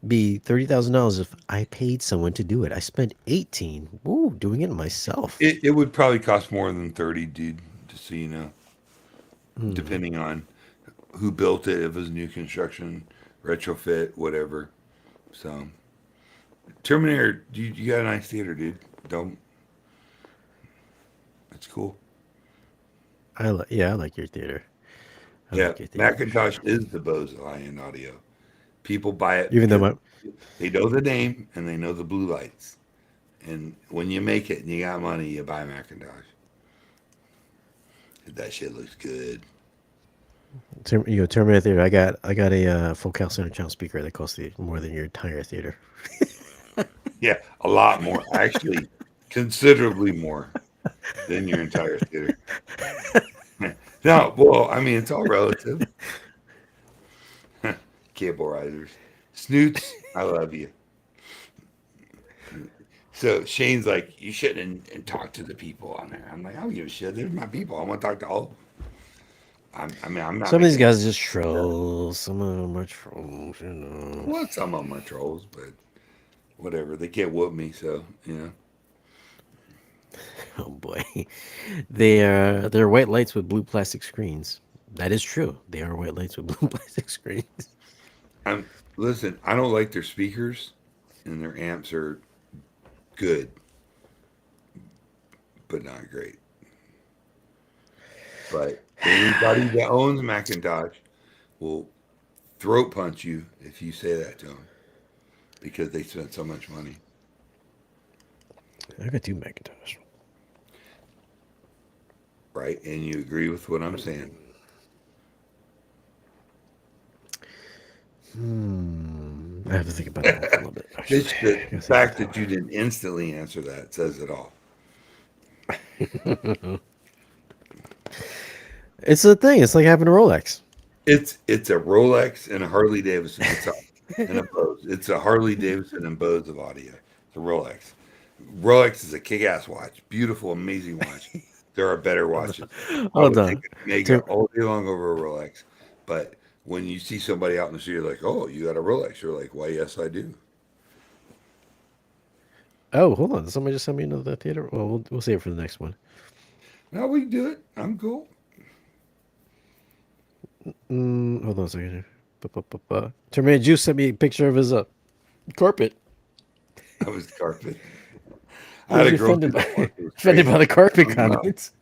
be $30,000 if I paid someone to do it. I spent 18. Woo, doing it myself. It would probably cost more than 30, dude, just so you know. Depending on who built it, if it was new construction, retrofit, whatever. So Terminator, you got a nice theater, dude. Don't That's cool. Yeah, I like your theater. I Yeah, like your theater for Macintosh sure. is the Bose of high-end audio. People buy it Even though because my they know the name and they know the blue lights. And when you make it and you got money, you buy Macintosh. That shit looks good. Terminator theater, I got a full Cal center channel speaker that costs more than your entire theater. Yeah, a lot more. Actually, considerably more than your entire theater. No, well, I mean, it's all relative. Cable risers. Snoots, I love you. So Shane's like, you shouldn't and talk to the people on there. I'm like, I don't give a shit. They're my people. I want to talk to all of them. I mean, I'm not Some of these making guys are just that. trolls. Some of them are trolls, you know. Well, some of them are trolls, but whatever. They can't whoop me, so, you know. Oh boy, they're white lights with blue plastic screens. That is true. They are white lights with blue plastic screens. Listen, I don't like their speakers, and their amps are good, but not great. But anybody that owns Macintosh will throat punch you if you say that to them because they spent so much money, I got two Macintosh. right? And you agree with what I'm saying. I have to think about that one for a little bit. Actually, It's I the gotta think about fact that that you didn't instantly answer that says it all. one. It's a thing. It's like having a Rolex. It's a Rolex and a Harley Davidson. And a Bose. It's a Harley Davidson and Bose of audio. It's a Rolex. Rolex is a kick-ass watch. Beautiful, amazing watch. There are better watches. I Hold would take on. a Omega Ter- all day long over a Rolex. But when you see somebody out in the street, you're like, oh, you got a Rolex. You're like, why, yes, I do. oh, hold on. Somebody just sent me another theater. Well, we'll save it for the next one. No, we can do it. I'm cool. Hold on a second here. Terminator Juice sent me a picture of his carpet. I was carpet. He I had was a girl do offended by that once. It was offended by crazy. the carpet I don't know. comments.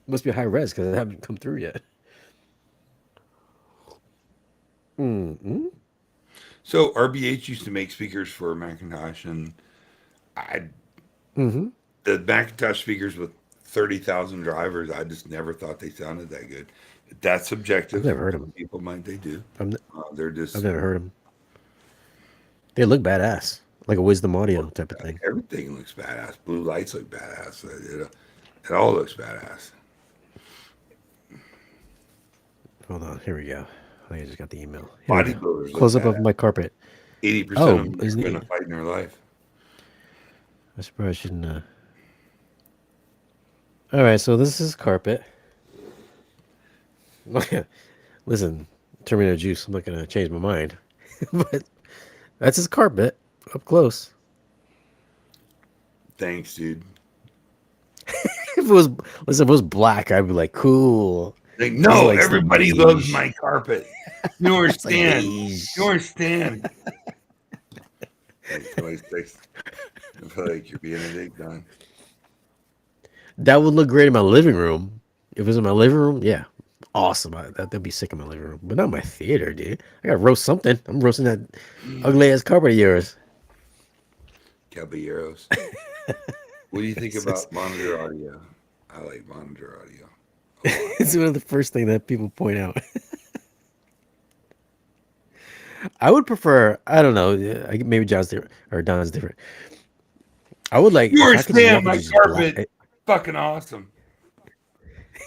Must be high res because it haven't come through yet. Mm-hmm. So RBH used to make speakers for Macintosh, and I Mm-hmm. the Macintosh speakers with 30,000 drivers, I just never thought they sounded that good. That's I've subjective. never heard Some him. people might they do. I've They're I've just never heard him. They look badass. like a wisdom audio type of thing. Everything looks badass. Blue lights look badass. It all looks badass. Hold on, here we go. I just got the email. Here we go. Bodybuilders look Close up of badass. my carpet. 80% of Oh, them are isn't going to it? fight in their life. I suppose I shouldn't. All right, so this is carpet. Listen, Terminator Juice. I'm not gonna change my mind, but that's his carpet up close. Thanks, dude. If it was, listen, if it was black, I'd be like, cool. Like, This is no, like still everybody loves beige. my carpet. You It's like understand? beige. You understand? Like, somebody's text. I feel like you're being a dick, Don. That would look great in my living room. If it was in my living room, yeah, awesome. That'd be sick in my living room, but not my theater, dude. I gotta roast something. I'm roasting that ugly ass carpet of yours. Caballeros. What do you think about monitor audio? I like monitor audio. It's one of the first thing that people point out. I would prefer. I don't know. Maybe John's different or Don's different. I would like You if I could just understand? walk My into just black. carpet, fucking awesome.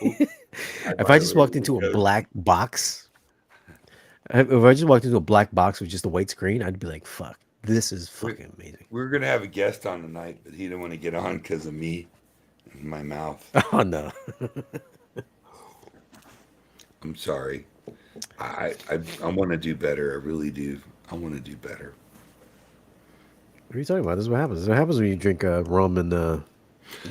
If I just walked into a black box, if I just walked into a black box with just a white screen, I'd be like, "Fuck, this is fucking amazing." We're gonna have a guest on tonight, but he didn't want to get on because of me and my mouth. Oh no. I'm sorry. I want to do better. I really do. I want to do better. What are you talking about? This is what happens. This is what happens when you drink rum and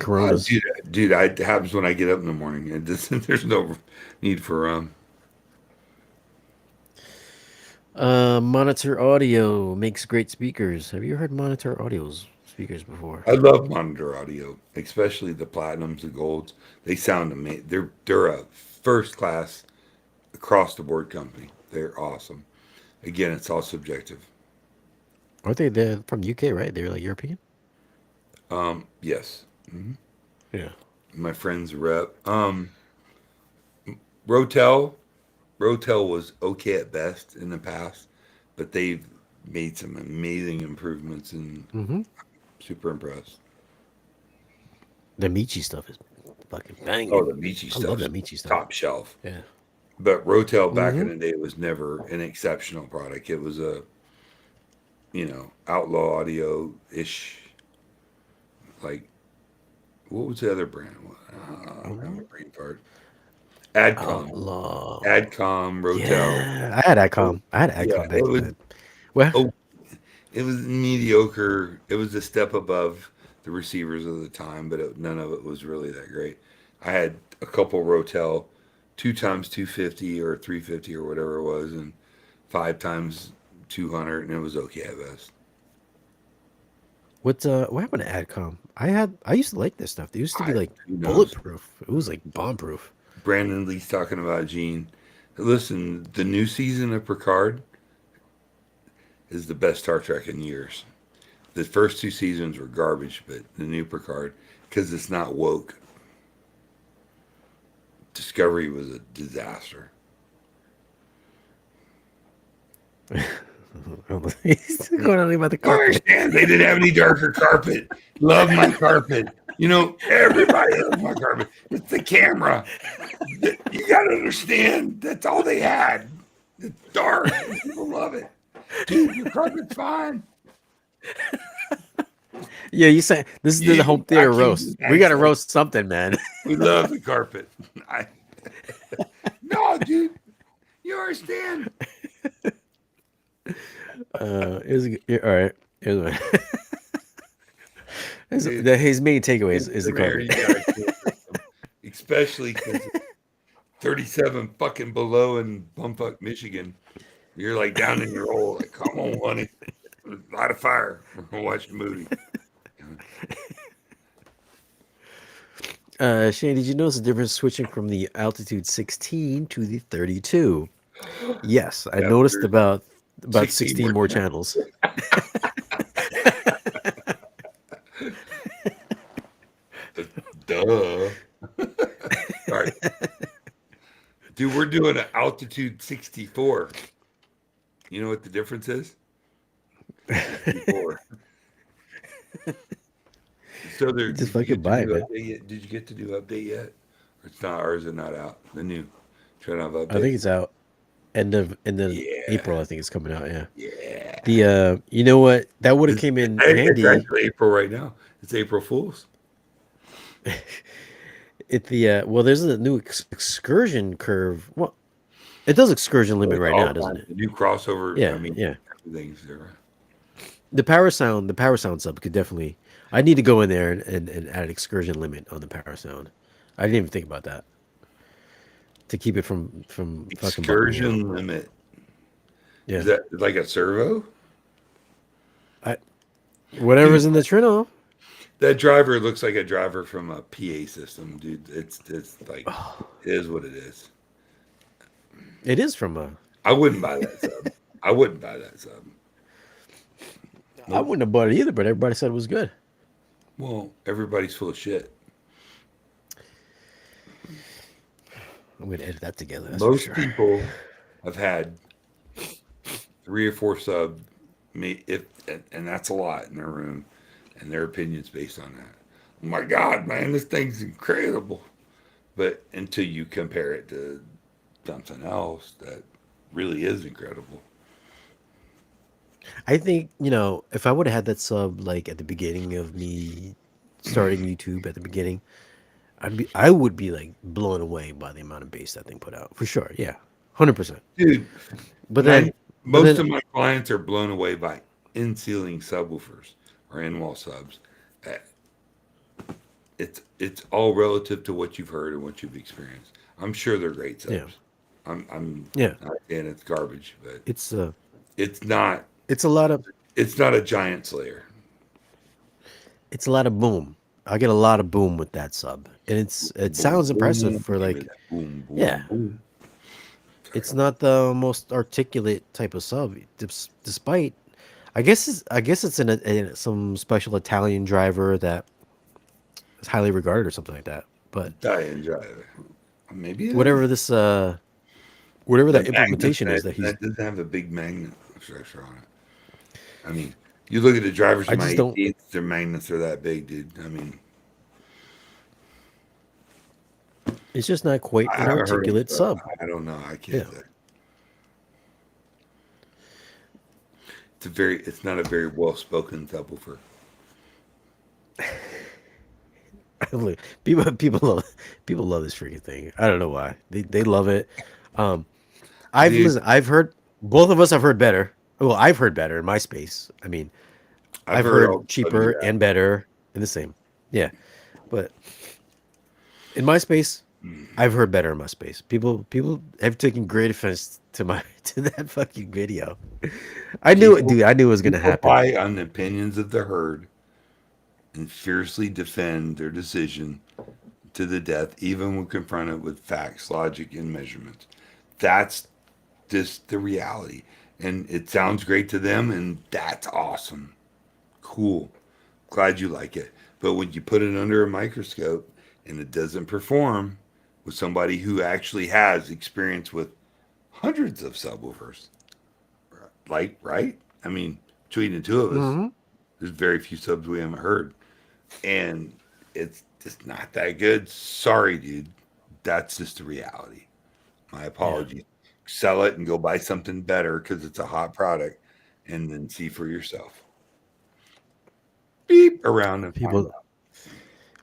Coronas. Dude, it happens when I get up in the morning. There's no need for Monitor Audio makes great speakers. Have you heard Monitor Audio's speakers before? I love monitor audio, especially the platinums, the golds. They sound amazing. They're a first class across the board company. They're awesome. Again, it's all subjective. Aren't they? They're from UK, right? They're like European. Yes. Hmm. Yeah. My friend's rep. Rotel. Rotel was okay at best in the past, but they've made some amazing improvements and Mm-hmm. super impressed. The Michi stuff is fucking banging. Oh, the Michi I love stuff. that Michi stuff. Top shelf. Yeah. But Rotel back in Mm-hmm. the day was never an exceptional product. It was a, outlaw audio ish. Like, what was the other brand? I'm having a brain fart. Adcom. Outlaw. Adcom, Rotel. Yeah, I had Oh, Adcom. I had yeah, Adcom back then. Well, oh, it was mediocre. It was a step above the receivers of the time, but none of it was really that great. I had a couple Rotel, 2 times 250 or 350 or whatever it was, and 5 times 200, and it was okay at best. what happened to Adcom? I used to like this stuff. They used to be like Who knows? bulletproof. It was like bomb proof. Brandon Lee's talking about Gene. Listen, the new season of Picard is the best Star Trek in years. The first 2 seasons were garbage, but the new Picard, because it's not woke. Discovery was a disaster. He's going on about the I carpet. understand they didn't have any darker carpet. Love my carpet. Everybody loves my carpet. It's the camera. You got to understand, that's all they had. It's dark. People love it. Dude, your carpet's fine. Yeah, you said this is the home theater vacuum roast. the We got to accent. roast something, man. We love the carpet. No, dude. You understand? All right. His main takeaway is the Premier, carpet. you gotta kill system. Especially because 37 fucking below in bumfuck Michigan. You're like down in your hole. Like, come on, honey. Light a fire. We're going to watch a movie. Shane, did you notice the difference switching from the altitude 16 to the 32? Yes, I Yeah, noticed there's about 16 16 more channels. Duh. All right. Dude, we're doing an altitude 64. You know what the difference is? 64. So there, Just did you fucking get to buy it, do man. update yet? Did you get to do update yet? Or it's not, or is it not out? The new trying to have I think update. it's out end of April. Yeah, I think it's coming out. Yeah. yeah. The you know what? That would have It's, came in it's handy. actually April right now. It's April Fools. It the well, there's a new excursion curve. Well, it does excursion limit Like right all now, doesn't kinds it? of new crossover. I Yeah, mean, yeah. everything's there. The power sound sub could definitely. I need to go in there and add an excursion limit on the power sound. I didn't even think about that to keep it from fucking buckling out. Excursion limit. Is Yeah, that like a servo? I Dude, whatever's in the Trino. that driver looks like a driver from a PA system, dude. It's like it is what it is. It is from a. I wouldn't buy that sub. I wouldn't buy that sub. I Nope. wouldn't have bought it either, but everybody said it was good. Well, everybody's full of shit. I'm gonna edit that together. That's for Most sure. people have had 3 or 4 sub, if and that's a lot in their room, and their opinions based on that. Oh my God, man, this thing's incredible. But until you compare it to something else that really is incredible. I think if I would have had that sub like at the beginning of me starting YouTube at the beginning, I would be like blown away by the amount of bass that thing put out for sure. Yeah, 100%. Dude, But nine, then, but most then of my clients are blown away by in-ceiling subwoofers or in-wall subs. Uh, It's all relative to what you've heard and what you've experienced. I'm sure they're great yeah, subs. I'm yeah, not saying it's garbage, but it's it's not it's a lot of it's not a giant slayer. it's a lot of boom. I get a lot of boom with that sub, and it Boom, sounds impressive boom, for give me like that boom, yeah. boom, boom. It's not the most articulate type of sub, despite I guess it's in some special Italian driver that is highly regarded or something like that. But Italian driver. Maybe it is. whatever this whatever The that magnets implementation is that he's that doesn't have a big magnet structure on it. I mean, you look at the drivers I in my just don't 18s, their magnets are that big, dude. I mean, it's just not quite I an haven't heard of. articulate sub. I don't know. I can't Yeah. say. It's not a very well spoken subwoofer. Look, people love this freaking thing. I don't know why. They love it. Um Dude, I've heard both of us have heard better. Well, I've heard better in my space. I mean, I've I've heard heard all of you cheaper have. and better in the same. Yeah. But in my space, I've heard better in my space. People have taken great offense to my to that fucking video. I knew it, People dude. I knew it was gonna people happen. buy on the opinions of the herd and fiercely defend their decision to the death, even when confronted with facts, logic, and measurements. That's just the reality. And it sounds great to them, and that's awesome. Cool. Glad you like it. But when you put it under a microscope and it doesn't perform with somebody who actually has experience with hundreds of subwoofers, like, right? I mean, between the two of us, Hmm. there's very few subs we haven't heard. And it's just not that good. Sorry, dude. That's just the reality. My Yeah. apologies. Sell it and go buy something better because it's a hot product and then see for yourself. Beep around and find People out.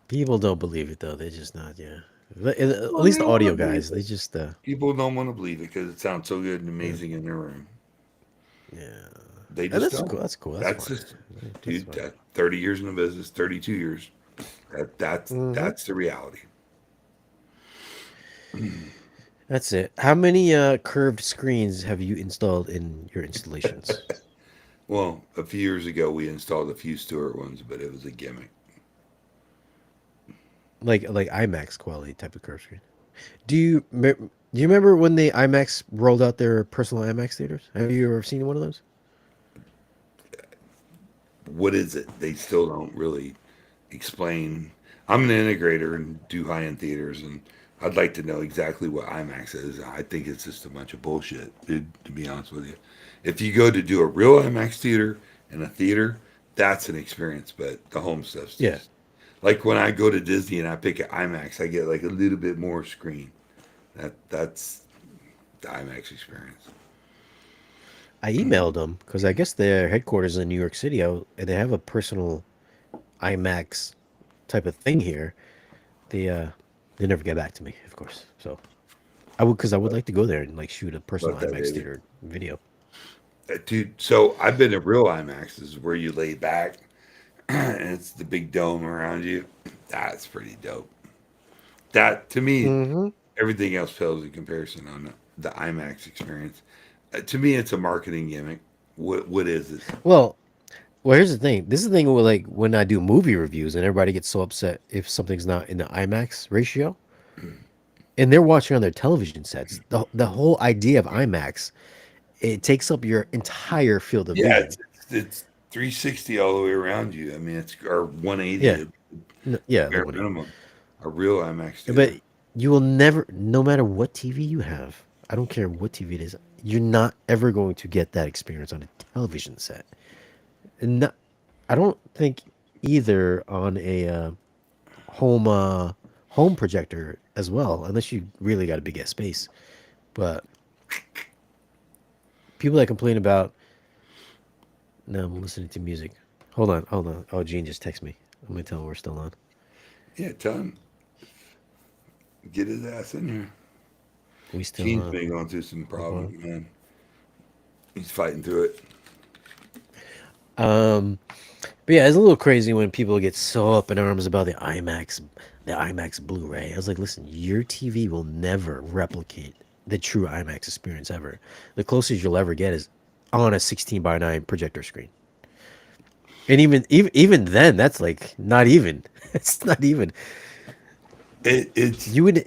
people don't believe it though. They're just not. Yeah. At Well, least they the don't want to audio believe guys. They it. just People don't want to believe it because it sounds so good and yeah, amazing in their room. yeah. They And just that's don't. cool. That's cool. That's That's fine. just, That's dude. fine. That 30 years in the business, 32 years. Hmm. That's the reality. That's it. How many curved screens have you installed in your installations? Well, a few years ago we installed a few Stewart ones, but it was a gimmick. Like IMAX quality type of curved screen. Do you remember when the IMAX rolled out their personal IMAX theaters? Have you ever seen one of those? What is it? They still don't really explain. I'm an integrator and do high end theaters, and I'd like to know exactly what IMAX is. I think it's just a bunch of bullshit, dude, to be honest with you. If you go to do a real IMAX theater in a theater, that's an experience, but the home stuff's Yeah. just Like when I go to Disney and I pick an IMAX, I get like a little bit more screen. That's the IMAX experience. I emailed them because I guess their headquarters is in New York City, and they have a personal IMAX type of thing here. They uh, they never get back to me, of course. So I would like to go there and like shoot a personal About that, IMAX baby. theater video. Dude, so I've been to real IMAXs where you lay back and it's the big dome around you. That's pretty dope. That to me, Mm-hmm. everything else pales in comparison on the IMAX experience. To me, it's a marketing gimmick. What is it? Well, here's the thing. This is the thing with like when I do movie reviews and everybody gets so upset if something's not in the IMAX ratio, and they're watching on their television sets. The whole idea of IMAX, it takes up your entire field of Yeah, vision. it's 360 all the way around you. I mean, it's or 180 Yeah, at yeah, the bare one. minimum. A real IMAX But theater. you will never, no matter what TV you have, I don't care what TV it is, you're not ever going to get that experience on a television set. And not, I don't think either on a home home projector as well, unless you really got a big ass space. But people that complain about, no, I'm listening to music. Hold on, hold on. Oh, Gene just texted me. I'm gonna tell him we're still on. Yeah, tell him get his ass in here. We still Gene's on. been going through some Hold on. problems, man. He's fighting through it. Um, but yeah, it's a little crazy when people get so up in arms about the IMAX Blu-ray. I was like, listen, your TV will never replicate the true IMAX experience ever. The closest you'll ever get is on a 16 by 9 projector screen. And even then, that's like not even. It's not even. It's You would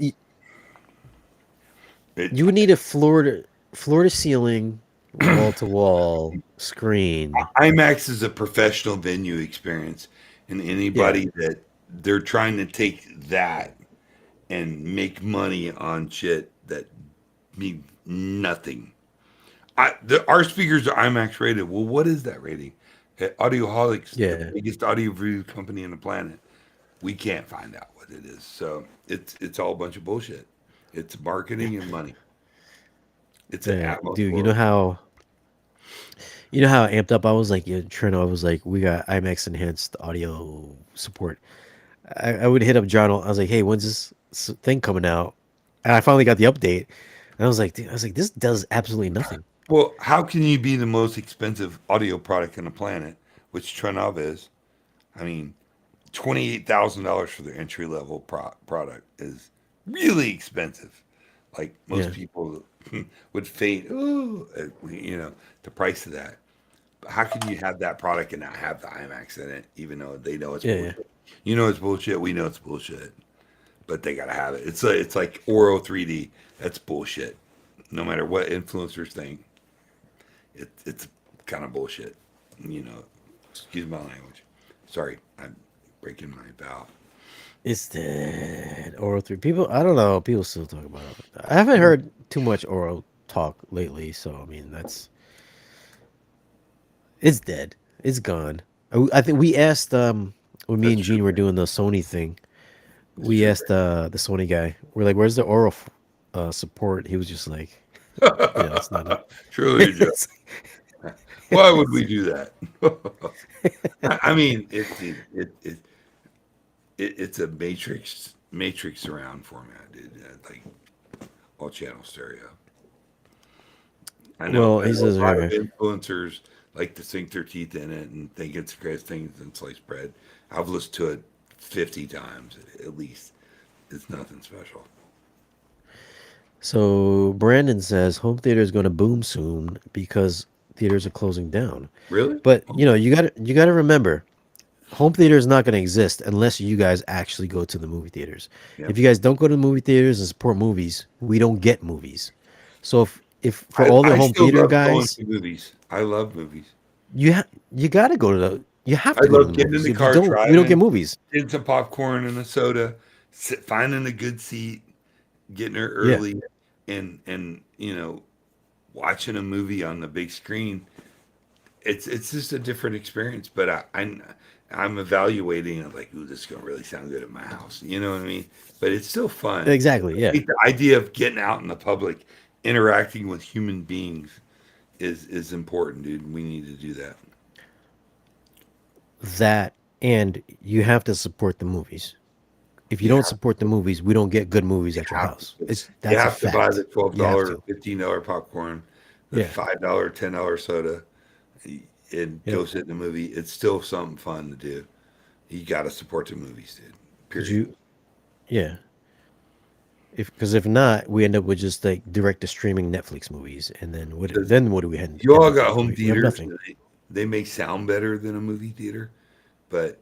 it. you would need a floor to ceiling, wall to wall screen. IMAX is a professional venue experience, and Yeah, anybody that they're trying to take that and make money on shit that means nothing. Our speakers are IMAX rated. Well, what is that rating? Audioholics, the yeah. biggest audio review company on the planet, we can't find out what it is. So it's all a bunch of bullshit. It's marketing and money. It's an Atmos Dude, world. you know how amped up I was like, yeah, Trent, I was like, we got IMAX enhanced audio support. I would hit up John. I was like, hey, when's this thing coming out? And I finally got the update. And I was like, dude, I was like, this does absolutely nothing. Well, how can you be the most expensive audio product on the planet, which Trinov is? I mean, $28,000 for the entry level product is really expensive. Like most Yeah, people would faint, oh, the price of that. But how can you have that product and not have the IMAX in it, even though they know it's yeah, yeah. bullshit? You know it's bullshit. We know it's bullshit, but they gotta have it. It's like Oro 3D. That's bullshit. No matter what influencers think, it's kind of bullshit. You know, excuse my language. Sorry, I'm breaking my vow. It's dead. Oral 3. People, I don't know. People still talk about it. I haven't heard too much oral talk lately. So, I mean, it's dead. It's gone. I think we asked, when me That's and true. Gene were doing the Sony thing, That's we true. asked the Sony guy, we're like, where's the oral support? He was just like, it's not a. Truly, Joe. It's, Why would we do that? I mean, it's a matrix surround format, dude. Like all channel stereo. well, I he know says, a lot of okay. influencers like to sink their teeth in it and think it's the greatest thing since sliced bread. I've listened to it 50 times at least. It's nothing special. So Brandon says home theater is going to boom soon because theaters are closing down. Really? But Oh, you got to remember, home theater is not going to exist unless you guys actually go to the movie theaters. If yep. you guys don't go to the movie theaters and support movies, we don't get movies. So if for all the I home still theater love going guys, to movies. I love movies. you got to go to the you have I to go to the love getting in movies. the If you car don't, we don't get driving, movies. getting some popcorn and a soda, finding a good seat, getting there Yeah. early, and watching a movie on the big screen. It's just a different experience. But I'm evaluating it like, ooh, this is gonna really sound good at my house. You know what I mean? But it's still fun. Exactly. I Yeah. think the idea of getting out in the public, interacting with human beings is important, dude. We need to do that. That, and you have to support the movies. If you You don't have support the movies, we don't get good movies you at your have to house. It's you that's a have to buy the fact. twelve You have dollar, to. $15 popcorn, the Yeah. $5, $10 soda, and Yep. go sit in the movie. It's still something fun to do. You got to support the movies, dude. Cause Period. you, yeah. If not, we end up with just like direct to streaming Netflix movies, and then Because what do we you end all up got with? home We have theaters. nothing. They may sound better than a movie theater, but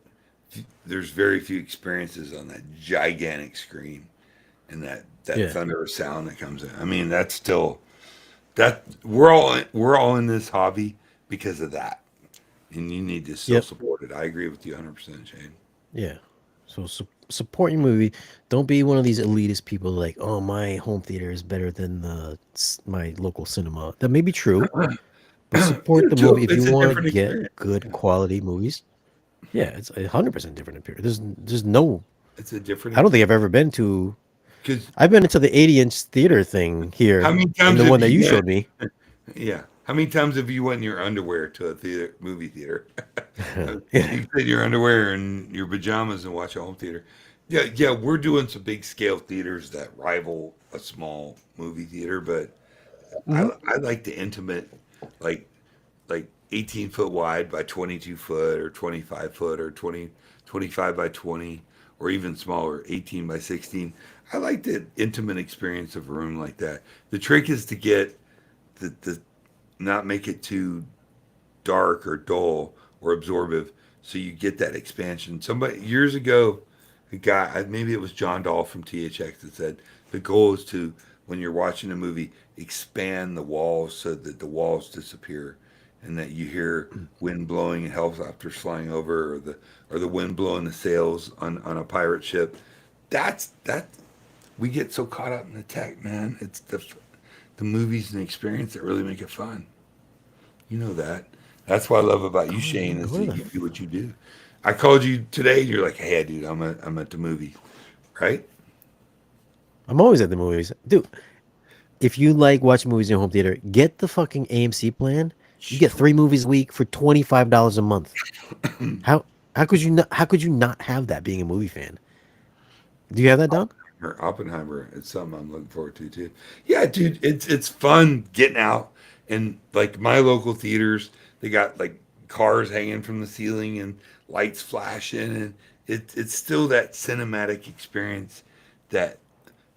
there's very few experiences on that gigantic screen and that Yeah. thunder of sound that comes in. I mean, that's still that we're all in this hobby because of that, and you need to still Yep. support it. I agree with you 100%, Shane. Yeah. So support your movie. Don't be one of these elitist people like, oh, my home theater is better than my local cinema. That may be true, but support the movie if you It's a want to different get experience. good quality movies. Yeah, it's 100% different appearance. There's no. It's a different I don't think I've experience. ever been to. Because I've been into the 80-inch theater thing how here, many and times the have one that you you went? showed me. Yeah. How many times have you went in your underwear to a theater, movie theater? Yeah. You said your underwear and your pajamas and watch a home theater. Yeah, yeah, we're doing some big scale theaters that rival a small movie theater, but Hmm. I like the intimate, like 18-foot wide by 22 foot or 25 foot or 25 by 20 or even smaller, 18 by 16. I like the intimate experience of a room like that. The trick is to get the not make it too dark or dull or absorptive, so you get that expansion. Somebody years ago, a guy, maybe it was John Dahl from THX, that said the goal is to, when you're watching a movie, expand the walls so that the walls disappear, and that you hear wind blowing and helicopters flying over, or the wind blowing the sails on a pirate ship. That we get so caught up in the tech, man. It's the movies and the experience that really make it fun. You know that. That's what I love about you, Shane, is Go to that the. you do what you do. I called you today, and you're like, "Hey, dude, I'm at the movie, right?" I'm always at the movies, dude. If you like watching movies in your home theater, get the fucking AMC plan. You get 3 movies a week for $25 a month. How how could you not have that being a movie fan? Do you have that, Don? Oppenheimer. It's something I'm looking forward to too. Yeah, dude, it's fun getting out, and like my local theaters, they got like cars hanging from the ceiling and lights flashing, and it's still that cinematic experience that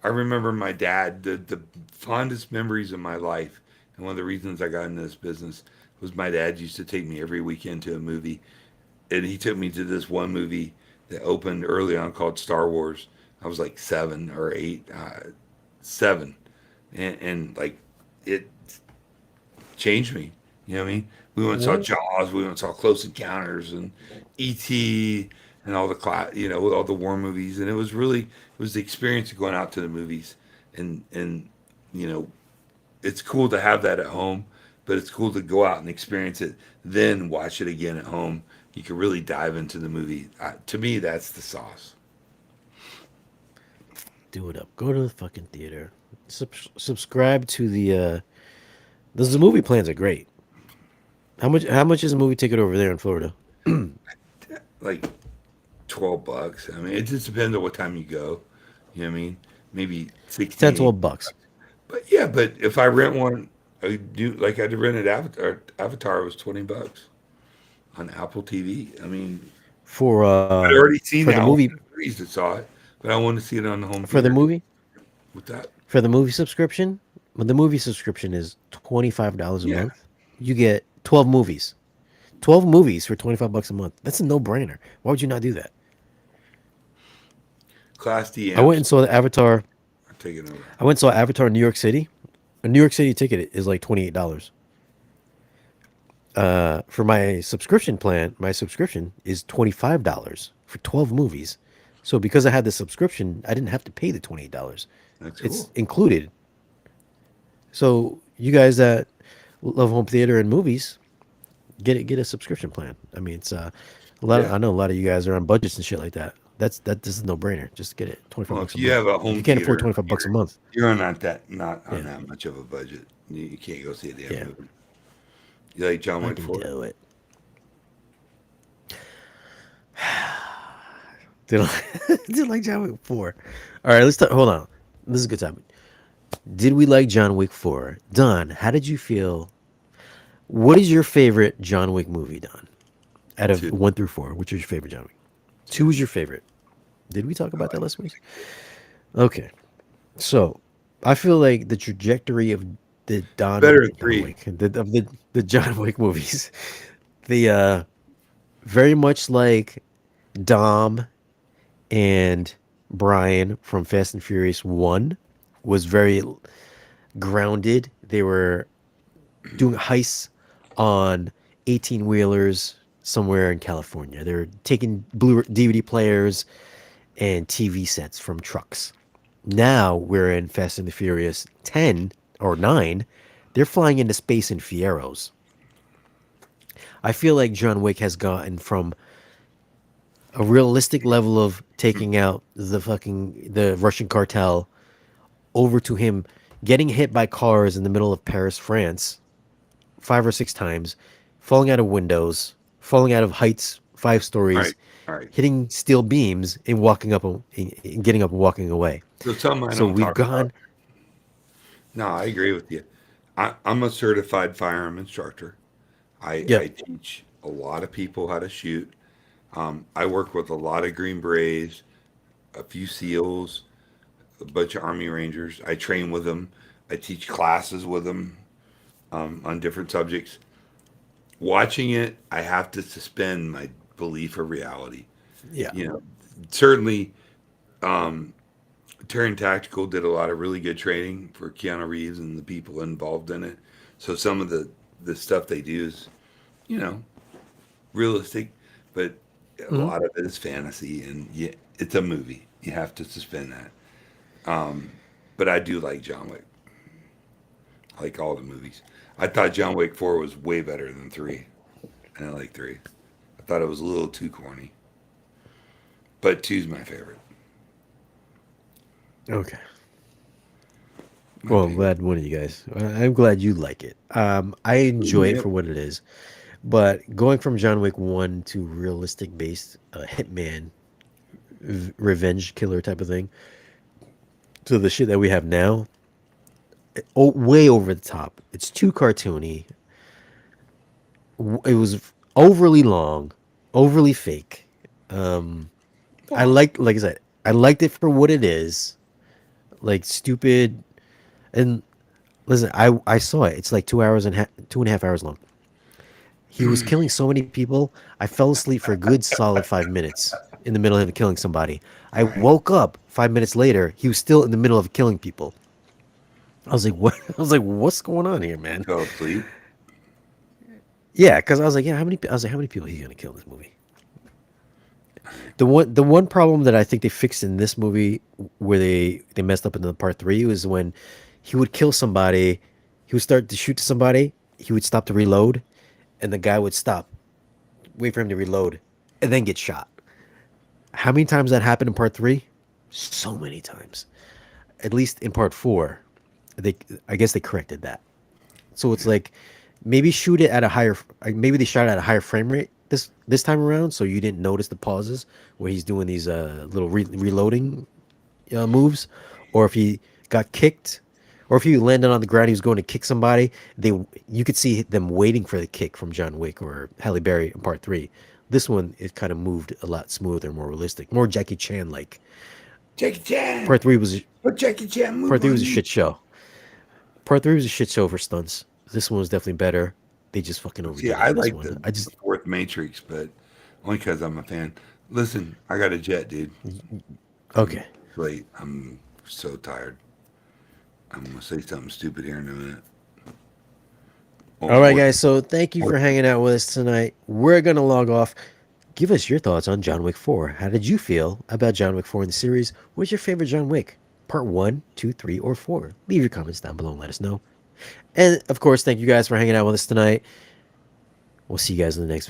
I remember my dad. The fondest memories of my life, and one of the reasons I got into this business was my dad used to take me every weekend to a movie, and he took me to this one movie that opened early on called Star Wars. I was like 7 or 8, 7, and like it changed me. You know what I mean? We went and saw What? Jaws. We went and saw Close Encounters and E.T. and all the all the war movies. And it was the experience of going out to the movies, and you know, it's cool to have that at home, but it's cool to go out and experience it, then watch it again at home. You can really dive into the movie. To me, that's the sauce. Do it up. Go to the fucking theater. Subscribe to the. The movie plans are great. How much is a movie ticket over there in Florida? Like $12. I mean, it just depends on what time you go. You know what I mean? Maybe 10, 16. 12 bucks But yeah, but if I rent one, I do like I had to rent an Avatar. Avatar was $20 on Apple TV. I mean, I'd already seen for the the Alpha movie series that saw it, but I wanted to see it on the home for the theater movie with that. for the movie subscription. Well, the movie subscription is $25 a Yeah, month. You get 12 movies. 12 movies for $25 a month. That's a no-brainer. Why would you not do that? Class D I went amps and saw the Avatar. are taking over. I went and saw Avatar in New York City. A New York City ticket is like $28. For my subscription plan, my subscription is $25 for 12 movies. So because I had the subscription, I didn't have to pay the $28. That's It's cool. included. So you guys that love home theater and movies, get a subscription plan. I mean, it's Yeah. I know a lot of you guys are on budgets and shit like that. This is no brainer. Just get it. 25 Well, bucks if a you month. have a If you home can't afford theater, 25 bucks a month, you're not on yeah, that much of a budget. You can't go see a damn yeah, movie. You like John I Wick can 4? do it. Did did like John Wick 4? All right, let's talk. Hold on. This is a good topic. Did we like John Wick 4? Don, how did you feel? What is your favorite John Wick movie, Don? Out of 2. 1 through 4, which is your favorite John Wick? 2 2. is your favorite. Did we talk I about that like last week? 2. Okay. So I feel like the trajectory of the Better than Don 3. Wick, the John Wick movies, the very much like Dom and Brian from Fast and Furious 1 was very grounded. They were doing heists on 18 wheelers somewhere in California. They were taking blue DVD players and TV sets from trucks. Now we're in Fast and the Furious 10 or 9. They're flying into space in Fieros. I feel like John Wick has gotten from a realistic level of taking out the Russian cartel over to him getting hit by cars in the middle of Paris, France, 5 or 6 times, falling out of windows, falling out of heights, 5 stories, Right. All right. hitting steel beams, and and getting up and walking away. So something I So don't we've talk about. gone, No, I agree with you. I'm a certified firearm instructor. yeah, I teach a lot of people how to shoot. I work with a lot of Green Berets, a few SEALs, a bunch of Army Rangers. I train with them. I teach classes with them on different subjects. Watching it, I have to suspend my belief of reality. yeah, You know, certainly, um, Terran Tactical did a lot of really good training for Keanu Reeves and the people involved in it. So some of the stuff they do is, you know, realistic, but a mhm, lot of it is fantasy, and yeah, it's a movie. You have to suspend that. But I do like John Wick. I like all the movies. I thought John Wick 4 was way better than 3, and I like 3. I thought it was a little too corny, but two's my favorite. okay. My Well, I'm opinion. glad one of you guys. I'm glad you like it. I enjoy it Yep. for what it is, but going from John Wick 1 to realistic based hitman revenge killer type of thing to the shit that we have now, way over the top. It's too cartoony. It was overly long, overly fake. Well, Like I said, I liked it for what it is, like stupid. And listen, I saw it. It's like 2 hours and 2.5 hours long. He was killing so many people. I fell asleep for a good solid 5 minutes in the middle of him killing somebody. I all right. woke up 5 minutes later. He was still in the middle of killing people. I was like, what? I was like, what's going on here, man? Fell asleep. Yeah, because I was like, yeah, how many? I was like, how many people are he gonna kill in this movie? The one problem that I think they fixed in this movie where they messed up in the part 3 was when he would kill somebody, he would start to shoot somebody, he would stop to reload, and the guy would stop, wait for him to reload, and then get shot. How many times that happened in part 3? So many times. At least in part 4, they I guess they corrected that. So it's like maybe shoot it at a higher, maybe they shot it at a higher frame rate this time around, so you didn't notice the pauses where he's doing these little reloading moves, or if he got kicked, or if he landed on the ground, he was going to kick somebody. You could see them waiting for the kick from John Wick or Halle Berry in part 3. This one it kind of moved a lot smoother, more realistic, more Jackie Chan like. Jackie Chan. Part 3 was What Jackie Chan part move 3 on was a you? shit show. Part 3 was a shit show for stunts. This one was definitely better. They just fucking See, overdid it I in this like one. the fourth Matrix, but only because I'm a fan. Listen, I got a jet, dude. I'm Okay. late. I'm so tired. I'm gonna say something stupid here in a minute. Oh, All right, more, guys. So thank you more. for hanging out with us tonight. We're gonna log off. Give us your thoughts on John Wick 4. How did you feel about John Wick 4 in the series? What's your favorite John Wick? Part 1, 2, 3, or 4? Leave your comments down below and let us know. And of course, thank you guys for hanging out with us tonight. We'll see you guys in the next